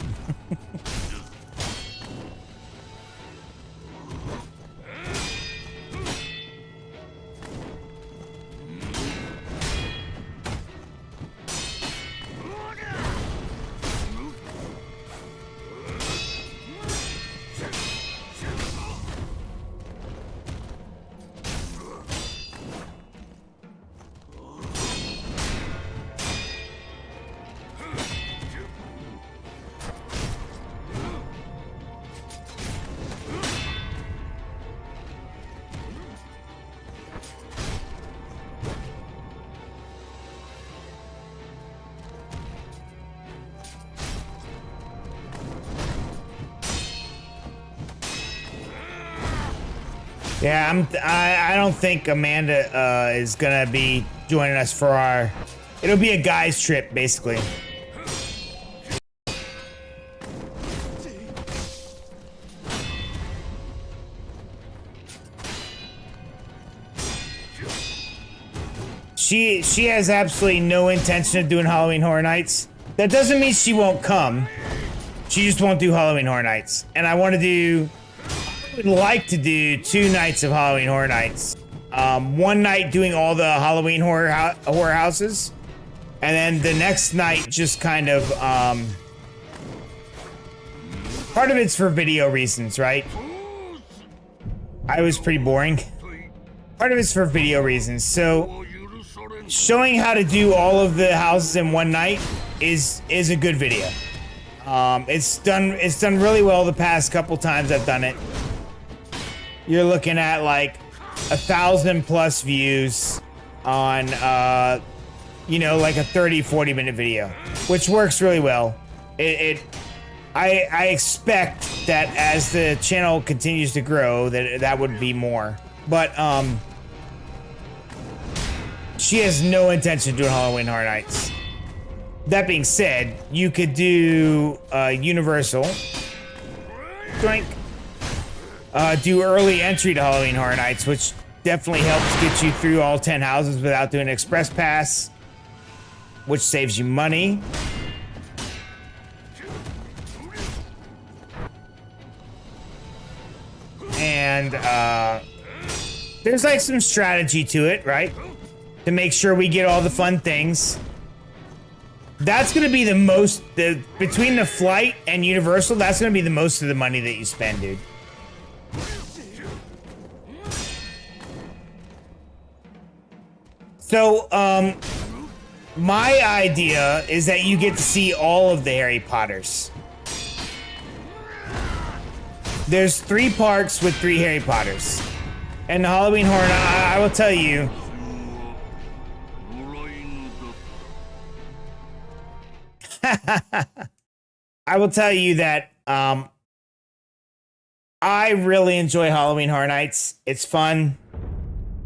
Yeah, I don't think Amanda is gonna be joining us for our. It'll be a guys trip, basically. She has absolutely no intention of doing Halloween Horror Nights. That doesn't mean she won't come. She just won't do Halloween Horror Nights. And I would like to do 2 nights of Halloween Horror Nights. One night doing all the Halloween horror houses, and then the next night just kind of part of it's for video reasons, right? I was pretty boring. Part of it's for video reasons. So showing how to do all of the houses in one night is a good video. It's done really well the past couple times I've done it. You're looking at like 1,000+ views on, you know, like a 30-40 minute video, which works really well. I expect that as the channel continues to grow, that would be more. But she has no intention of doing Halloween Horror Nights. That being said, you could do Universal. Drink. Do early entry to Halloween Horror Nights, which definitely helps get you through all 10 houses without doing an express pass, which saves you money. And there's like some strategy to it, right? to make sure we get all the fun things. That's gonna be the most, between the flight and Universal, that's gonna be the most of the money that you spend, dude. So, my idea is that you get to see all of the Harry Potters. There's 3 parks with 3 Harry Potters. And the Halloween Horror Nights, I will tell you, I will tell you that I really enjoy Halloween Horror Nights. It's fun.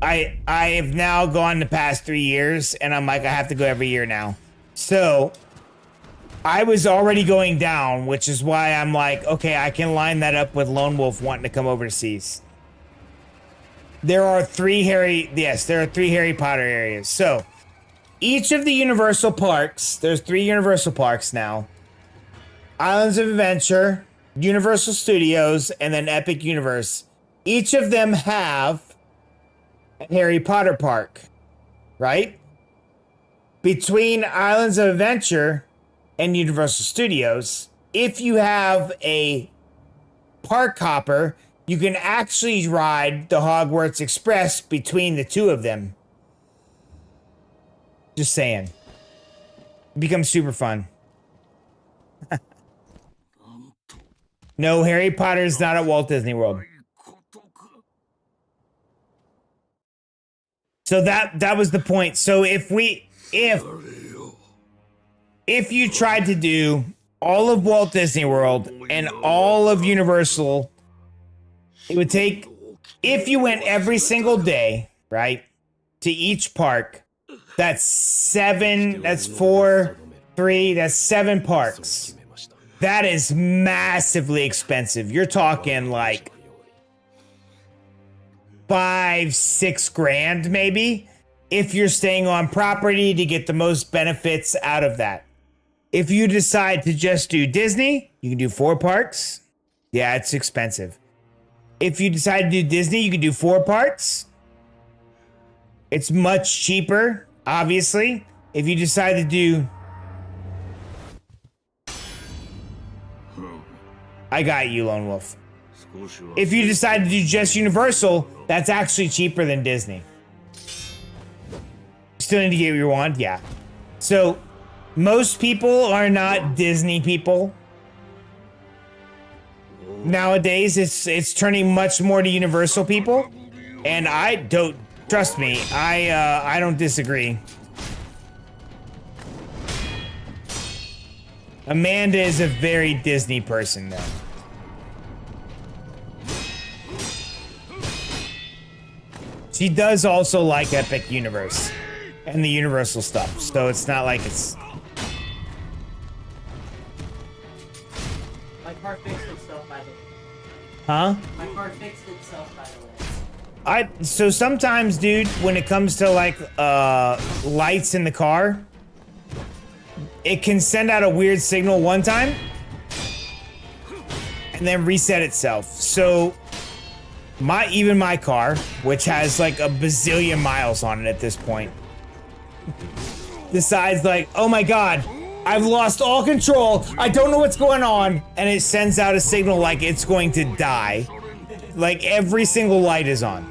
I have now gone the past 3 years, and I'm like, I have to go every year now. So I was already going down, which is why I'm like, okay, I can line that up with Lone Wolf wanting to come overseas. There are 3 Harry Potter areas. So each of the Universal parks, there's 3 Universal parks now. Islands of Adventure, Universal Studios, and then Epic Universe. Each of them have a Harry Potter park, right? Between Islands of Adventure and Universal Studios, if you have a park hopper, you can actually ride the Hogwarts Express between the 2 of them. Just saying. It becomes super fun. No, Harry Potter is not at Walt Disney World. So that was the point. So if you tried to do all of Walt Disney World and all of Universal, it would take, if you went every single day, right, to each park, that's 7 parks. That is massively expensive. You're talking like 5-6 grand maybe, if you're staying on property to get the most benefits out of that. If you decide to just do Disney, you can do 4 parks. Yeah, it's expensive. If you decide to do Disney, you can do 4 parks. It's much cheaper, obviously. If you decide to do... I got you, Lone Wolf. If you decide to do just Universal, that's actually cheaper than Disney. Still need to get what you want? Yeah. So, most people are not Disney people. Nowadays, it's turning much more to Universal people. And I don't, trust me, I don't disagree. Amanda is a very Disney person, though. She does also like Epic Universe and the Universal stuff, so it's not like it's... My car fixed itself, by the way. Huh? My car fixed itself, by the way. So sometimes, dude, when it comes to like lights in the car, it can send out a weird signal one time and then reset itself. So even my car, which has like a bazillion miles on it at this point, decides like, oh my god, I've lost all control, I don't know what's going on, and it sends out a signal like it's going to die. Like every single light is on.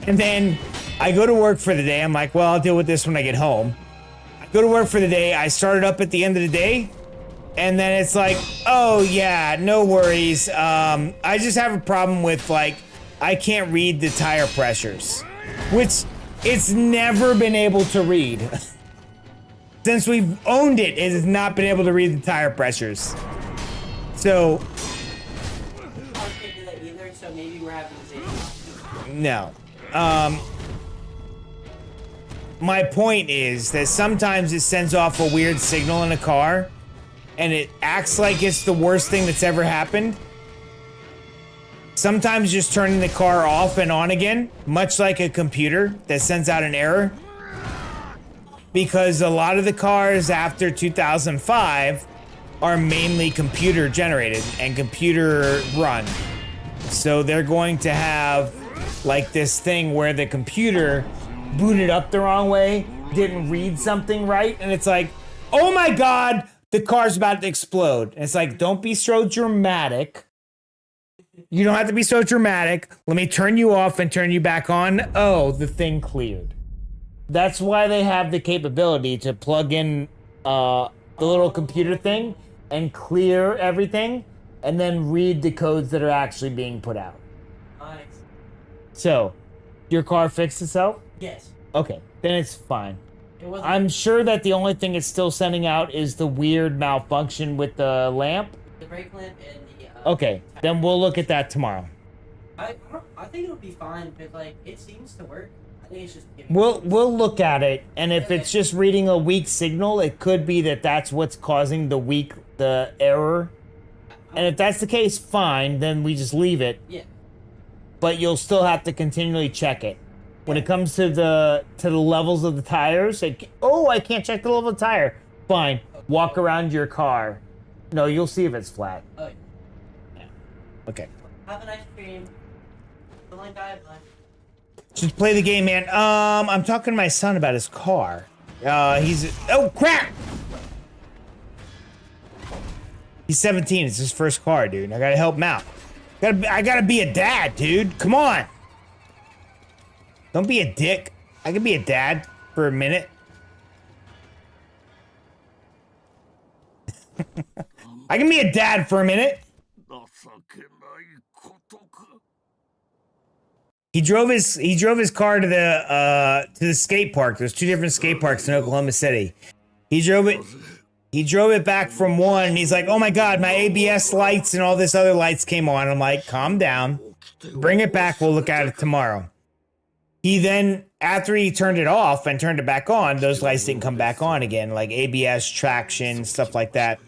And then I go to work for the day. I'm like, well, I'll deal with this when I get home. I go to work for the day. I start it up at the end of the day. And then it's like, oh yeah, no worries. I just have a problem with like, I can't read the tire pressures, which it's never been able to read. Since we've owned it, it has not been able to read the tire pressures. So. I can't do that either, so maybe we're having the same problem. No. My point is that sometimes it sends off a weird signal in a car and it acts like it's the worst thing that's ever happened. Sometimes just turning the car off and on again, much like a computer that sends out an error. Because a lot of the cars after 2005 are mainly computer generated and computer run. So they're going to have like this thing where the computer booted up the wrong way, didn't read something right, and it's like, oh my God, the car's about to explode. And it's like, don't be so dramatic. You don't have to be so dramatic. Let me turn you off and turn you back on. Oh, the thing cleared. That's why they have the capability to plug in the little computer thing and clear everything and then read the codes that are actually being put out. Nice. So, your car fixed itself? Yes. Okay, then it's fine. It wasn't. I'm sure that the only thing it's still sending out is the weird malfunction with the lamp. The brake lamp and the. Okay, then we'll look at that tomorrow. I think it'll be fine because like it seems to work. I think it's just. We'll look at it, and if it's just reading a weak signal, it could be that that's what's causing the error. And if that's the case, fine, then we just leave it. Yeah. But you'll still have to continually check it. When it comes to the levels of the tires, I can't check the level of the tire. Fine, walk around your car. No, you'll see if it's flat. Oh. Yeah. Okay. Have a nice cream. Don't like diet much. Just play the game, man. I'm talking to my son about his car. Oh crap! He's 17. It's his first car, dude. I gotta help him out. I gotta be a dad, dude. Come on. Don't be a dick. I can be a dad for a minute. I can be a dad for a minute. He drove his car to the skate park. There's two different skate parks in Oklahoma City. He drove it back from one, and he's like, oh my God, my ABS lights and all this other lights came on. I'm like, calm down. Bring it back. We'll look at it tomorrow. He then, after he turned it off and turned it back on, those lights didn't come back on again, like ABS, traction, stuff like that.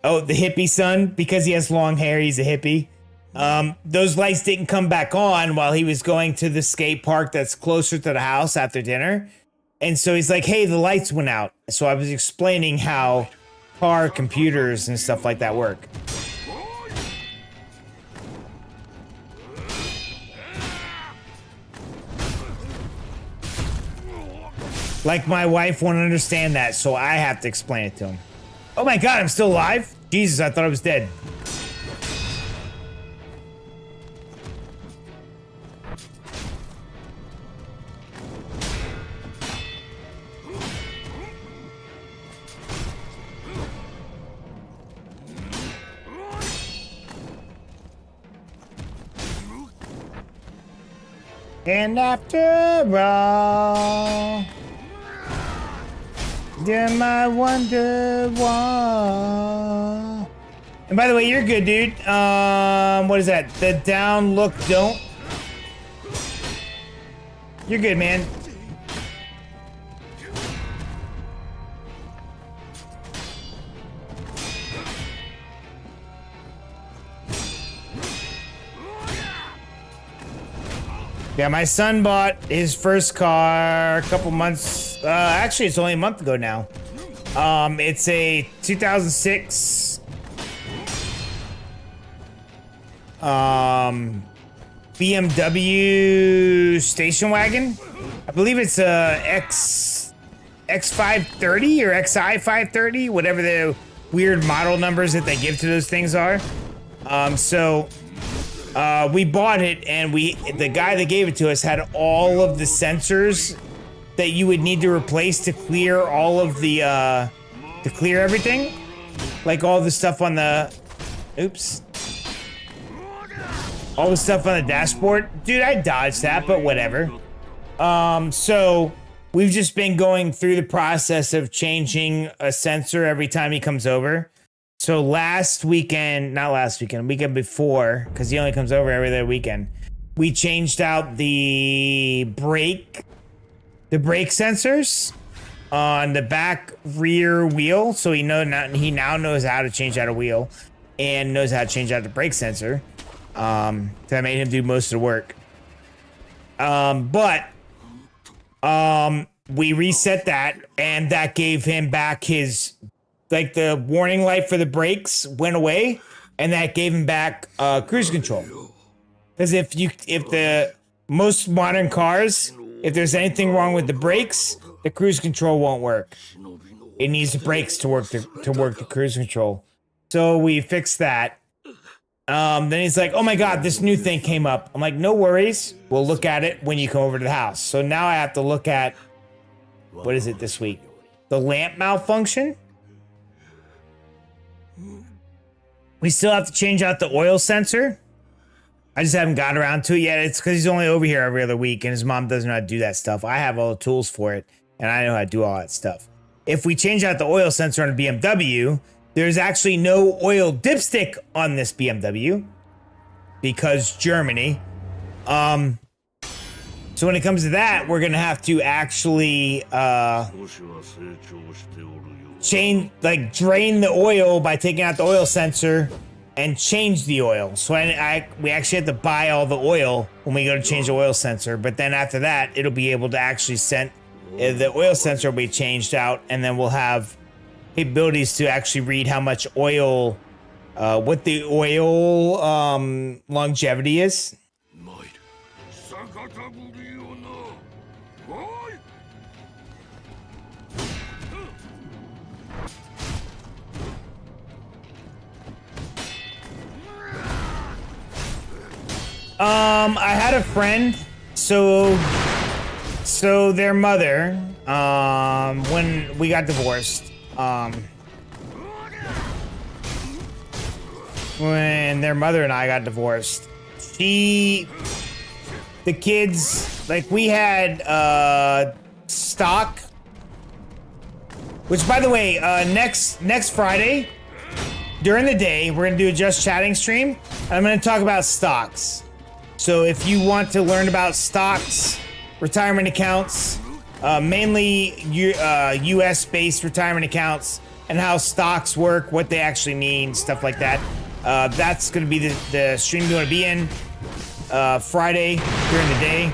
Oh, the hippie son, because he has long hair, he's a hippie. Those lights didn't come back on while he was going to the skate park that's closer to the house after dinner. And so he's like, hey, the lights went out. So I was explaining how car computers and stuff like that work. Like my wife won't understand that, so I have to explain it to him. Oh my God, I'm still alive? Jesus, I thought I was dead. And after all, then I wonder why. And by the way, you're good, dude. What is that? The down, look, don't. You're good, man. Yeah, my son bought his first car a couple months. Actually, it's only a month ago now. It's a 2006 BMW station wagon. I believe it's a X530 or XI530, whatever the weird model numbers that they give to those things are. We bought it, and the guy that gave it to us had all of the sensors that you would need to replace to clear all of the, to clear everything. Like all the stuff on the, oops. All the stuff on the dashboard. Dude, I dodged that, but whatever. So we've just been going through the process of changing a sensor every time he comes over. So weekend before, because he only comes over every other weekend, we changed out the brake sensors on the back rear wheel. So he now knows how to change out a wheel and knows how to change out the brake sensor. That made him do most of the work. We reset that, and that gave him back his, like, the warning light for the brakes went away, and that gave him back cruise control. Because if the most modern cars, if there's anything wrong with the brakes, the cruise control won't work. It needs the brakes to work the cruise control. So we fixed that. Then he's like, "Oh my God, this new thing came up." I'm like, "No worries. We'll look at it when you come over to the house." So now I have to look at, what is it this week? The lamp malfunction. We still have to change out the oil sensor. I just haven't gotten around to it yet. It's because he's only over here every other week and his mom doesn't know how to do that stuff. I have all the tools for it and I know how to do all that stuff. If we change out the oil sensor on a BMW, there's actually no oil dipstick on this BMW because Germany. So when it comes to that, we're gonna have to actually drain the oil by taking out the oil sensor and change the oil. So we actually have to buy all the oil when we go to change the oil sensor. But then after that, it'll be able to actually the oil sensor will be changed out, and then we'll have capabilities to actually read how much oil, what the oil longevity is. I had a friend, so their mother, when we got divorced, when their mother and I got divorced, the kids, like, we had, stock, which, by the way, next Friday, during the day, we're gonna do a Just Chatting stream, and I'm gonna talk about stocks. So if you want to learn about stocks, retirement accounts, mainly US-based retirement accounts, and how stocks work, what they actually mean, stuff like that, that's going to be the stream you want to be in Friday during the day.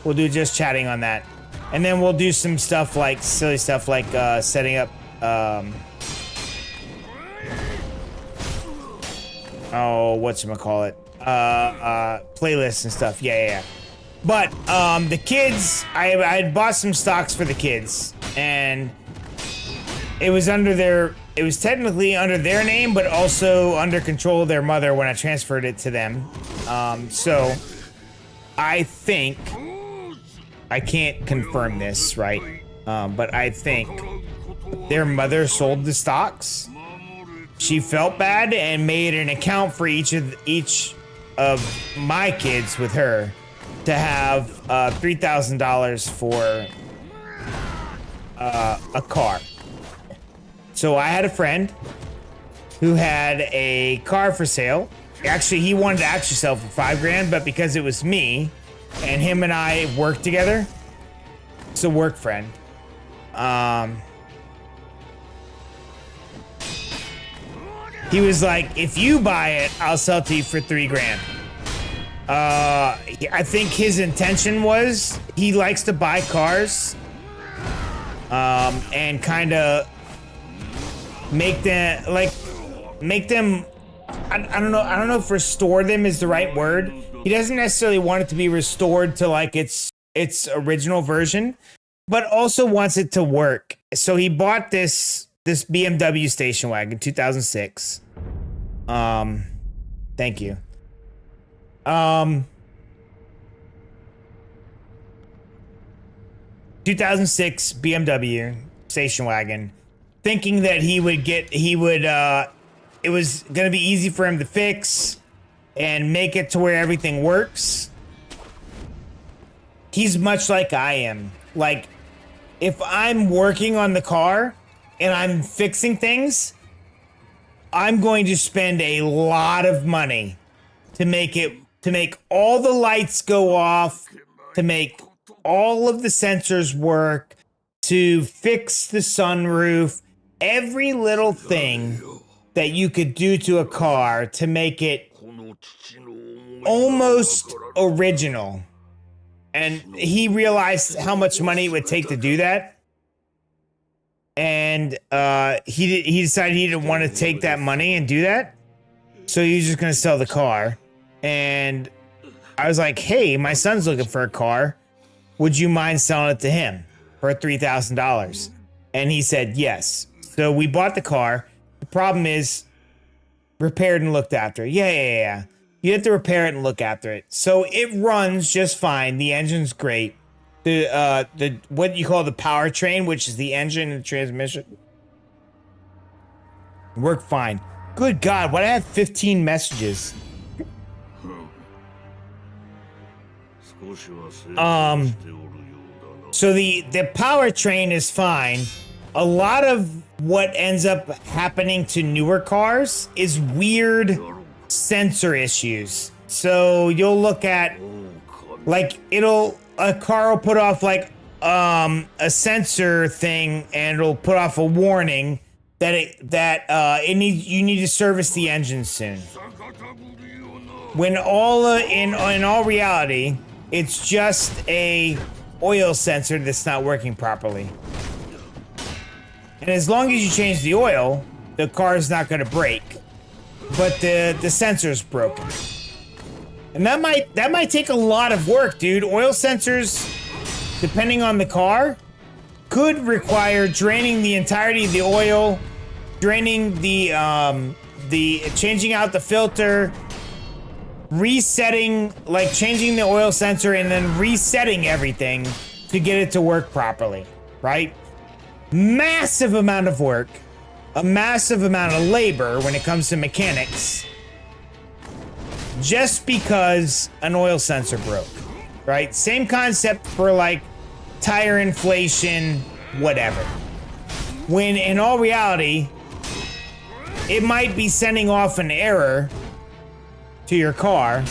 We'll do Just Chatting on that. And then we'll do some stuff like, silly stuff like setting up, whatchamacallit? Playlists and stuff. Yeah. But the kids, I had bought some stocks for the kids, and it was technically under their name, but also under control of their mother when I transferred it to them. So I think, I can't confirm this, right? But I think their mother sold the stocks. She felt bad and made an account for each of my kids with her to have $3,000 for a car. So I had a friend who had a car for sale. Actually, he wanted to actually sell for $5,000, but because it was me and him and I worked together, it's a work friend. He was like, "If you buy it, I'll sell it to you for $3,000." I think his intention was he likes to buy cars, and kind of make them. I don't know if restore them is the right word. He doesn't necessarily want it to be restored to like its original version, but also wants it to work. So he bought this BMW station wagon, 2006. Thank you. 2006 BMW station wagon, thinking that it was gonna be easy for him to fix and make it to where everything works. He's much like I am. Like, if I'm working on the car and I'm fixing things, I'm going to spend a lot of money to make all the lights go off, to make all of the sensors work, to fix the sunroof, every little thing that you could do to a car to make it almost original. And he realized how much money it would take to do that. And he decided he didn't want to take that money and do that. So he was just going to sell the car. And I was like, hey, my son's looking for a car. Would you mind selling it to him for $3,000? And he said yes. So we bought the car. The problem is repaired and looked after. Yeah. You have to repair it and look after it. So it runs just fine. The engine's great. The what you call the powertrain, which is the engine and the transmission, worked fine. Good God, why do I have 15 messages? So the powertrain is fine. A lot of what ends up happening to newer cars is weird sensor issues. So you'll look at, like, a car will put off like a sensor thing, and it'll put off a warning that you need to service the engine soon. When in all reality, it's just a oil sensor that's not working properly. And as long as you change the oil, the car is not going to break. But the sensor's broken. And that might take a lot of work, dude. Oil sensors, depending on the car, could require draining the entirety of the oil, draining the changing out the filter, resetting, like changing the oil sensor and then resetting everything to get it to work properly, right? Massive amount of work, a massive amount of labor when it comes to mechanics, just because an oil sensor broke, right? Same concept for like tire inflation, whatever. When in all reality, it might be sending off an error to your car,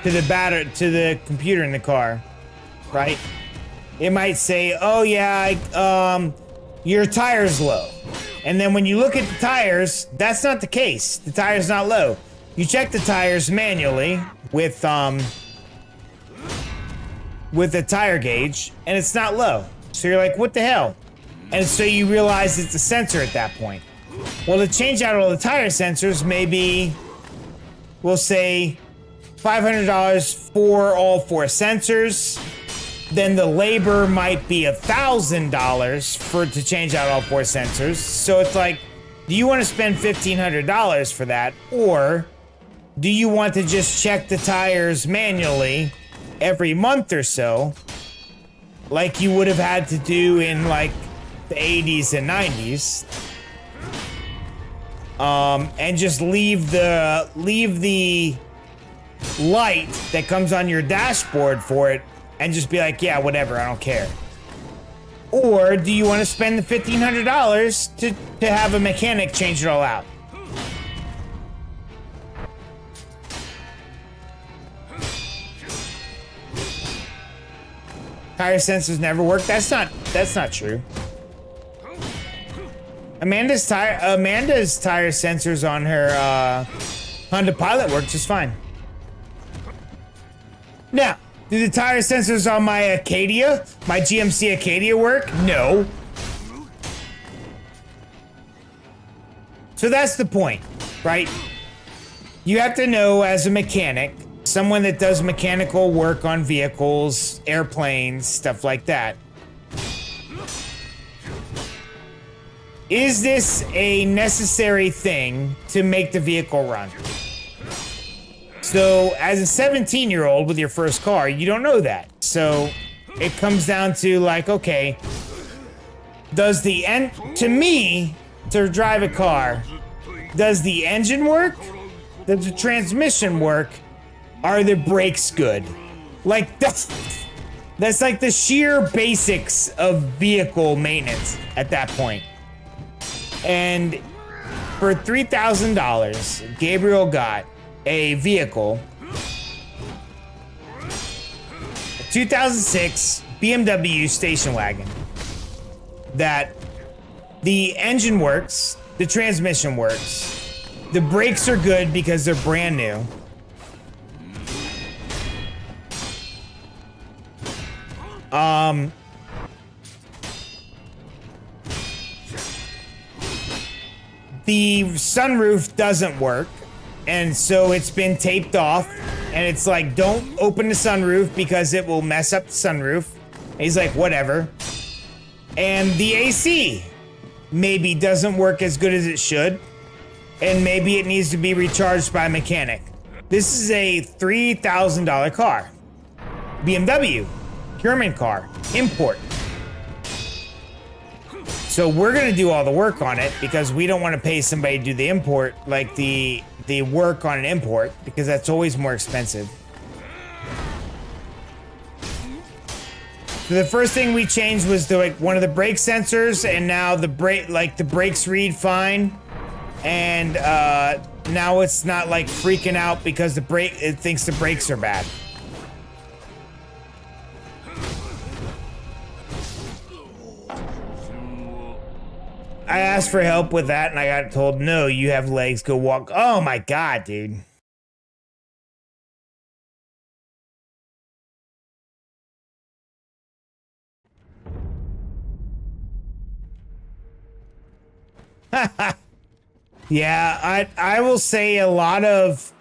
to the computer in the car, right? It might say, oh yeah, your tire's low. And then when you look at the tires, that's not the case. The tire's not low. You check the tires manually with a tire gauge, and it's not low. So you're like, what the hell? And so you realize it's a sensor at that point. Well, to change out all the tire sensors, maybe we'll say $500 for all 4 sensors. Then the labor might be $1,000 to change out all 4 sensors. So it's like, do you want to spend $1,500 for that? Or do you want to just check the tires manually every month or so, like you would have had to do in like the 80s and 90s? And just leave the light that comes on your dashboard for it and just be like, yeah, whatever, I don't care. Or do you want to spend the $1,500 to have a mechanic change it all out? Tire sensors never work? That's not true. Amanda's tire sensors on her Honda Pilot work just fine. Now, do the tire sensors on my Acadia, my GMC Acadia work? No. So that's the point, right? You have to know as a mechanic, someone that does mechanical work on vehicles, airplanes, stuff like that. Is this a necessary thing to make the vehicle run? So, as a 17-year-old with your first car, you don't know that. So, it comes down to like, okay, to me, to drive a car, does the engine work? Does the transmission work? Are the brakes good? Like, that's like the sheer basics of vehicle maintenance at that point. And for $3,000, Gabriel got a vehicle, a 2006 BMW station wagon, that the engine works, the transmission works, the brakes are good because they're brand new. The sunroof doesn't work, and so it's been taped off And it's like, don't open the sunroof because it will mess up the sunroof. And he's like, whatever. And the AC maybe doesn't work as good as it should. And maybe it needs to be recharged by a mechanic. This is a $3,000 car. BMW, German car, import. So we're gonna do all the work on it because we don't want to pay somebody to do the import, like the work on an import, because that's always more expensive. So the first thing we changed was one of the brake sensors, and now the brakes read fine, and now it's not like freaking out because it thinks the brakes are bad. I asked for help with that, and I got told, no, you have legs, go walk. Oh my God, dude. Yeah, I will say a lot of,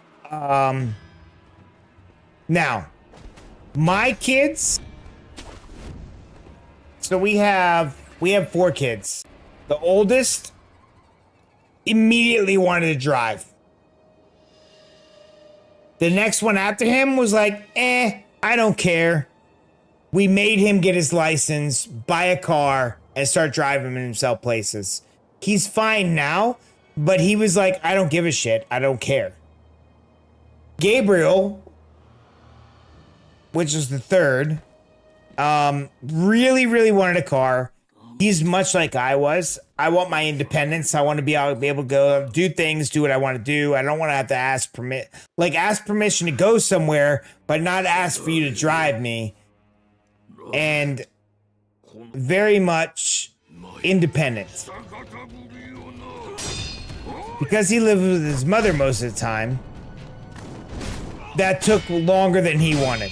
now, my kids, so we have 4 kids. The oldest immediately wanted to drive. The next one after him was like, I don't care. We made him get his license, buy a car, and start driving himself places. He's fine now, but he was like, I don't give a shit. I don't care. Gabriel, which is the third, really, really wanted a car. He's much like I was. I want my independence. I want to be able to go do things, do what I want to do. I don't want to have to ask permission to go somewhere, but not ask for you to drive me. And very much independent. Because he lived with his mother most of the time, that took longer than he wanted.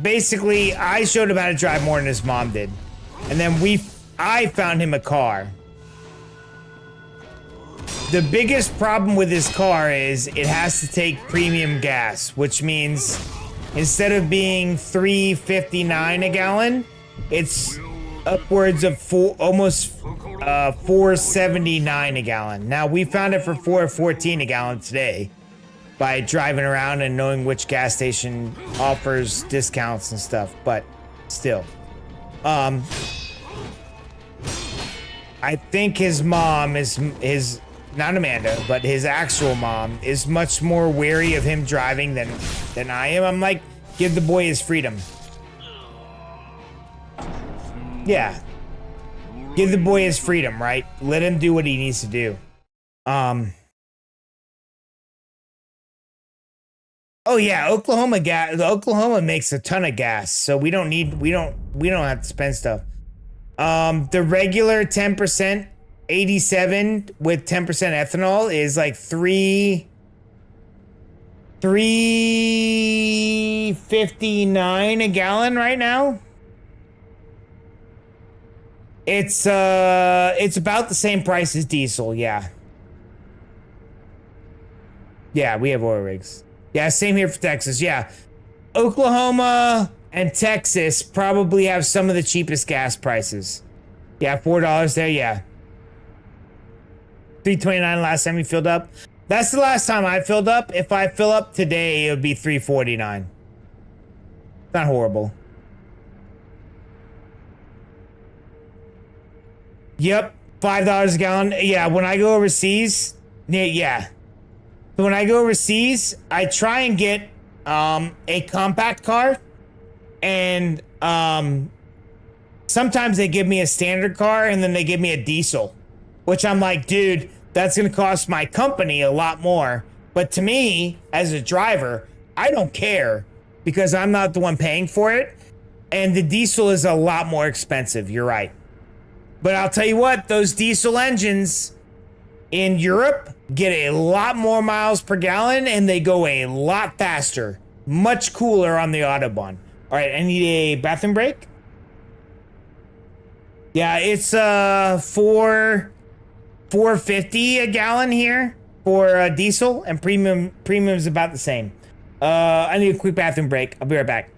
Basically, I showed him how to drive more than his mom did. And then I found him a car. The biggest problem with this car is it has to take premium gas, which means instead of being $3.59 a gallon, it's upwards of almost $4.79 a gallon. Now, we found it for $4.14 a gallon today by driving around and knowing which gas station offers discounts and stuff, but still. I think his mom is not Amanda, but his actual mom is much more wary of him driving than I am. I'm like, give the boy his freedom. Yeah. Give the boy his freedom, right? Let him do what he needs to do. Oh yeah, Oklahoma makes a ton of gas, so we don't have to spend stuff. The regular 10%, 87 with 10% ethanol is like $3.59 a gallon right now. It's about the same price as diesel, yeah. Yeah, we have oil rigs. Yeah, same here for Texas, yeah. Oklahoma and Texas probably have some of the cheapest gas prices. Yeah, $4 there, yeah. $3.29 last time we filled up. That's the last time I filled up. If I fill up today, it would be $3.49. Not horrible. Yep, $5 a gallon. Yeah, when I go overseas, yeah. So when I go overseas, I try and get a compact car, and sometimes they give me a standard car, and then they give me a diesel, which I'm like, dude, that's gonna cost my company a lot more. But to me, as a driver, I don't care because I'm not the one paying for it, and the diesel is a lot more expensive. You're right. But I'll tell you what, those diesel engines in Europe get a lot more miles per gallon and they go a lot faster. Much cooler on the Autobahn. All right, I need a bathroom break. Yeah, it's $4.50 a gallon here. for diesel, and premium's about the same. I need a quick bathroom break. I'll be right back.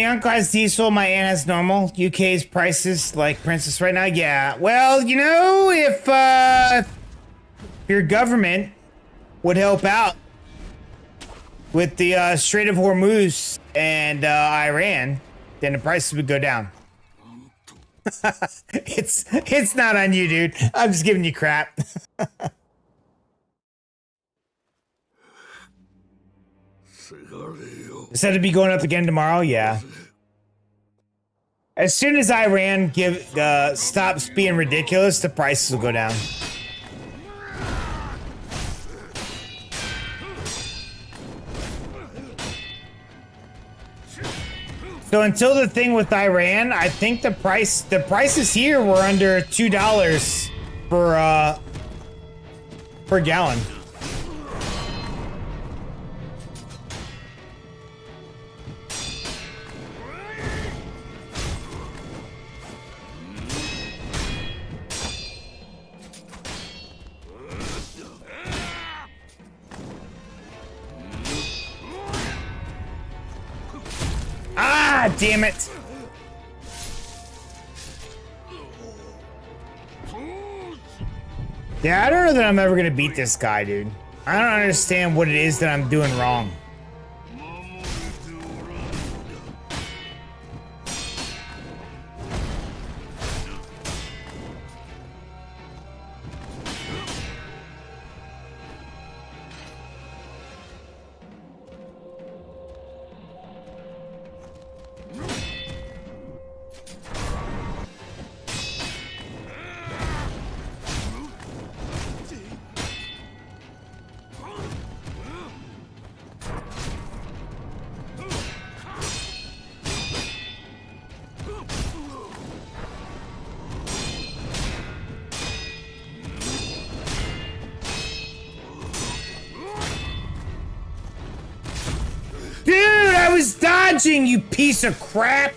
Uncle has diesel, my aunt has normal. UK's prices like Princess right now. Yeah. Well, you know, if your government would help out with the Strait of Hormuz and Iran, then the prices would go down. It's not on you, dude. I'm just giving you crap. Said to be going up again tomorrow. Yeah. As soon as Iran stops being ridiculous, the prices will go down. So until the thing with Iran, I think the prices here were under $2 per gallon. Ah, damn it. Yeah, I don't know that I'm ever gonna beat this guy, dude. I don't understand what it is that I'm doing wrong. Dude, I was dodging, you piece of crap!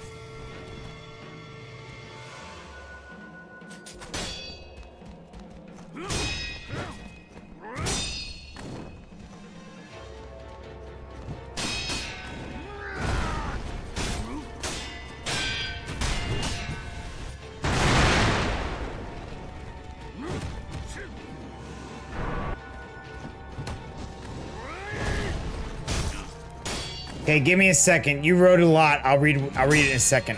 Okay, give me a second. You wrote a lot. I'll read it in a second.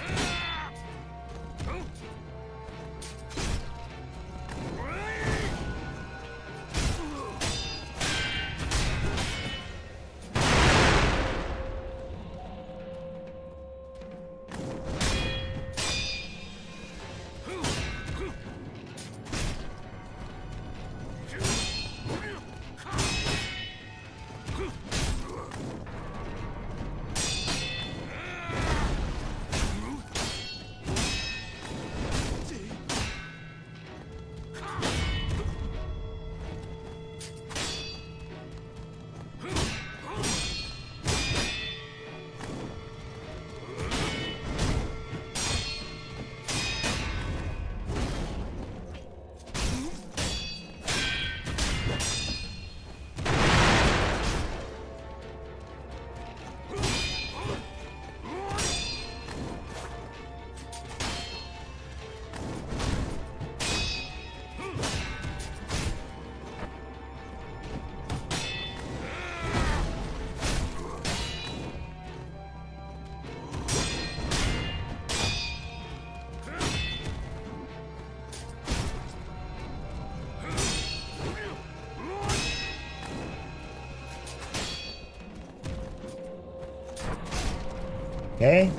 Okay.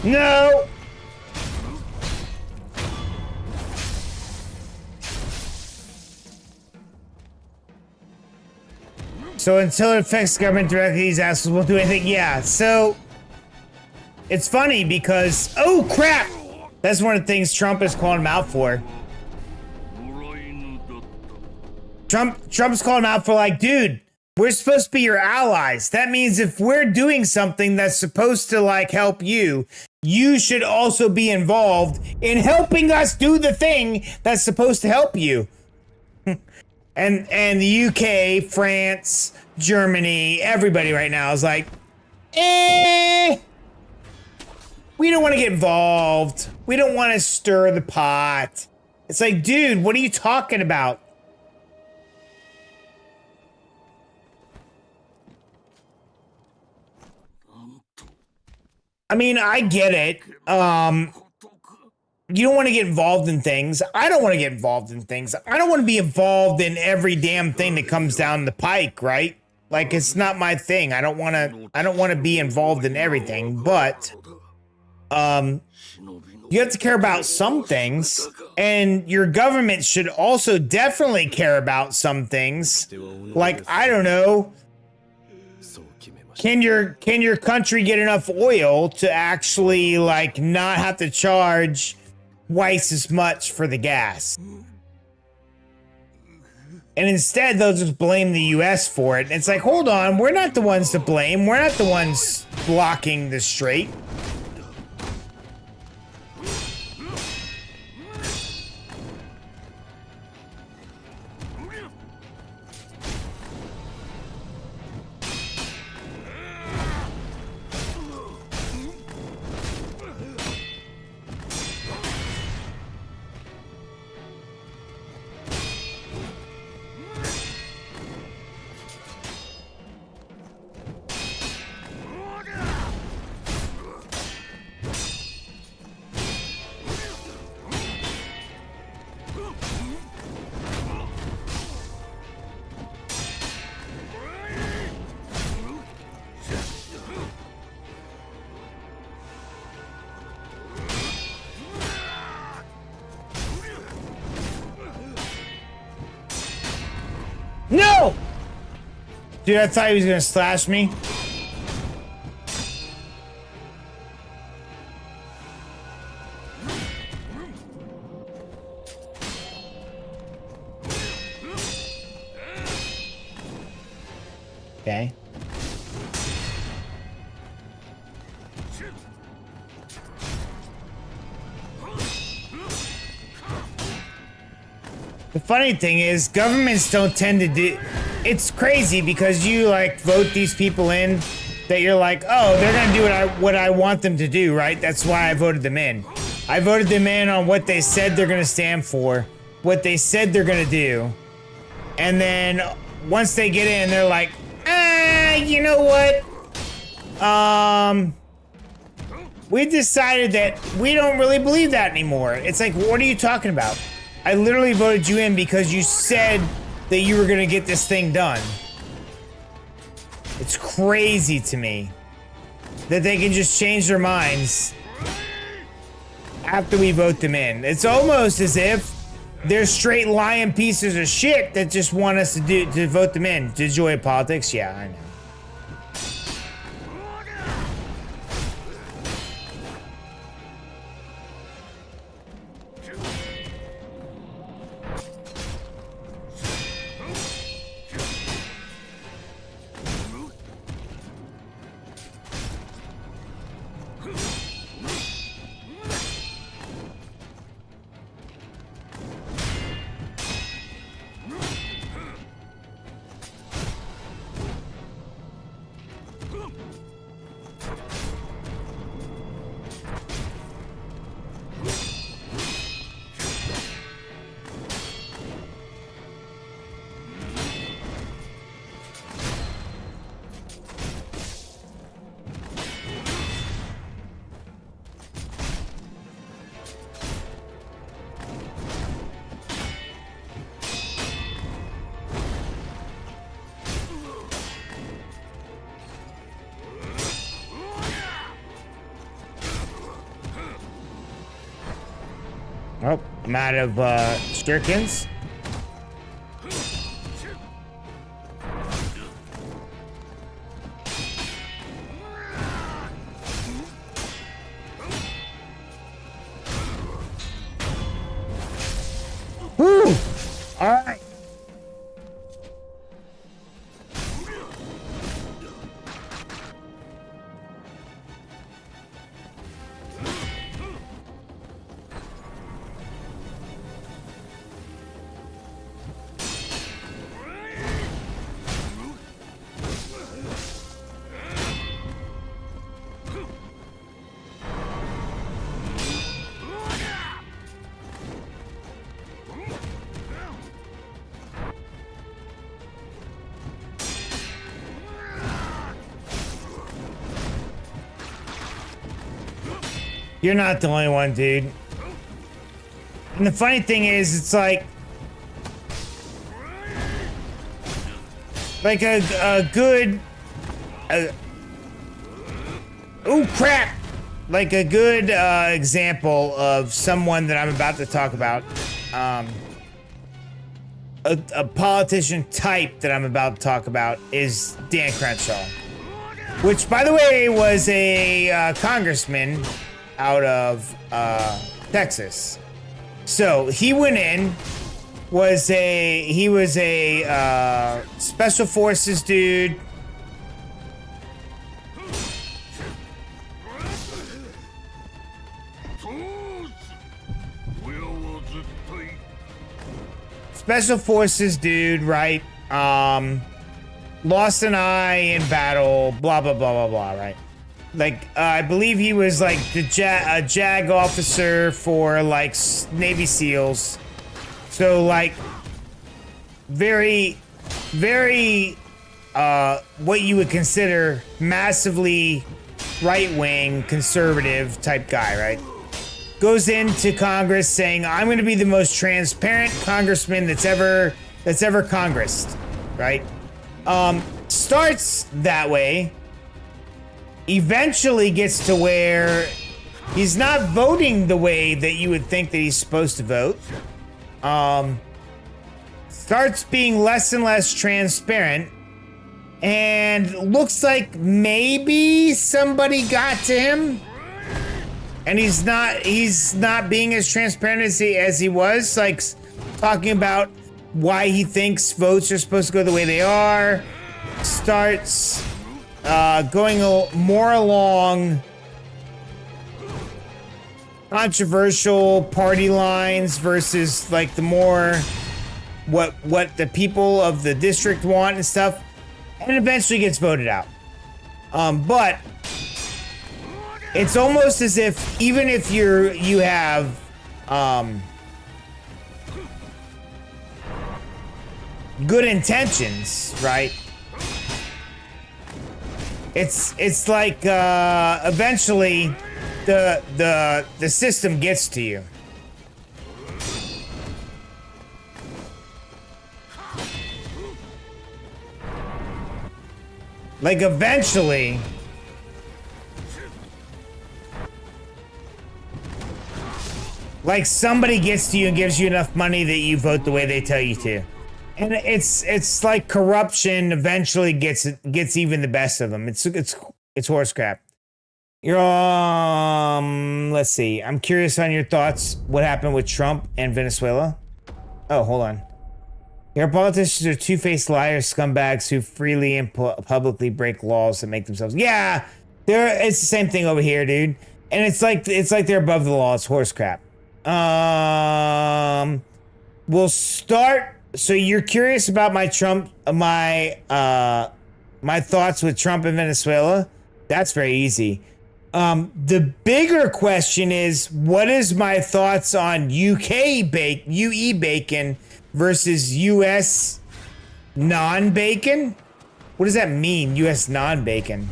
No! So until it affects the government directly, these assholes won't do anything. Yeah, so it's funny because, oh crap! That's one of the things Trump is calling him out for. Trump's calling him out for like, dude, we're supposed to be your allies. That means if we're doing something that's supposed to like help you, you should also be involved in helping us do the thing that's supposed to help you. and the UK, France, Germany, everybody right now is like, we don't want to get involved. We don't want to stir the pot. It's like, dude, what are you talking about? I mean, I get it. You don't want to get involved in things. I don't want to get involved in things. I don't want to be involved in every damn thing that comes down the pike, right? Like, it's not my thing. I don't want to be involved in everything, but you have to care about some things, and your government should also definitely care about some things. Like, I don't know, can your country get enough oil to actually like not have to charge twice as much for the gas? And instead they'll just blame the US for it. And it's like, hold on, we're not the ones to blame. We're not the ones blocking the strait. No! Dude, I thought he was gonna slash me. Okay. The funny thing is, governments don't tend to do... It's crazy because you, like, vote these people in that you're like, oh, they're gonna do what I want them to do, right? That's why I voted them in. I voted them in on what they said they're gonna stand for, what they said they're gonna do. And then, once they get in, they're like, you know what? We decided that we don't really believe that anymore. It's like, what are you talking about? I literally voted you in because you said that you were gonna get this thing done. It's crazy to me that they can just change their minds after we vote them in. It's almost as if they're straight lying pieces of shit that just want us to vote them in. To enjoy politics? Yeah, I know. Oh, I'm out of shurikens. Woo! All right. You're not the only one, dude. And the funny thing is, it's like a good, oh crap, like a good example of someone that I'm about to talk about. A politician type that I'm about to talk about is Dan Crenshaw, which, by the way, was a congressman out of Texas. So he went in, he was a special forces dude. Special forces dude, right? Lost an eye in battle, blah, blah, blah, blah, blah, right? Like, I believe he was like a JAG officer for like Navy SEALs. So like, very, very, what you would consider massively right-wing conservative type guy, right? Goes into Congress saying, I'm going to be the most transparent congressman that's ever congressed, right? Starts that way. Eventually gets to where he's not voting the way that you would think that he's supposed to vote. Starts being less and less transparent, and looks like maybe somebody got to him, and he's not being as transparent as he was, like talking about why he thinks votes are supposed to go the way they are. Starts going more along controversial party lines versus like the more what the people of the district want and stuff, and eventually gets voted out. But it's almost as if even if you have good intentions, right? It's like eventually the system gets to you. Like eventually like somebody gets to you and gives you enough money that you vote the way they tell you to. And it's like corruption eventually gets even the best of them. It's horse crap. You're let's see. I'm curious on your thoughts. What happened with Trump and Venezuela? Oh, hold on. Your politicians are two-faced liars, scumbags who freely and publicly break laws that make themselves. Yeah, it's the same thing over here, dude. And it's like they're above the law. It's horse crap. We'll start. So you're curious about my thoughts with Trump and Venezuela? That's very easy. The bigger question is, what is my thoughts on UE bacon versus US non-bacon? What does that mean, US non-bacon?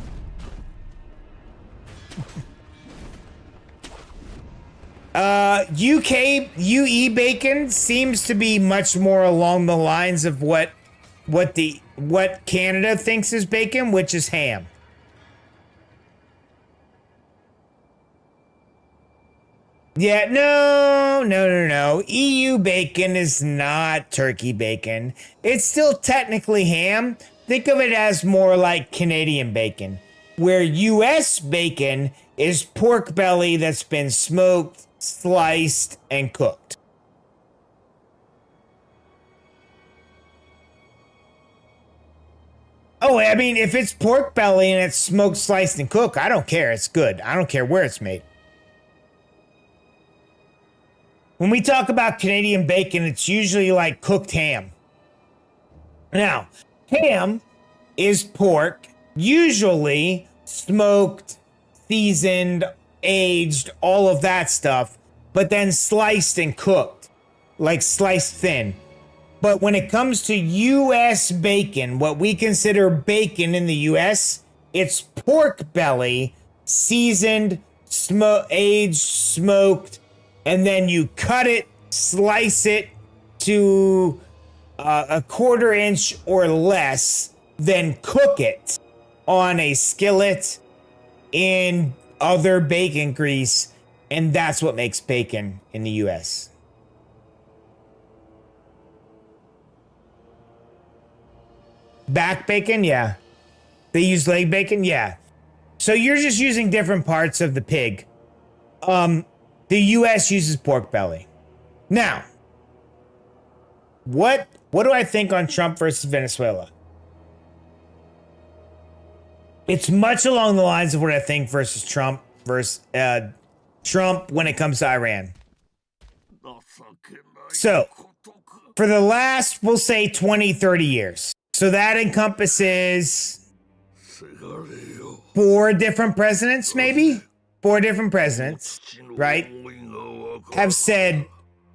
UE bacon seems to be much more along the lines of what Canada thinks is bacon, which is ham. Yeah, no. EU bacon is not turkey bacon. It's still technically ham. Think of it as more like Canadian bacon, where US bacon is pork belly that's been smoked, sliced, and cooked. Oh, I mean, if it's pork belly and it's smoked, sliced, and cooked, I don't care. It's good. I don't care where it's made. When we talk about Canadian bacon, it's usually like cooked ham. Now, ham is pork, usually smoked, seasoned, aged, all of that stuff, but then sliced and cooked, like sliced thin. But when it comes to US bacon, what we consider bacon in the US, it's pork belly, seasoned, aged, smoked, and then you cut it, slice it to a 1/4 inch or less, then cook it on a skillet in other bacon grease, and that's what makes bacon in the US. Back bacon, yeah. They use leg bacon, yeah. So you're just using different parts of the pig. The US uses pork belly. Now, what do I think on Trump versus Venezuela? It's much along the lines of what I think versus Trump when it comes to Iran. So, for the last, we'll say 20, 30 years. So that encompasses 4 different presidents, maybe? 4 different presidents, right? Have said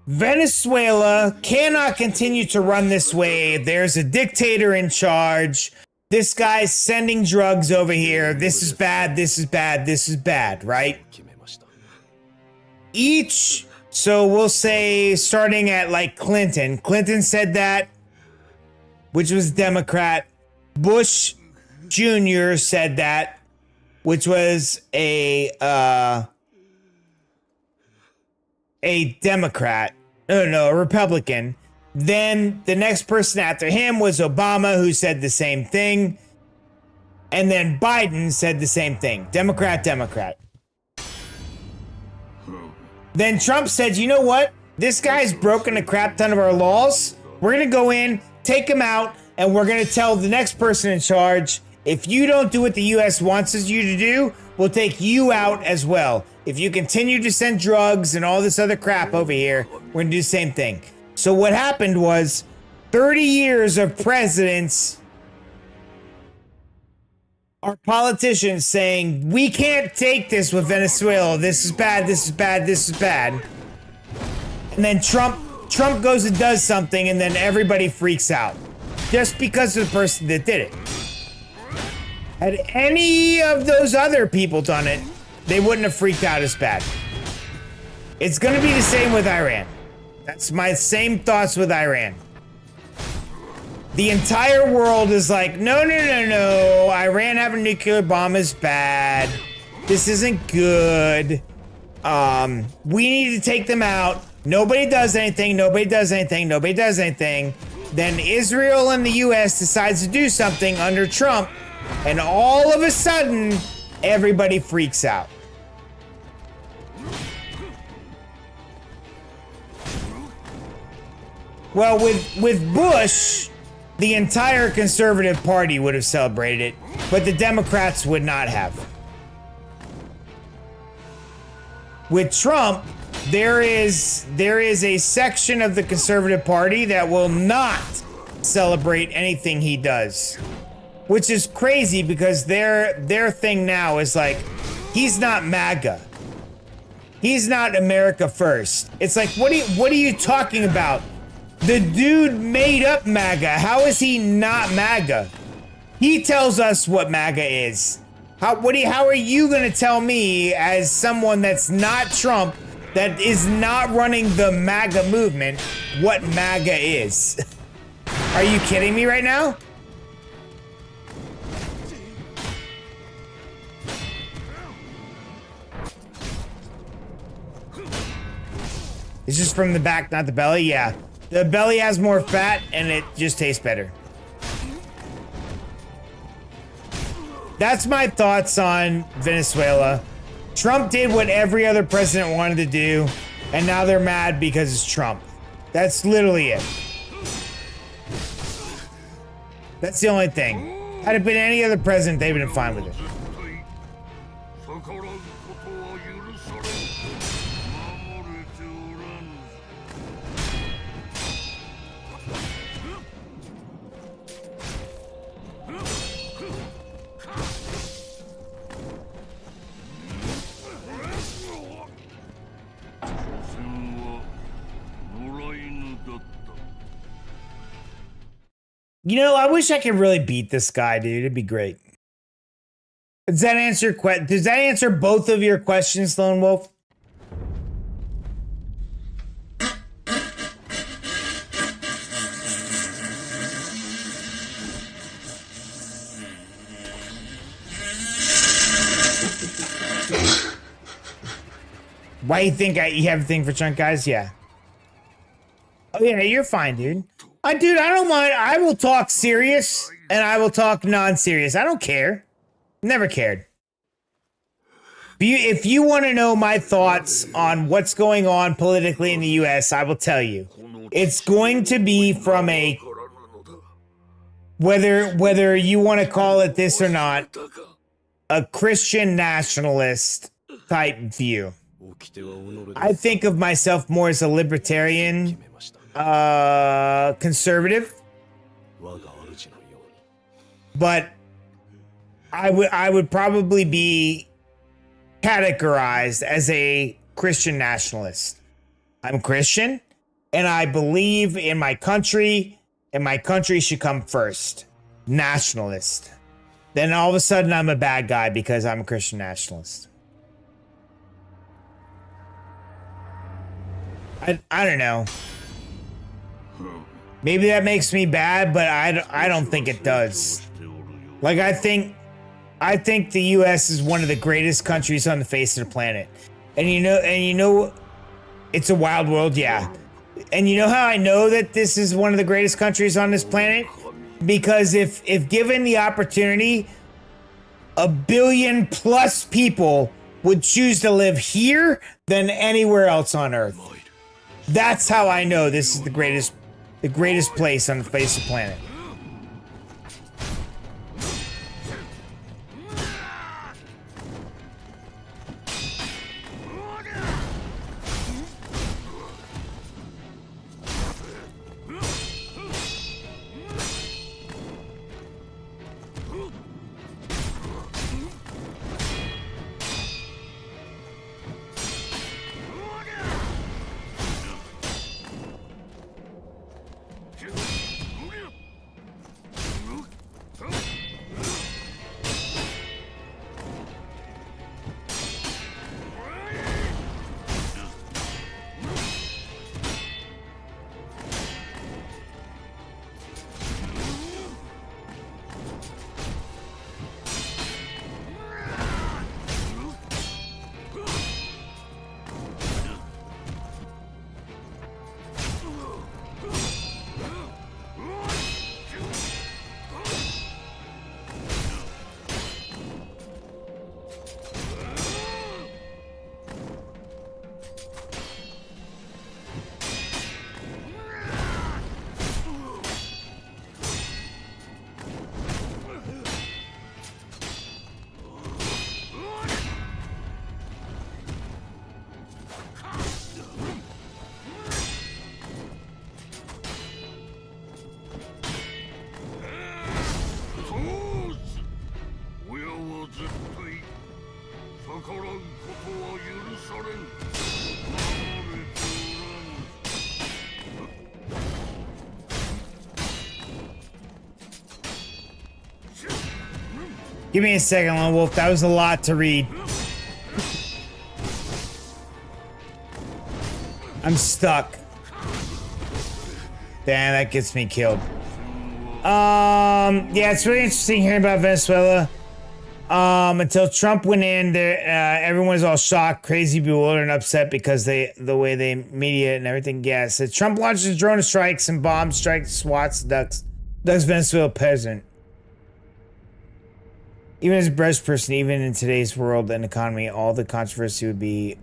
Venezuela cannot continue to run this way. There's a dictator in charge. This guy's sending drugs over here. This is bad, this is bad, this is bad, right? Each, so we'll say starting at like Clinton. Clinton said that, which was Democrat. Bush Jr. said that, which was a Democrat. No, a Republican. Then the next person after him was Obama, who said the same thing. And then Biden said the same thing. Democrat. Then Trump said, you know what? This guy's broken a crap ton of our laws. We're going to go in, take him out, and we're going to tell the next person in charge, if you don't do what the U.S. wants you to do, we'll take you out as well. If you continue to send drugs and all this other crap over here, we're going to do the same thing. So what happened was 30 years of presidents, our politicians saying, we can't take this with Venezuela. This is bad, this is bad, this is bad. And then Trump goes and does something, and then everybody freaks out. Just because of the person that did it. Had any of those other people done it, they wouldn't have freaked out as bad. It's going to be the same with Iran. That's my same thoughts with Iran. The entire world is like, no. Iran having a nuclear bomb is bad. This isn't good. We need to take them out. Nobody does anything. Then Israel and the US decides to do something under Trump, and all of a sudden, everybody freaks out. Well, with Bush, the entire conservative party would have celebrated it, but the Democrats would not have. With Trump, there is a section of the conservative party that will not celebrate anything he does, which is crazy because their thing now is like, he's not MAGA. He's not America first. It's like, what are you talking about? The dude made up MAGA. How is he not MAGA? He tells us what MAGA is. How are you gonna tell me, as someone that's not Trump, that is not running the MAGA movement, what MAGA is? Are you kidding me right now? It's just from the back, not the belly. Yeah. The belly has more fat and it just tastes better. That's my thoughts on Venezuela. Trump did what every other president wanted to do, and now they're mad because it's Trump. That's literally it. That's the only thing. Had it been any other president, they'd been fine with it. You know, I wish I could really beat this guy, dude. It'd be great. Does that answer does that answer both of your questions, Lone Wolf? Why you think you have a thing for chunk guys? Yeah. Oh yeah, you're fine, dude. Dude, I don't mind. I will talk serious and I will talk non-serious. I don't care. Never cared. If you want to know my thoughts on what's going on politically in the U.S., I will tell you. It's going to be from a whether you want to call it this or not, a Christian nationalist type view. I think of myself more as a libertarian, conservative, but I would probably be categorized as a Christian nationalist. I'm Christian, and I believe in my country, and my country should come first. Nationalist. Then all of a sudden I'm a bad guy because I'm a Christian nationalist. I don't know. Maybe that makes me bad, but I don't think it does. Like, I think the U.S. is one of the greatest countries on the face of the planet. And you know, it's a wild world, yeah. And you know how I know that this is one of the greatest countries on this planet? Because if given the opportunity, 1 billion plus people would choose to live here than anywhere else on Earth. That's how I know this is the greatest place on the face of the planet. Give me a second, Lone Wolf. That was a lot to read. I'm stuck. Damn, that gets me killed. Yeah, it's really interesting hearing about Venezuela. Until Trump went in there, everyone was all shocked, crazy, bewildered, and upset because the way they media and everything. Yeah, said Trump launches drone strikes and bomb strikes, swats, ducks Venezuela president. Even as a British person, even in today's world and economy, all the controversy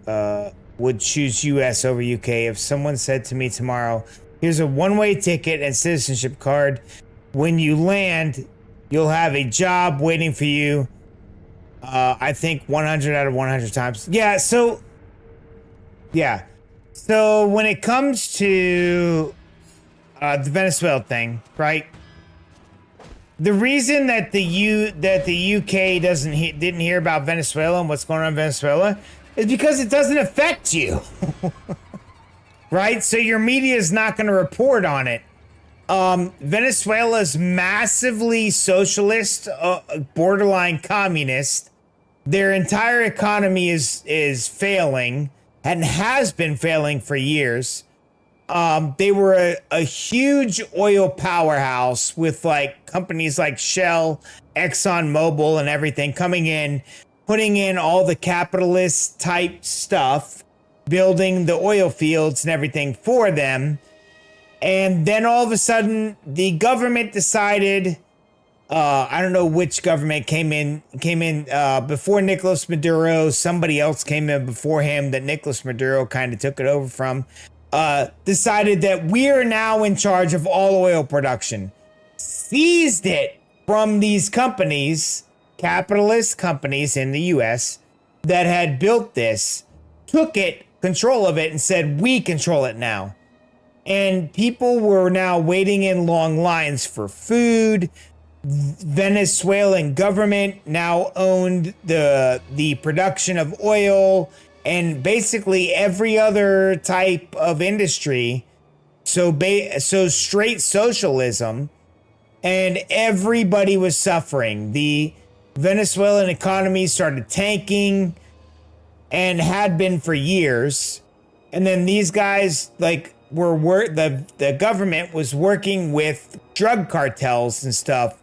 would choose U.S. over U.K. If someone said to me tomorrow, "Here's a one-way ticket and citizenship card. When you land, you'll have a job waiting for you." I think 100 out of 100 times. Yeah, so when it comes to the Venezuela thing, right? The reason that the UK didn't hear about Venezuela and what's going on in Venezuela is because it doesn't affect you. Right? So your media is not going to report on it. Venezuela's massively socialist, borderline communist. Their entire economy is failing and has been failing for years. They were a huge oil powerhouse with like companies like Shell, ExxonMobil, and everything coming in, putting in all the capitalist type stuff, building the oil fields and everything for them. And then all of a sudden, the government decided, I don't know which government came in before Nicolas Maduro. Somebody else came in before him that Nicolas Maduro kind of took it over from. Decided that we are now in charge of all oil production. Seized it from these companies, capitalist companies in the US that had built this, took it, control of it, and said, we control it now. And people were now waiting in long lines for food. Venezuelan government now owned the production of oil and basically every other type of industry. So straight socialism, and everybody was suffering. The Venezuelan economy started tanking and had been for years. And then these guys the government was working with drug cartels and stuff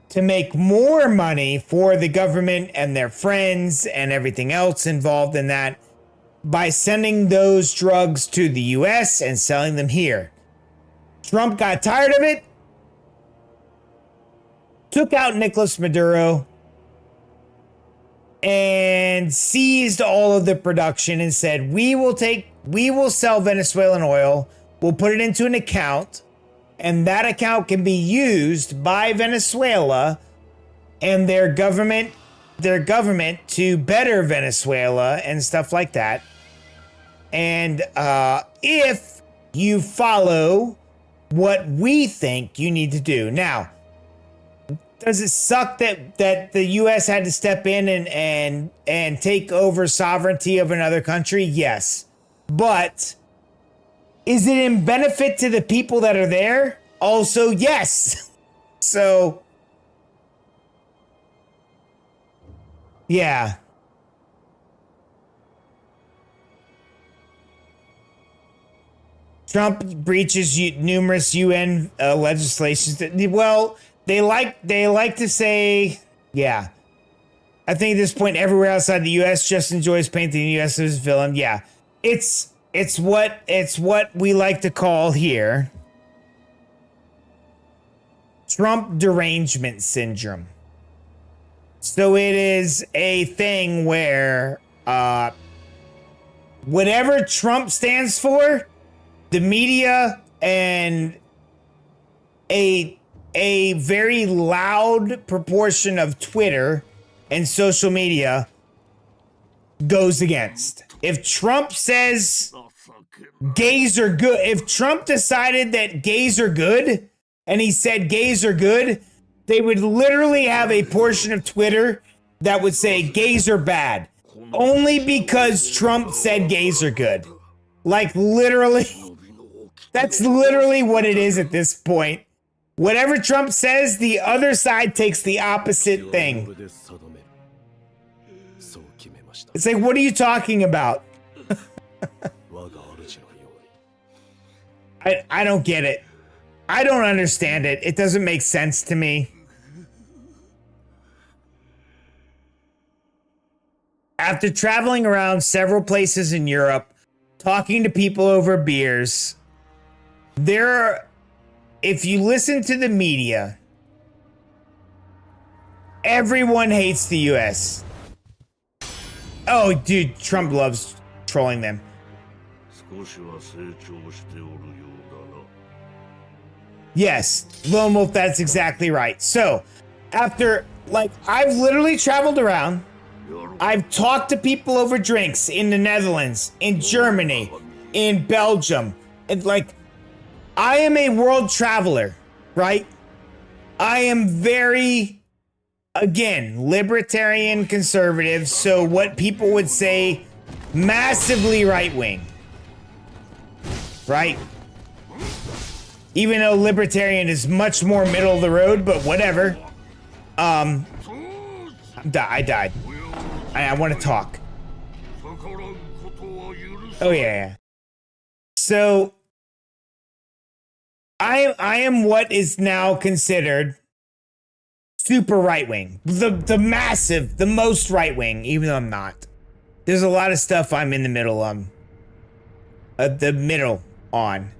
to make more money for the government and their friends and everything else involved in that by sending those drugs to the US and selling them here. Trump got tired of it, took out Nicolas Maduro, and seized all of the production and said, we will sell Venezuelan oil, we'll put it into an account, and that account can be used by Venezuela and their government to better Venezuela and stuff like that. And if you follow what we think you need to do. Now, does it suck that the US had to step in and take over sovereignty of another country? Yes. But is it in benefit to the people that are there? Also, yes. So, yeah. Trump breaches numerous UN legislations. Well, they like to say, yeah. I think at this point, everywhere outside the U.S. just enjoys painting the U.S. as a villain. Yeah, it's what we like to call here Trump derangement syndrome. So it is a thing where whatever Trump stands for, the media and a very loud proportion of Twitter and social media goes against. If Trump says gays are good, if Trump decided that gays are good, and he said gays are good, they would literally have a portion of Twitter that would say gays are bad. Only because Trump said gays are good. Like literally, that's literally what it is at this point. Whatever Trump says, the other side takes the opposite thing. It's like, what are you talking about? I don't get it. I don't understand it. It doesn't make sense to me. After traveling around several places in Europe, talking to people over beers, if you listen to the media, everyone hates the US. Oh, dude, Trump loves trolling them. Yes, Lone Wolf, that's exactly right. So, after, like, I've literally traveled around. I've talked to people over drinks in the Netherlands, in Germany, in Belgium. And, like, I am a world traveler, right? I am very, again, libertarian conservative. So, what people would say, massively right wing. Right? Even though libertarian is much more middle of the road, but whatever. I died. I want to talk. Oh yeah. So I am what is now considered super right wing. The massive, the most right wing, even though I'm not. There's a lot of stuff I'm in the middle on.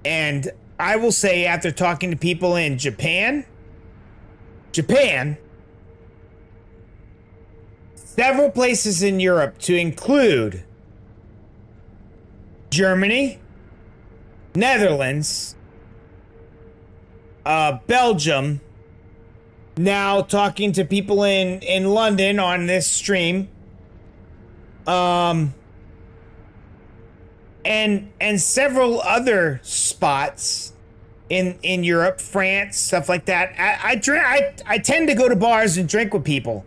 And I will say, after talking to people in Japan, several places in Europe, to include Germany, Netherlands, Belgium, now talking to people in London on this stream, and several other spots in Europe, France, stuff like that. I tend to go to bars and drink with people,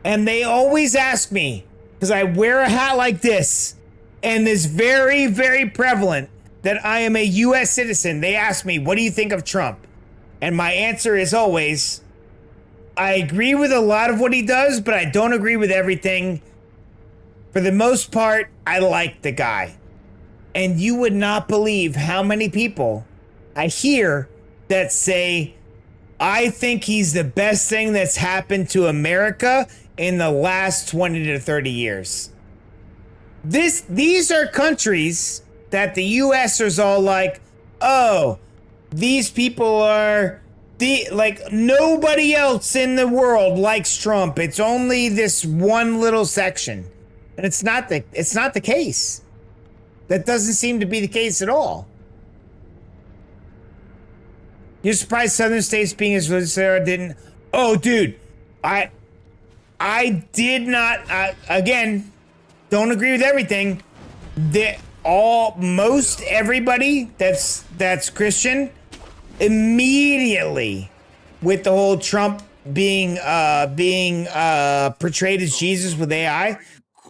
and they always ask me, because I wear a hat like this, and it's very, very prevalent that I am a U.S. citizen. They ask me, what do you think of Trump? And my answer is always, I agree with a lot of what he does, but I don't agree with everything. For the most part, I like the guy. And you would not believe how many people I hear that say, I think he's the best thing that's happened to America in the last 20 to 30 years. These are countries that the US is all like, oh, these people are like, nobody else in the world likes Trump. It's only this one little section. And it's not the case. That doesn't seem to be the case at all. You're surprised Southern states being as religious as they are didn't? Oh, dude, I did not. Again, don't agree with everything. Most everybody that's Christian immediately, with the whole Trump being portrayed as Jesus with AI,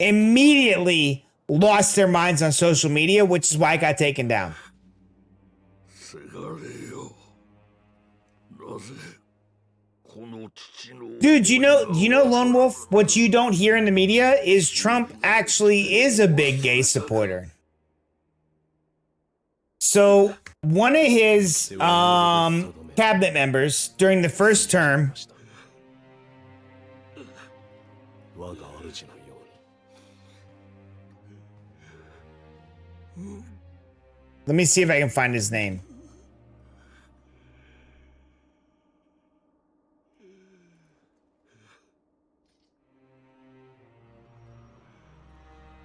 immediately lost their minds on social media, which is why I got taken down. Dude, you know, Lone Wolf, what you don't hear in the media is Trump actually is a big gay supporter. So one of his cabinet members during the first term, let me see if I can find his name.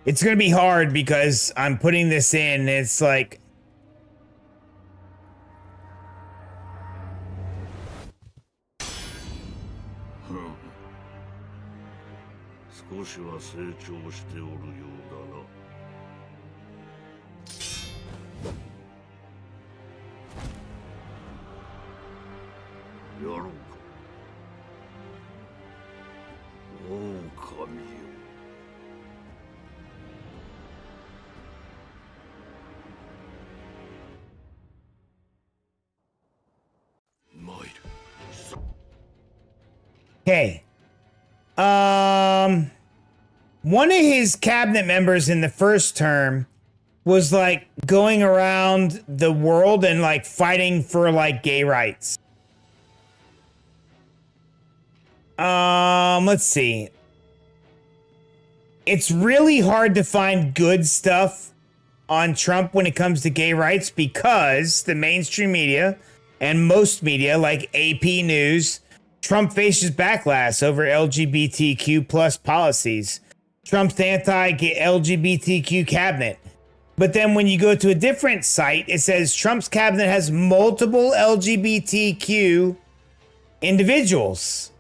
It's going to be hard because I'm putting this in. It's like, okay. One of his cabinet members in the first term was like going around the world and like fighting for like gay rights. Let's see. it's really hard to find good stuff on Trump when it comes to gay rights because the mainstream media and most media like AP News, Trump faces backlash over LGBTQ plus policies. Trump's anti-LGBTQ cabinet. But then when you go to a different site, it says Trump's cabinet has multiple LGBTQ individuals.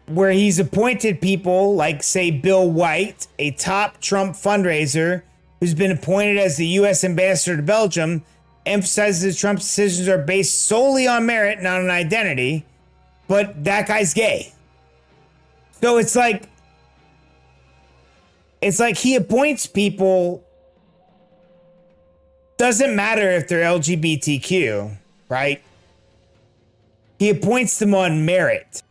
Where he's appointed people like, say, Bill White, a top Trump fundraiser who's been appointed as the U.S. ambassador to Belgium, emphasizes that Trump's decisions are based solely on merit, not on identity. But that guy's gay. So it's like he appoints people. Doesn't matter if they're LGBTQ, right? He appoints them on merit.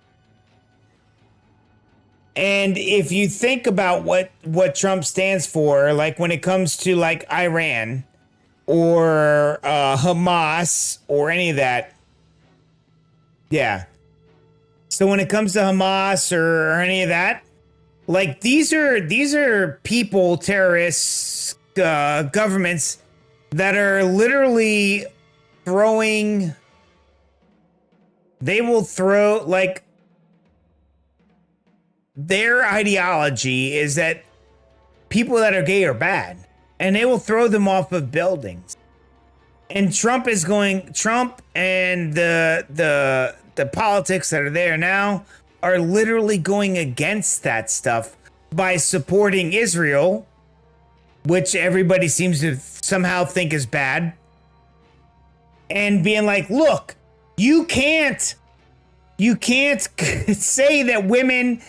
And if you think about what Trump stands for, like when it comes to like Iran or Hamas or any of that, yeah. So when it comes to Hamas or any of that, like these are people, terrorists, governments that are literally throwing. They will throw like. Their ideology is that people that are gay are bad, and they will throw them off of buildings. And Trump and the politics that are there now are literally going against that stuff by supporting Israel, which everybody seems to somehow think is bad, and being like, look, you can't say that women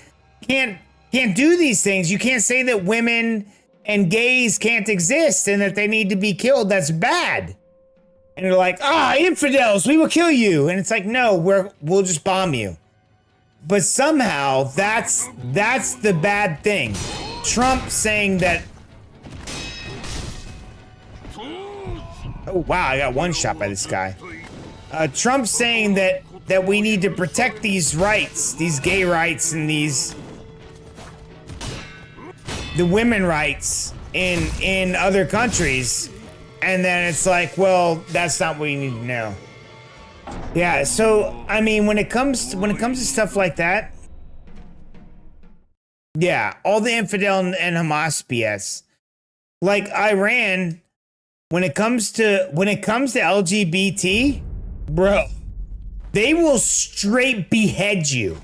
can't do these things. You can't say that women and gays can't exist and that they need to be killed. That's bad. And they're like, infidels, we will kill you. And it's like, no, we'll just bomb you. But somehow that's the bad thing. Trump saying that. Oh wow, I got one shot by this guy. Trump saying that we need to protect these rights, these gay rights, and the women rights in other countries, and then it's like, well, that's not what you need to know. Yeah, so I mean, when it comes to stuff like that, yeah, all the infidel and Hamas BS, like Iran, when it comes to LGBT, bro, they will straight behead you.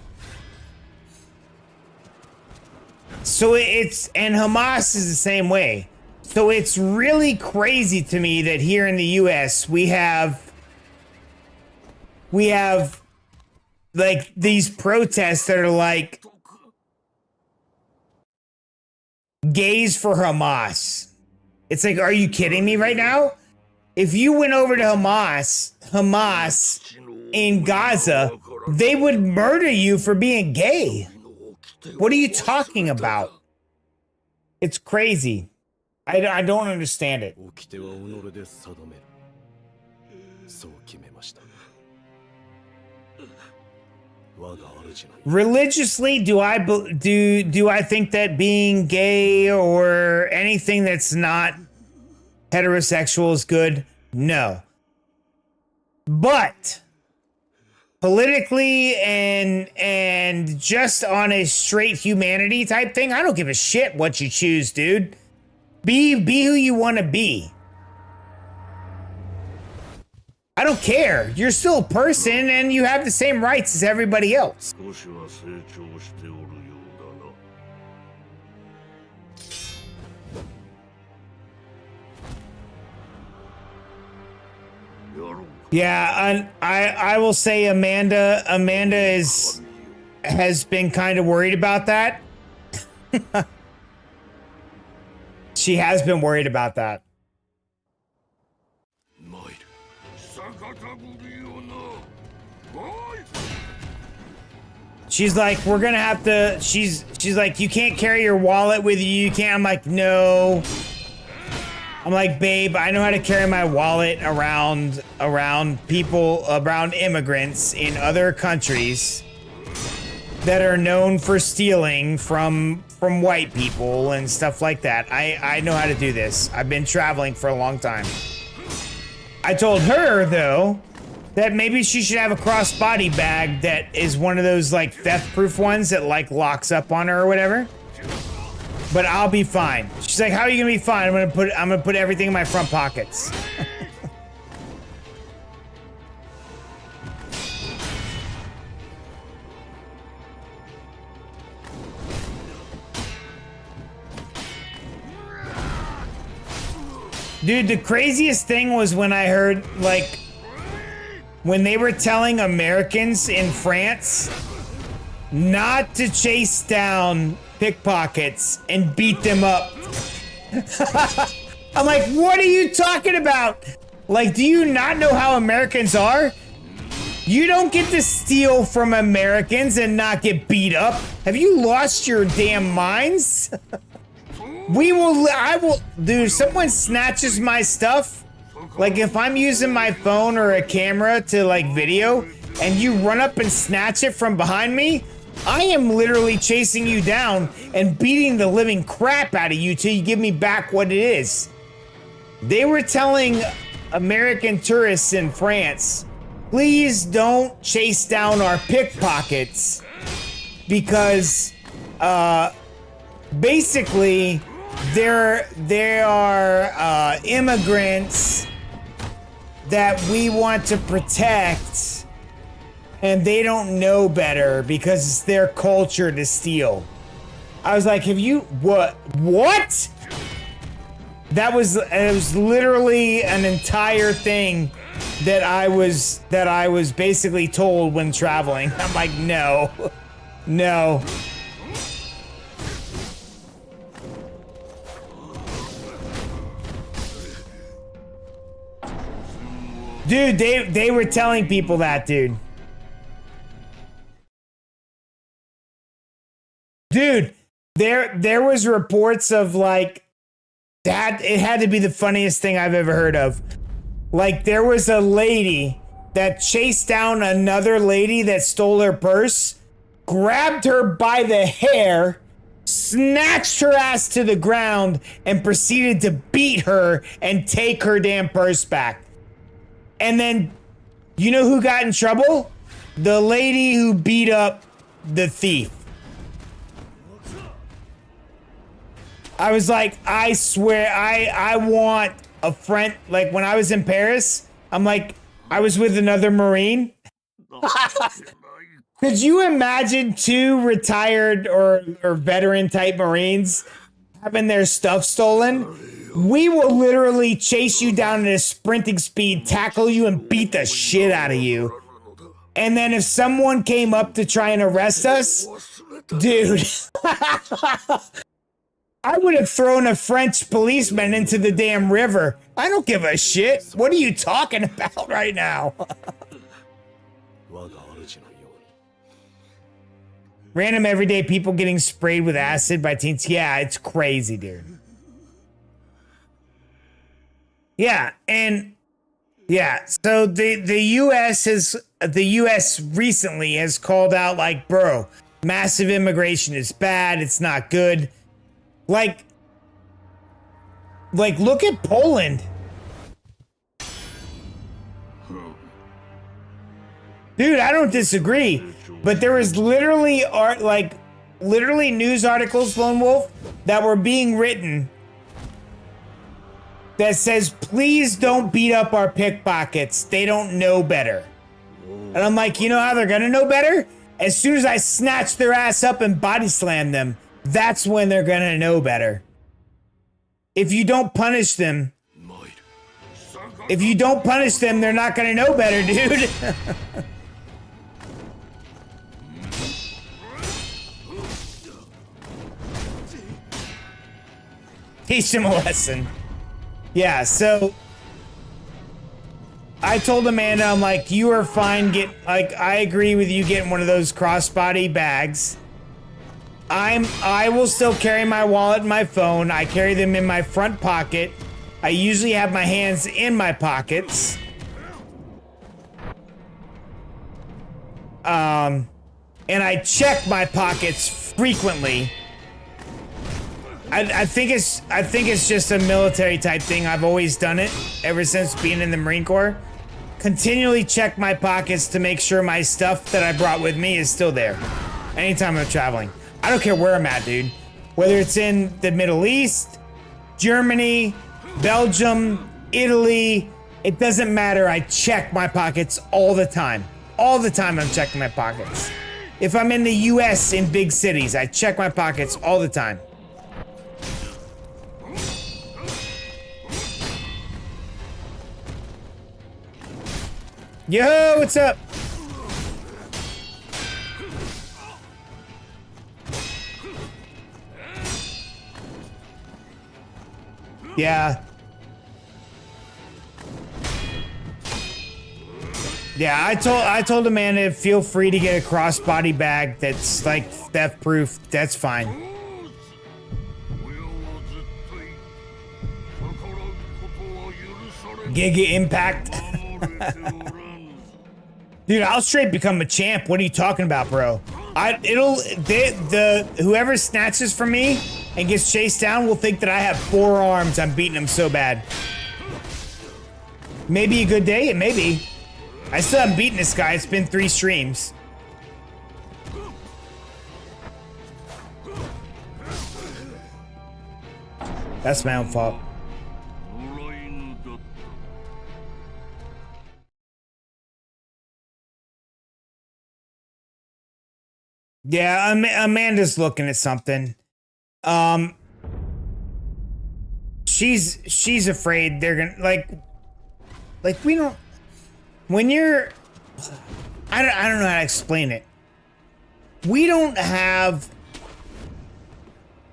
So and Hamas is the same way. So it's really crazy to me that here in the US we have like these protests that are like gays for Hamas. It's like, are you kidding me right now? If you went over to Hamas in Gaza, they would murder you for being gay. What are you talking about? It's crazy. I don't understand it. Religiously, do I think that being gay or anything that's not heterosexual is good? No. But politically and just on a straight humanity type thing, I don't give a shit what you choose, dude. Be who you want to be. I don't care. You're still a person and you have the same rights as everybody else. Yeah, I will say Amanda has been kind of worried about that. She has been worried about that. She's like, we're gonna have to. She's like, you can't carry your wallet with you. You can't. I'm like, no. I'm like, babe, I know how to carry my wallet around immigrants in other countries. that are known for stealing from white people and stuff like that. I know how to do this. I've been traveling for a long time. I told her, though, that maybe she should have a crossbody bag that is one of those, like, theft-proof ones that, like, locks up on her or whatever. But I'll be fine. She's like, how are you gonna be fine? I'm gonna put everything in my front pockets. Dude, the craziest thing was when I heard, like, when they were telling Americans in France not to chase down pickpockets and beat them up. I'm like, what are you talking about? Like, do you not know how Americans are? You don't get to steal from Americans and not get beat up. Have you lost your damn minds? I will, dude, if someone snatches my stuff, like if I'm using my phone or a camera to like video, and you run up and snatch it from behind me, I am literally chasing you down and beating the living crap out of you till you give me back what it is. They were telling American tourists in France, please don't chase down our pickpockets because, basically, they are immigrants that we want to protect, and they don't know better because it's their culture to steal. I was like, have you what? It was literally an entire thing that I was basically told when traveling. I'm like, no. Dude, they were telling people that, dude. Dude, there was reports of like that. It had to be the funniest thing I've ever heard of. Like there was a lady that chased down another lady that stole her purse, grabbed her by the hair, snatched her ass to the ground, and proceeded to beat her and take her damn purse back. And then, you know who got in trouble? The lady who beat up the thief. I was like, I swear, I want a friend. Like, when I was in Paris, I'm like, I was with another Marine. Could you imagine two retired or veteran type Marines having their stuff stolen? We will literally chase you down at a sprinting speed, tackle you, and beat the shit out of you. And then if someone came up to try and arrest us, dude, I would have thrown a French policeman into the damn river. I don't give a shit. What are you talking about right now? Random everyday people getting sprayed with acid by teens. Yeah, it's crazy, dude. Yeah, and yeah, so the US recently has called out like, bro, massive immigration is bad, it's not good. Like look at Poland. Dude, I don't disagree, but there was literally news articles, Lone Wolf, that were being written that says, please don't beat up our pickpockets. They don't know better. And I'm like, you know how they're gonna know better? As soon as I snatch their ass up and body slam them, that's when they're gonna know better. If you don't punish them, they're not gonna know better, dude. Teach them a lesson. Yeah, so I told Amanda, I'm like, you are fine. I agree with you getting one of those crossbody bags. I will still carry my wallet and my phone. I carry them in my front pocket. I usually have my hands in my pockets. and I check my pockets frequently. I think it's just a military type thing. I've always done it ever since being in the Marine Corps. Continually check my pockets to make sure my stuff that I brought with me is still there. Anytime I'm traveling. I don't care where I'm at, dude. Whether it's in the Middle East, Germany, Belgium, Italy, it doesn't matter. I check my pockets all the time. All the time I'm checking my pockets. If I'm in the US in big cities, I check my pockets all the time. Yo, what's up? Yeah. Yeah, I told Amanda, feel free to get a crossbody bag that's like theft proof. That's fine. Giga Impact. Dude, I'll straight become a champ. What are you talking about, bro? Whoever snatches from me and gets chased down will think that I have 4 arms. I'm beating them so bad. Maybe a good day, it may be. I still haven't beaten this guy. It's been 3 streams. That's my own fault. Yeah, Amanda's looking at something. She's afraid they're gonna like we don't. When you're, I don't know how to explain it. We don't have.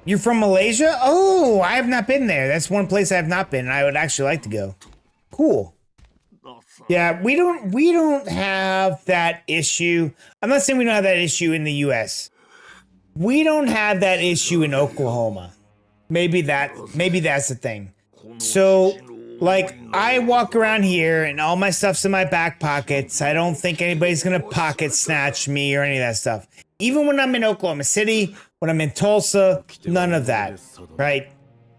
You're from Malaysia? Oh, I have not been there. That's one place I have not been, and I would actually like to go. Cool. Yeah, we don't have that issue. I'm not saying we don't have that issue in the US. We don't have that issue in Oklahoma. Maybe that's the thing. So, like, I walk around here and all my stuff's in my back pockets. I don't think anybody's gonna pocket snatch me or any of that stuff. Even when I'm in Oklahoma City, when I'm in Tulsa, none of that, right?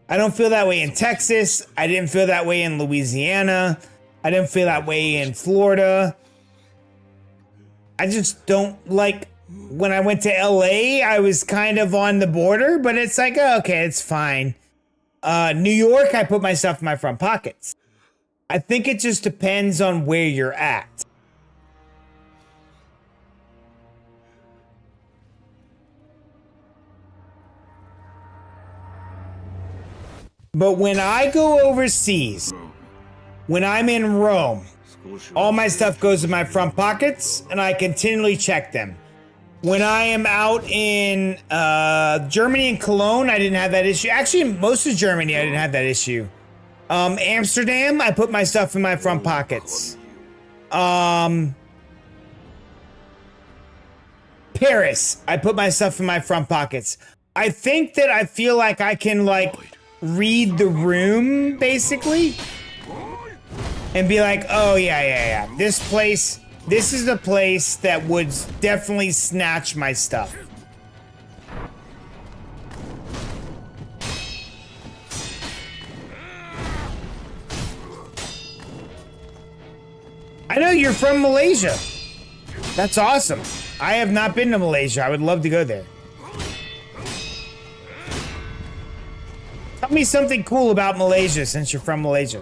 I don't feel that way in Texas. I didn't feel that way in Louisiana. I didn't feel that way in Florida. I just don't like, when I went to LA, I was kind of on the border, but it's like, oh, okay, it's fine. New York, I put my stuff in my front pockets. I think it just depends on where you're at. But when I go overseas, when I'm in Rome, all my stuff goes in my front pockets and I continually check them. When I am out in Germany and Cologne, I didn't have that issue. Actually, most of Germany, I didn't have that issue. Amsterdam, I put my stuff in my front pockets. Paris, I put my stuff in my front pockets. I think that I feel like I can, like, read the room, basically. And be like, oh, yeah. This is the place that would definitely snatch my stuff. I know you're from Malaysia. That's awesome. I have not been to Malaysia. I would love to go there. Tell me something cool about Malaysia since you're from Malaysia.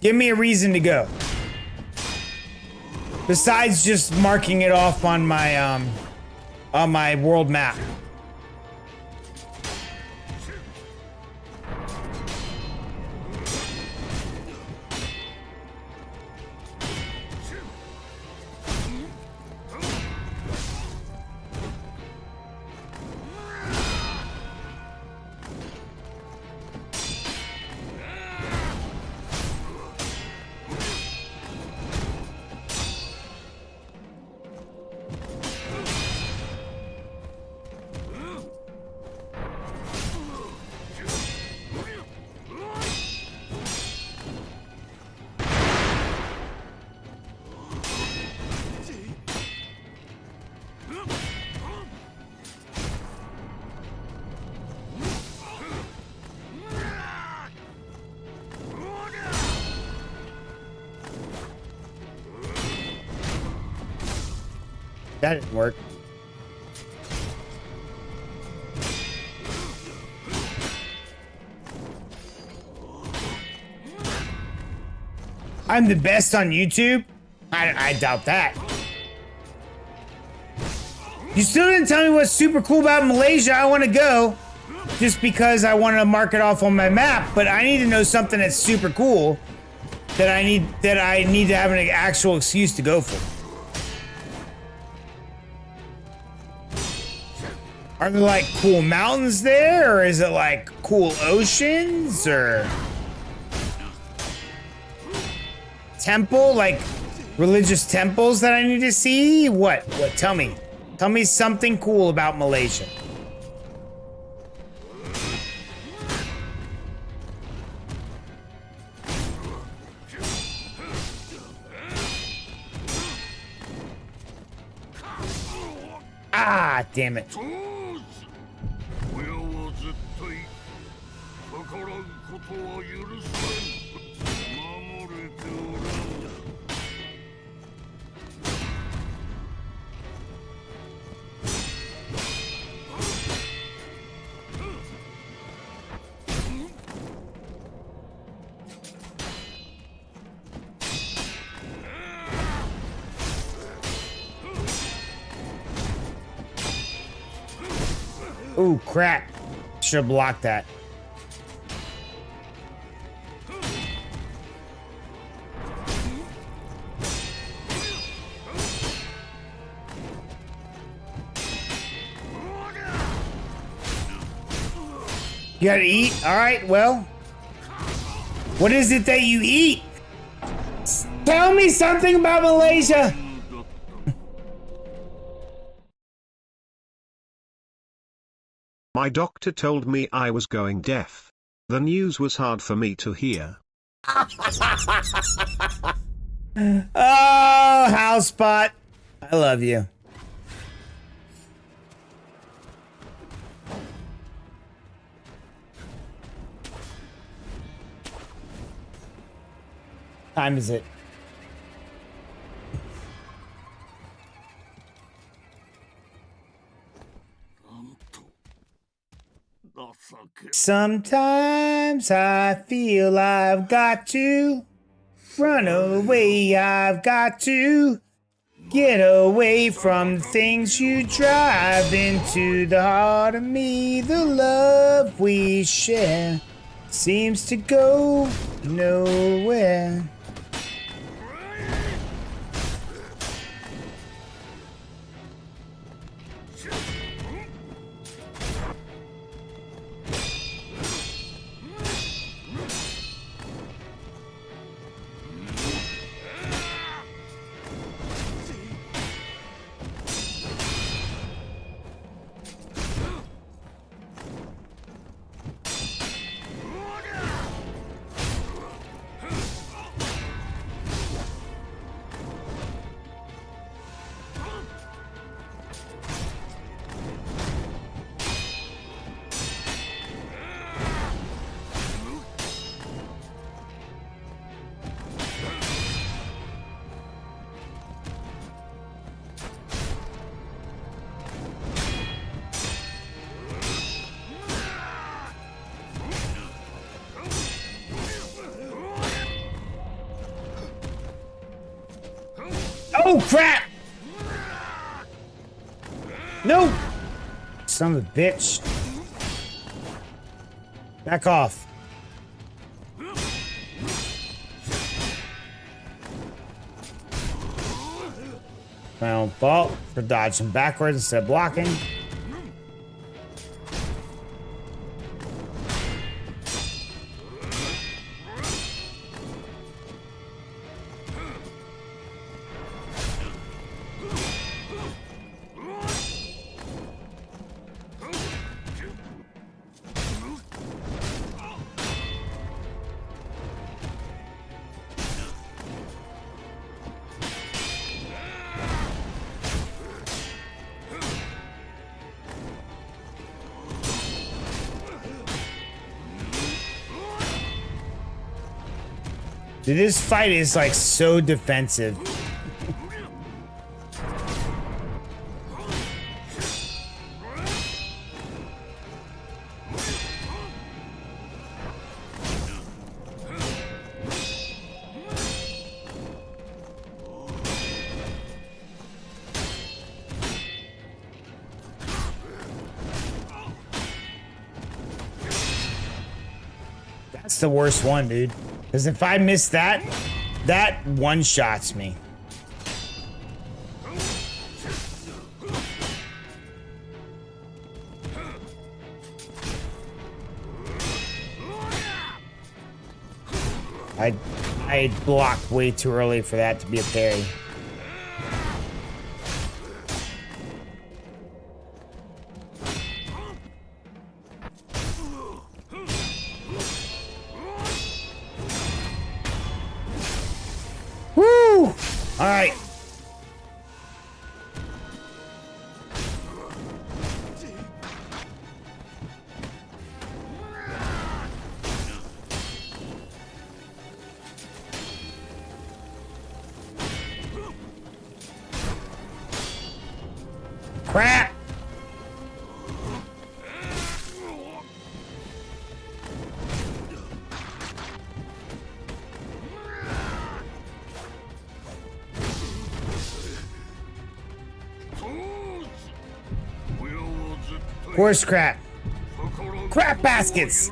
Give me a reason to go. Besides just marking it off on my world map. That didn't work. I'm the best on YouTube? I doubt that. You still didn't tell me what's super cool about Malaysia. I want to go just because I want to mark it off on my map, but I need to know something that's super cool that I need to have an actual excuse to go for. Are there like cool mountains there, or is it like cool oceans, or temple, like religious temples that I need to see? What? Tell me. Tell me something cool about Malaysia. Ah, damn it. Ooh, crap. Should have blocked that. You gotta eat? Alright, well. What is it that you eat? Tell me something about Malaysia! My doctor told me I was going deaf. The news was hard for me to hear. Oh, Housespot. I love you. Time is it? Sometimes I feel I've got to run away. I've got to get away from the things you drive into the heart of me. The love we share seems to go nowhere. Oh, crap! No! Son of a bitch. Back off. My own fault for dodging backwards instead of blocking. Dude, this fight is like so defensive. That's the worst one, dude. Because if I miss that, that one-shots me. I blocked way too early for that to be a parry. Woo! All right. Crap! Horse crap. Crap baskets!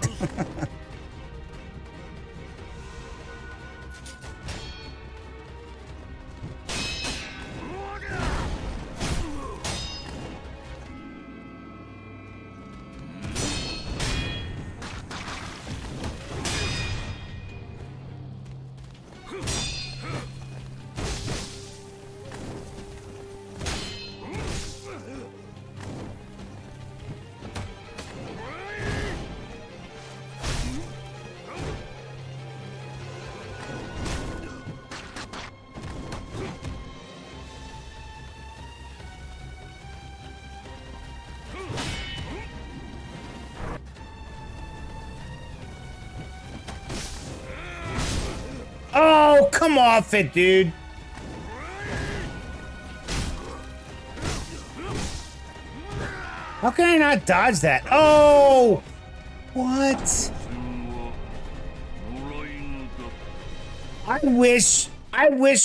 Oh, come off it, dude. How can I not dodge that? Oh! What? I wish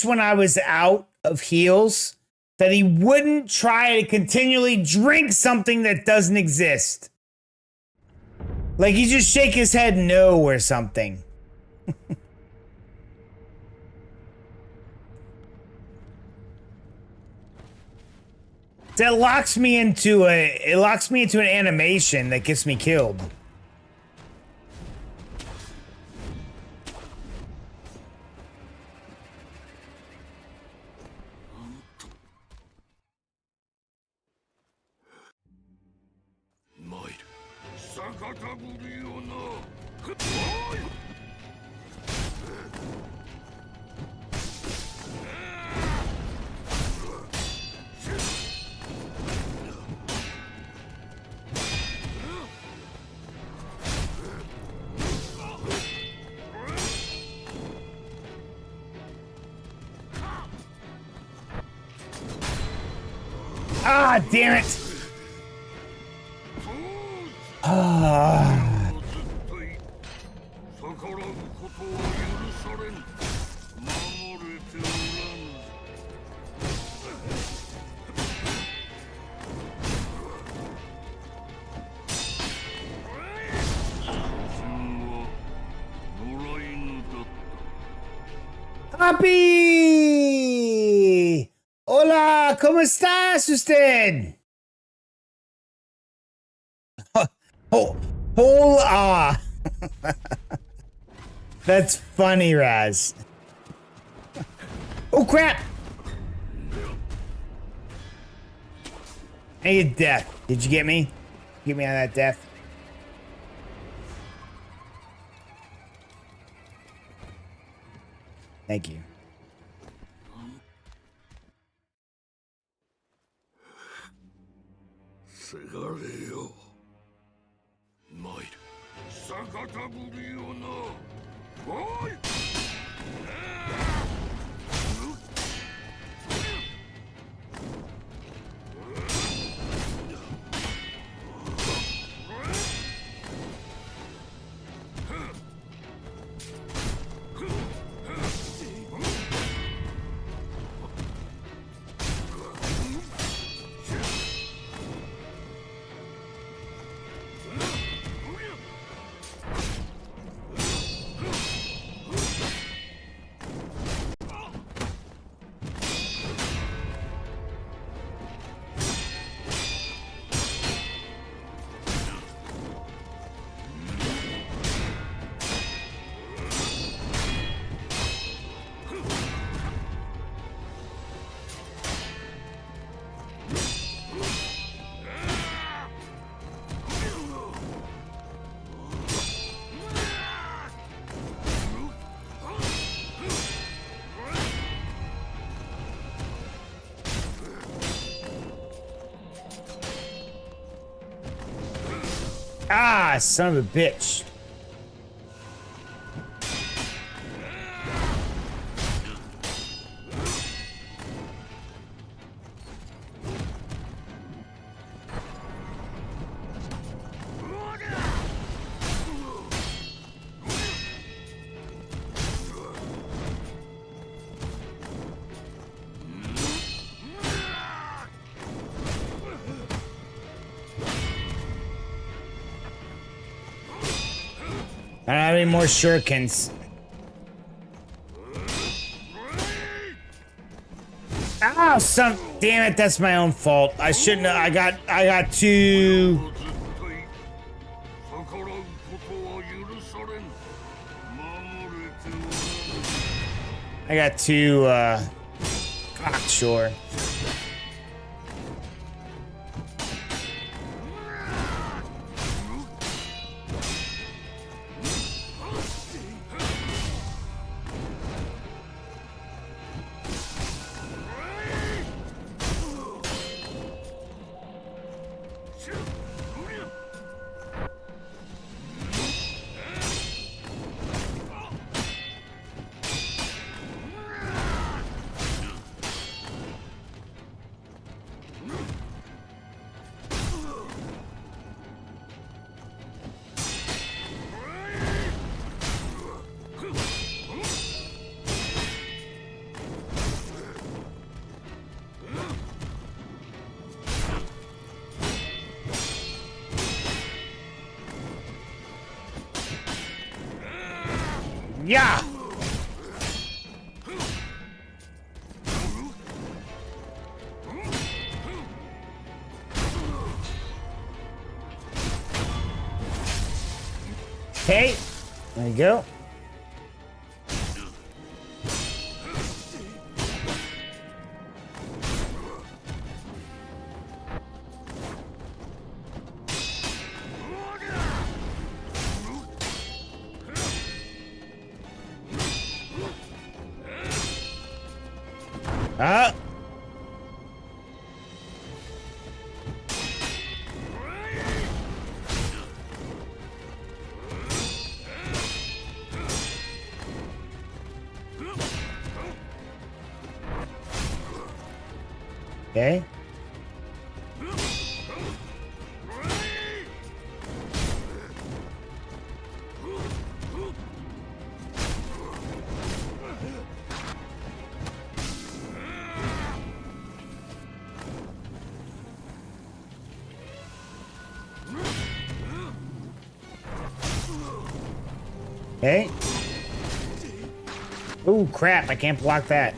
when I was out of heals that he wouldn't try to continually drink something that doesn't exist. Like he just shake his head no or something. That locks me into an animation that gets me killed. Ah, damn it! Ah. Papi! Hola, ¿cómo estás usted? Hola! That's funny, Raz. Oh, crap! I need death. Did you get me? Get me on that death. Thank you. Sekiro. Might. Sakataburyona. Oi! Ah, son of a bitch. I don't have any more shurikens. Ah, damn it, that's my own fault. I shouldn't have. I got too. I got too cocksure. Yeah. Okay. There you go. Ah. Okay. Okay. Ooh, crap, I can't block that.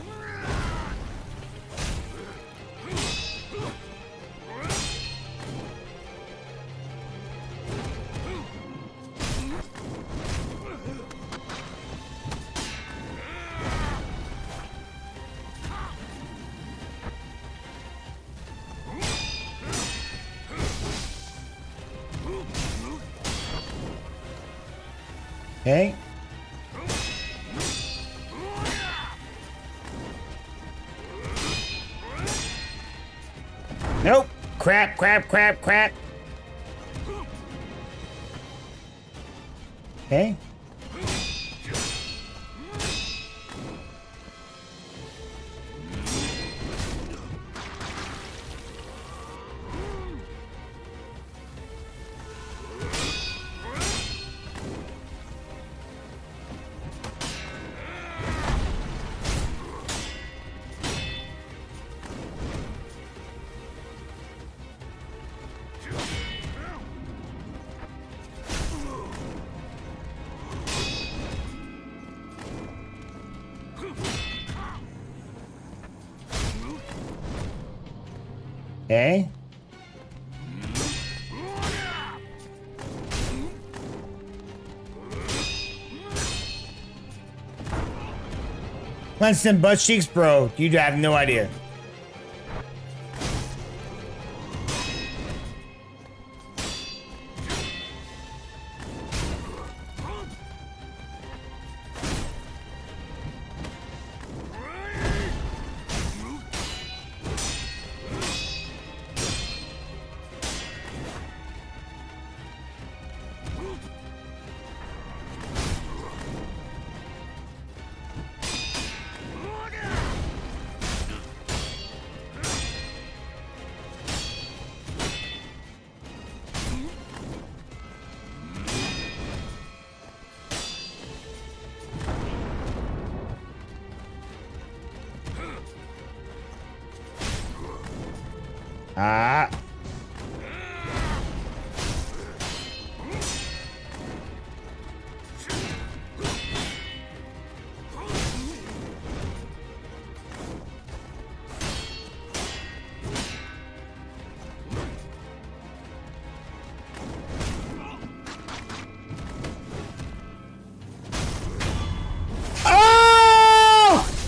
Okay. Nope. Crap, crap, crap, crap. Okay. Okay. Clenched in butt cheeks, bro. You have no idea. Ah.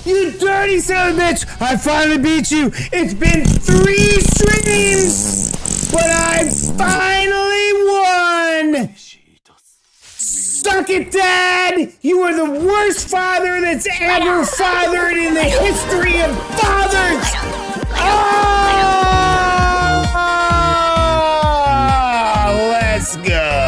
You dirty son of a bitch! I finally beat you! It's been 3 streams! But I finally won! Suck it, Dad! You are the worst father that's ever fathered in the history of fathers! Oh! Let's go!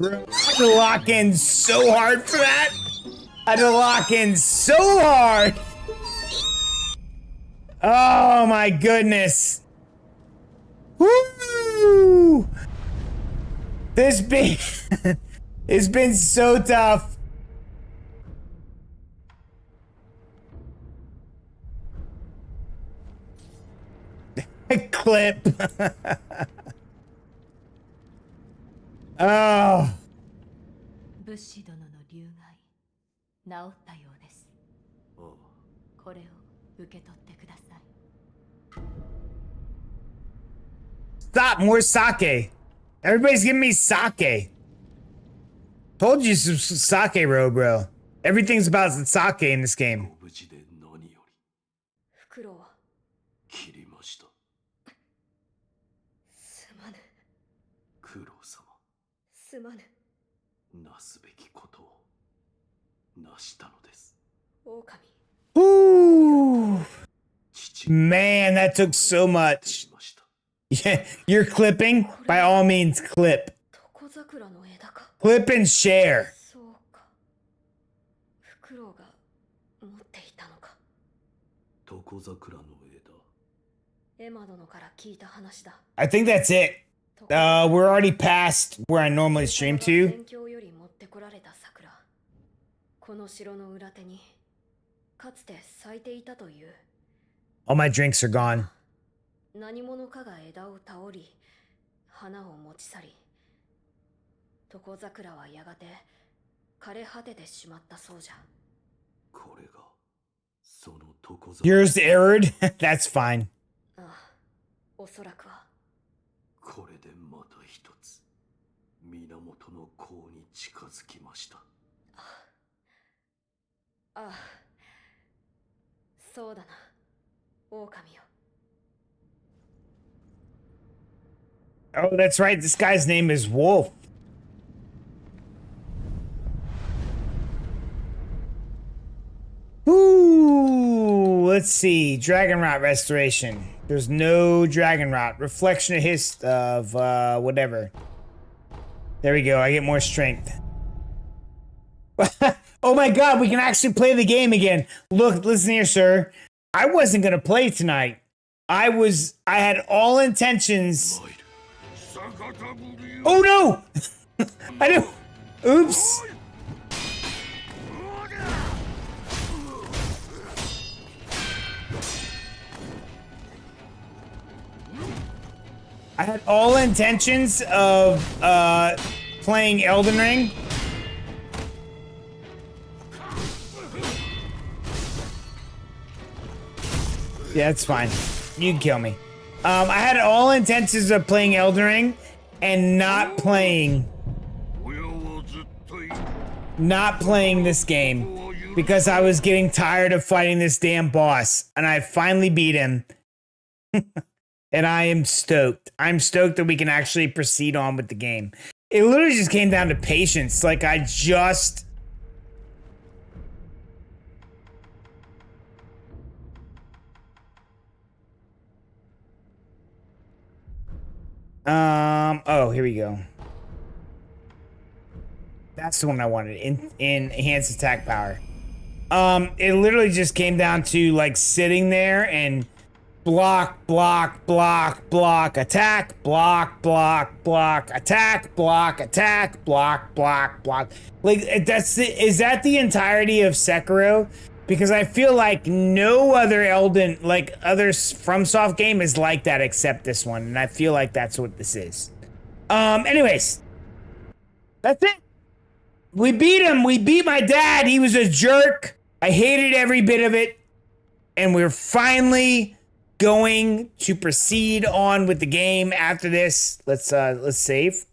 I had to lock in so hard for that. I had to lock in so hard. Oh my goodness. Woo! This been it's been so tough. Clip. Oh. 武士殿の流害治ったようです。これを受け取ってください。 Stop, more sake. Everybody's giving me sake. Told you some sake, bro. Everything's about sake in this game. 無事で何よりフクロウは切りました。すまぬ。クロウ様、すまぬ。なすべきことをなしたのです。狼。 Ooh. 父 Man, that took so much. しました。 Yeah, you're clipping? By all means, clip. 床桜の枝か。 Clip and share. そうか。フクロウが持っていたのか。床桜の枝。エマ殿から聞いた話だ。 I think that's it. We're already past where I normally stream to. 戦況より持ってこられた桜。この城の裏手にかつて咲いていたという。 All my drinks are gone. 何者かが枝を倒り、花を持ち去り、床桜はやがて枯れ果ててしまったそうじゃ。これがその床桜。 Yours errored? That's fine. ああ、おそらくは。これでまた一つ源の功に近づきました。ああ、そうだな、狼よ。 Oh, that's right. This guy's name is Wolf. Ooh, let's see. Dragon Rot Restoration. There's no Dragon Rot. Reflection of whatever. There we go. I get more strength. Oh my god, we can actually play the game again. Look, listen here, sir. I wasn't gonna play tonight. I had all intentions. Oh no! I do. Oops. I had all intentions of playing Elden Ring. Yeah, it's fine. You can kill me. I had all intentions of playing Elden Ring and not playing this game because I was getting tired of fighting this damn boss, and I finally beat him. And I am stoked. I'm stoked that we can actually proceed on with the game. It literally just came down to patience. Like, I just... Oh, here we go. That's the one I wanted. In enhanced attack power. It literally just came down to, like, sitting there and block, block, block, block, attack, block, block, block, attack, block, attack, block, block, block. Like, is that the entirety of Sekiro? Because I feel like no other other FromSoft game is like that except this one, and I feel like that's what this is. Anyways, that's it. We beat him. We beat my dad. He was a jerk. I hated every bit of it. And we're finally going to proceed on with the game after this. Let's save.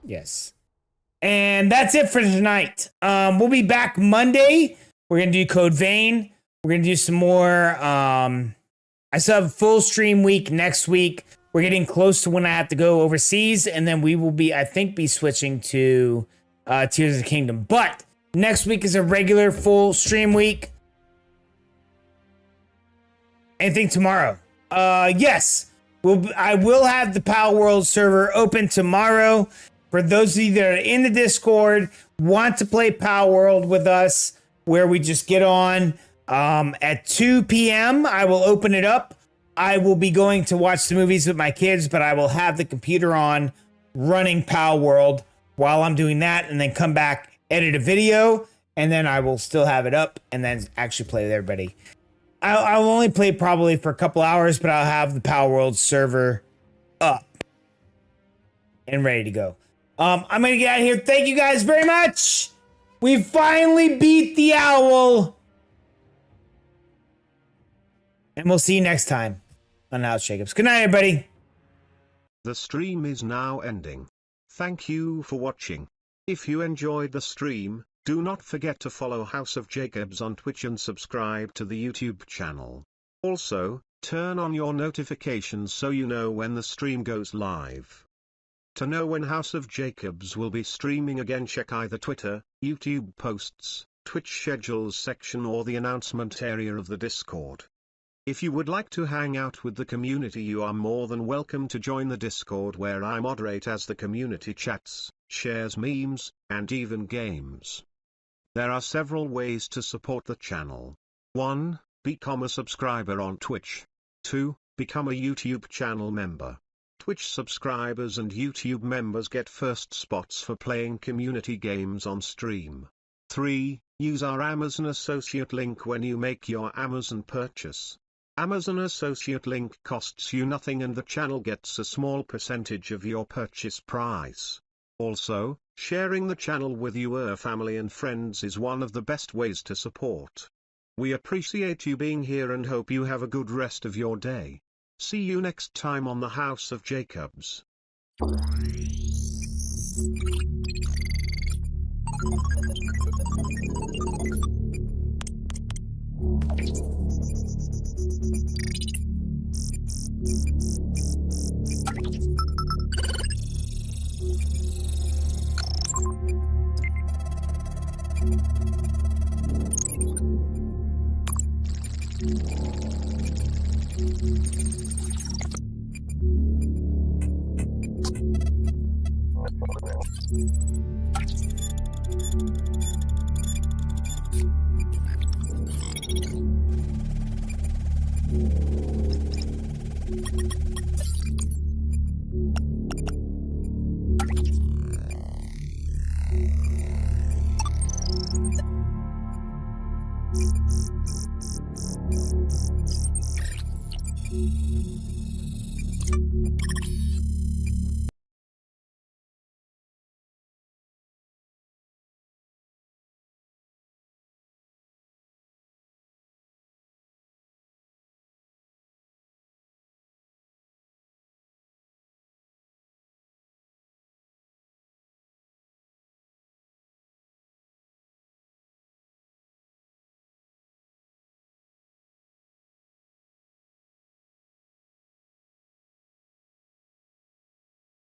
Yes. And that's it for tonight. We'll be back Monday. We're going to do Code Vein. We're going to do some more. I still have a full stream week next week. We're getting close to when I have to go overseas. And then we will be, I think, be switching to Tears of the Kingdom. But next week is a regular full stream week. Anything tomorrow? Yes. I will have the Power World server open tomorrow. For those of you that are in the Discord, want to play Power World with us, where we just get on at 2 p.m., I will open it up. I will be going to watch the movies with my kids, but I will have the computer on running Power World while I'm doing that, and then come back, edit a video, and then I will still have it up and then actually play with everybody. I'll only play probably for a couple hours, but I'll have the Power World server up and ready to go. I'm going to get out of here. Thank you guys very much. We finally beat the owl. And we'll see you next time on House Jacobs. Good night, everybody. The stream is now ending. Thank you for watching. If you enjoyed the stream, do not forget to follow House of Jacobs on Twitch and subscribe to the YouTube channel. Also, turn on your notifications so you know when the stream goes live. To know when House of Jacobs will be streaming again, check either Twitter, YouTube posts, Twitch schedules section, or the announcement area of the Discord. If you would like to hang out with the community, you are more than welcome to join the Discord, where I moderate as the community chats, shares memes, and even games. There are several ways to support the channel. 1. Become a subscriber on Twitch. 2. Become a YouTube channel member. Twitch subscribers and YouTube members get first spots for playing community games on stream. 3. Use our Amazon Associate link when you make your Amazon purchase. Amazon Associate link costs you nothing and the channel gets a small percentage of your purchase price. Also, sharing the channel with your family and friends is one of the best ways to support. We appreciate you being here and hope you have a good rest of your day. See you next time on the House of Jacobs.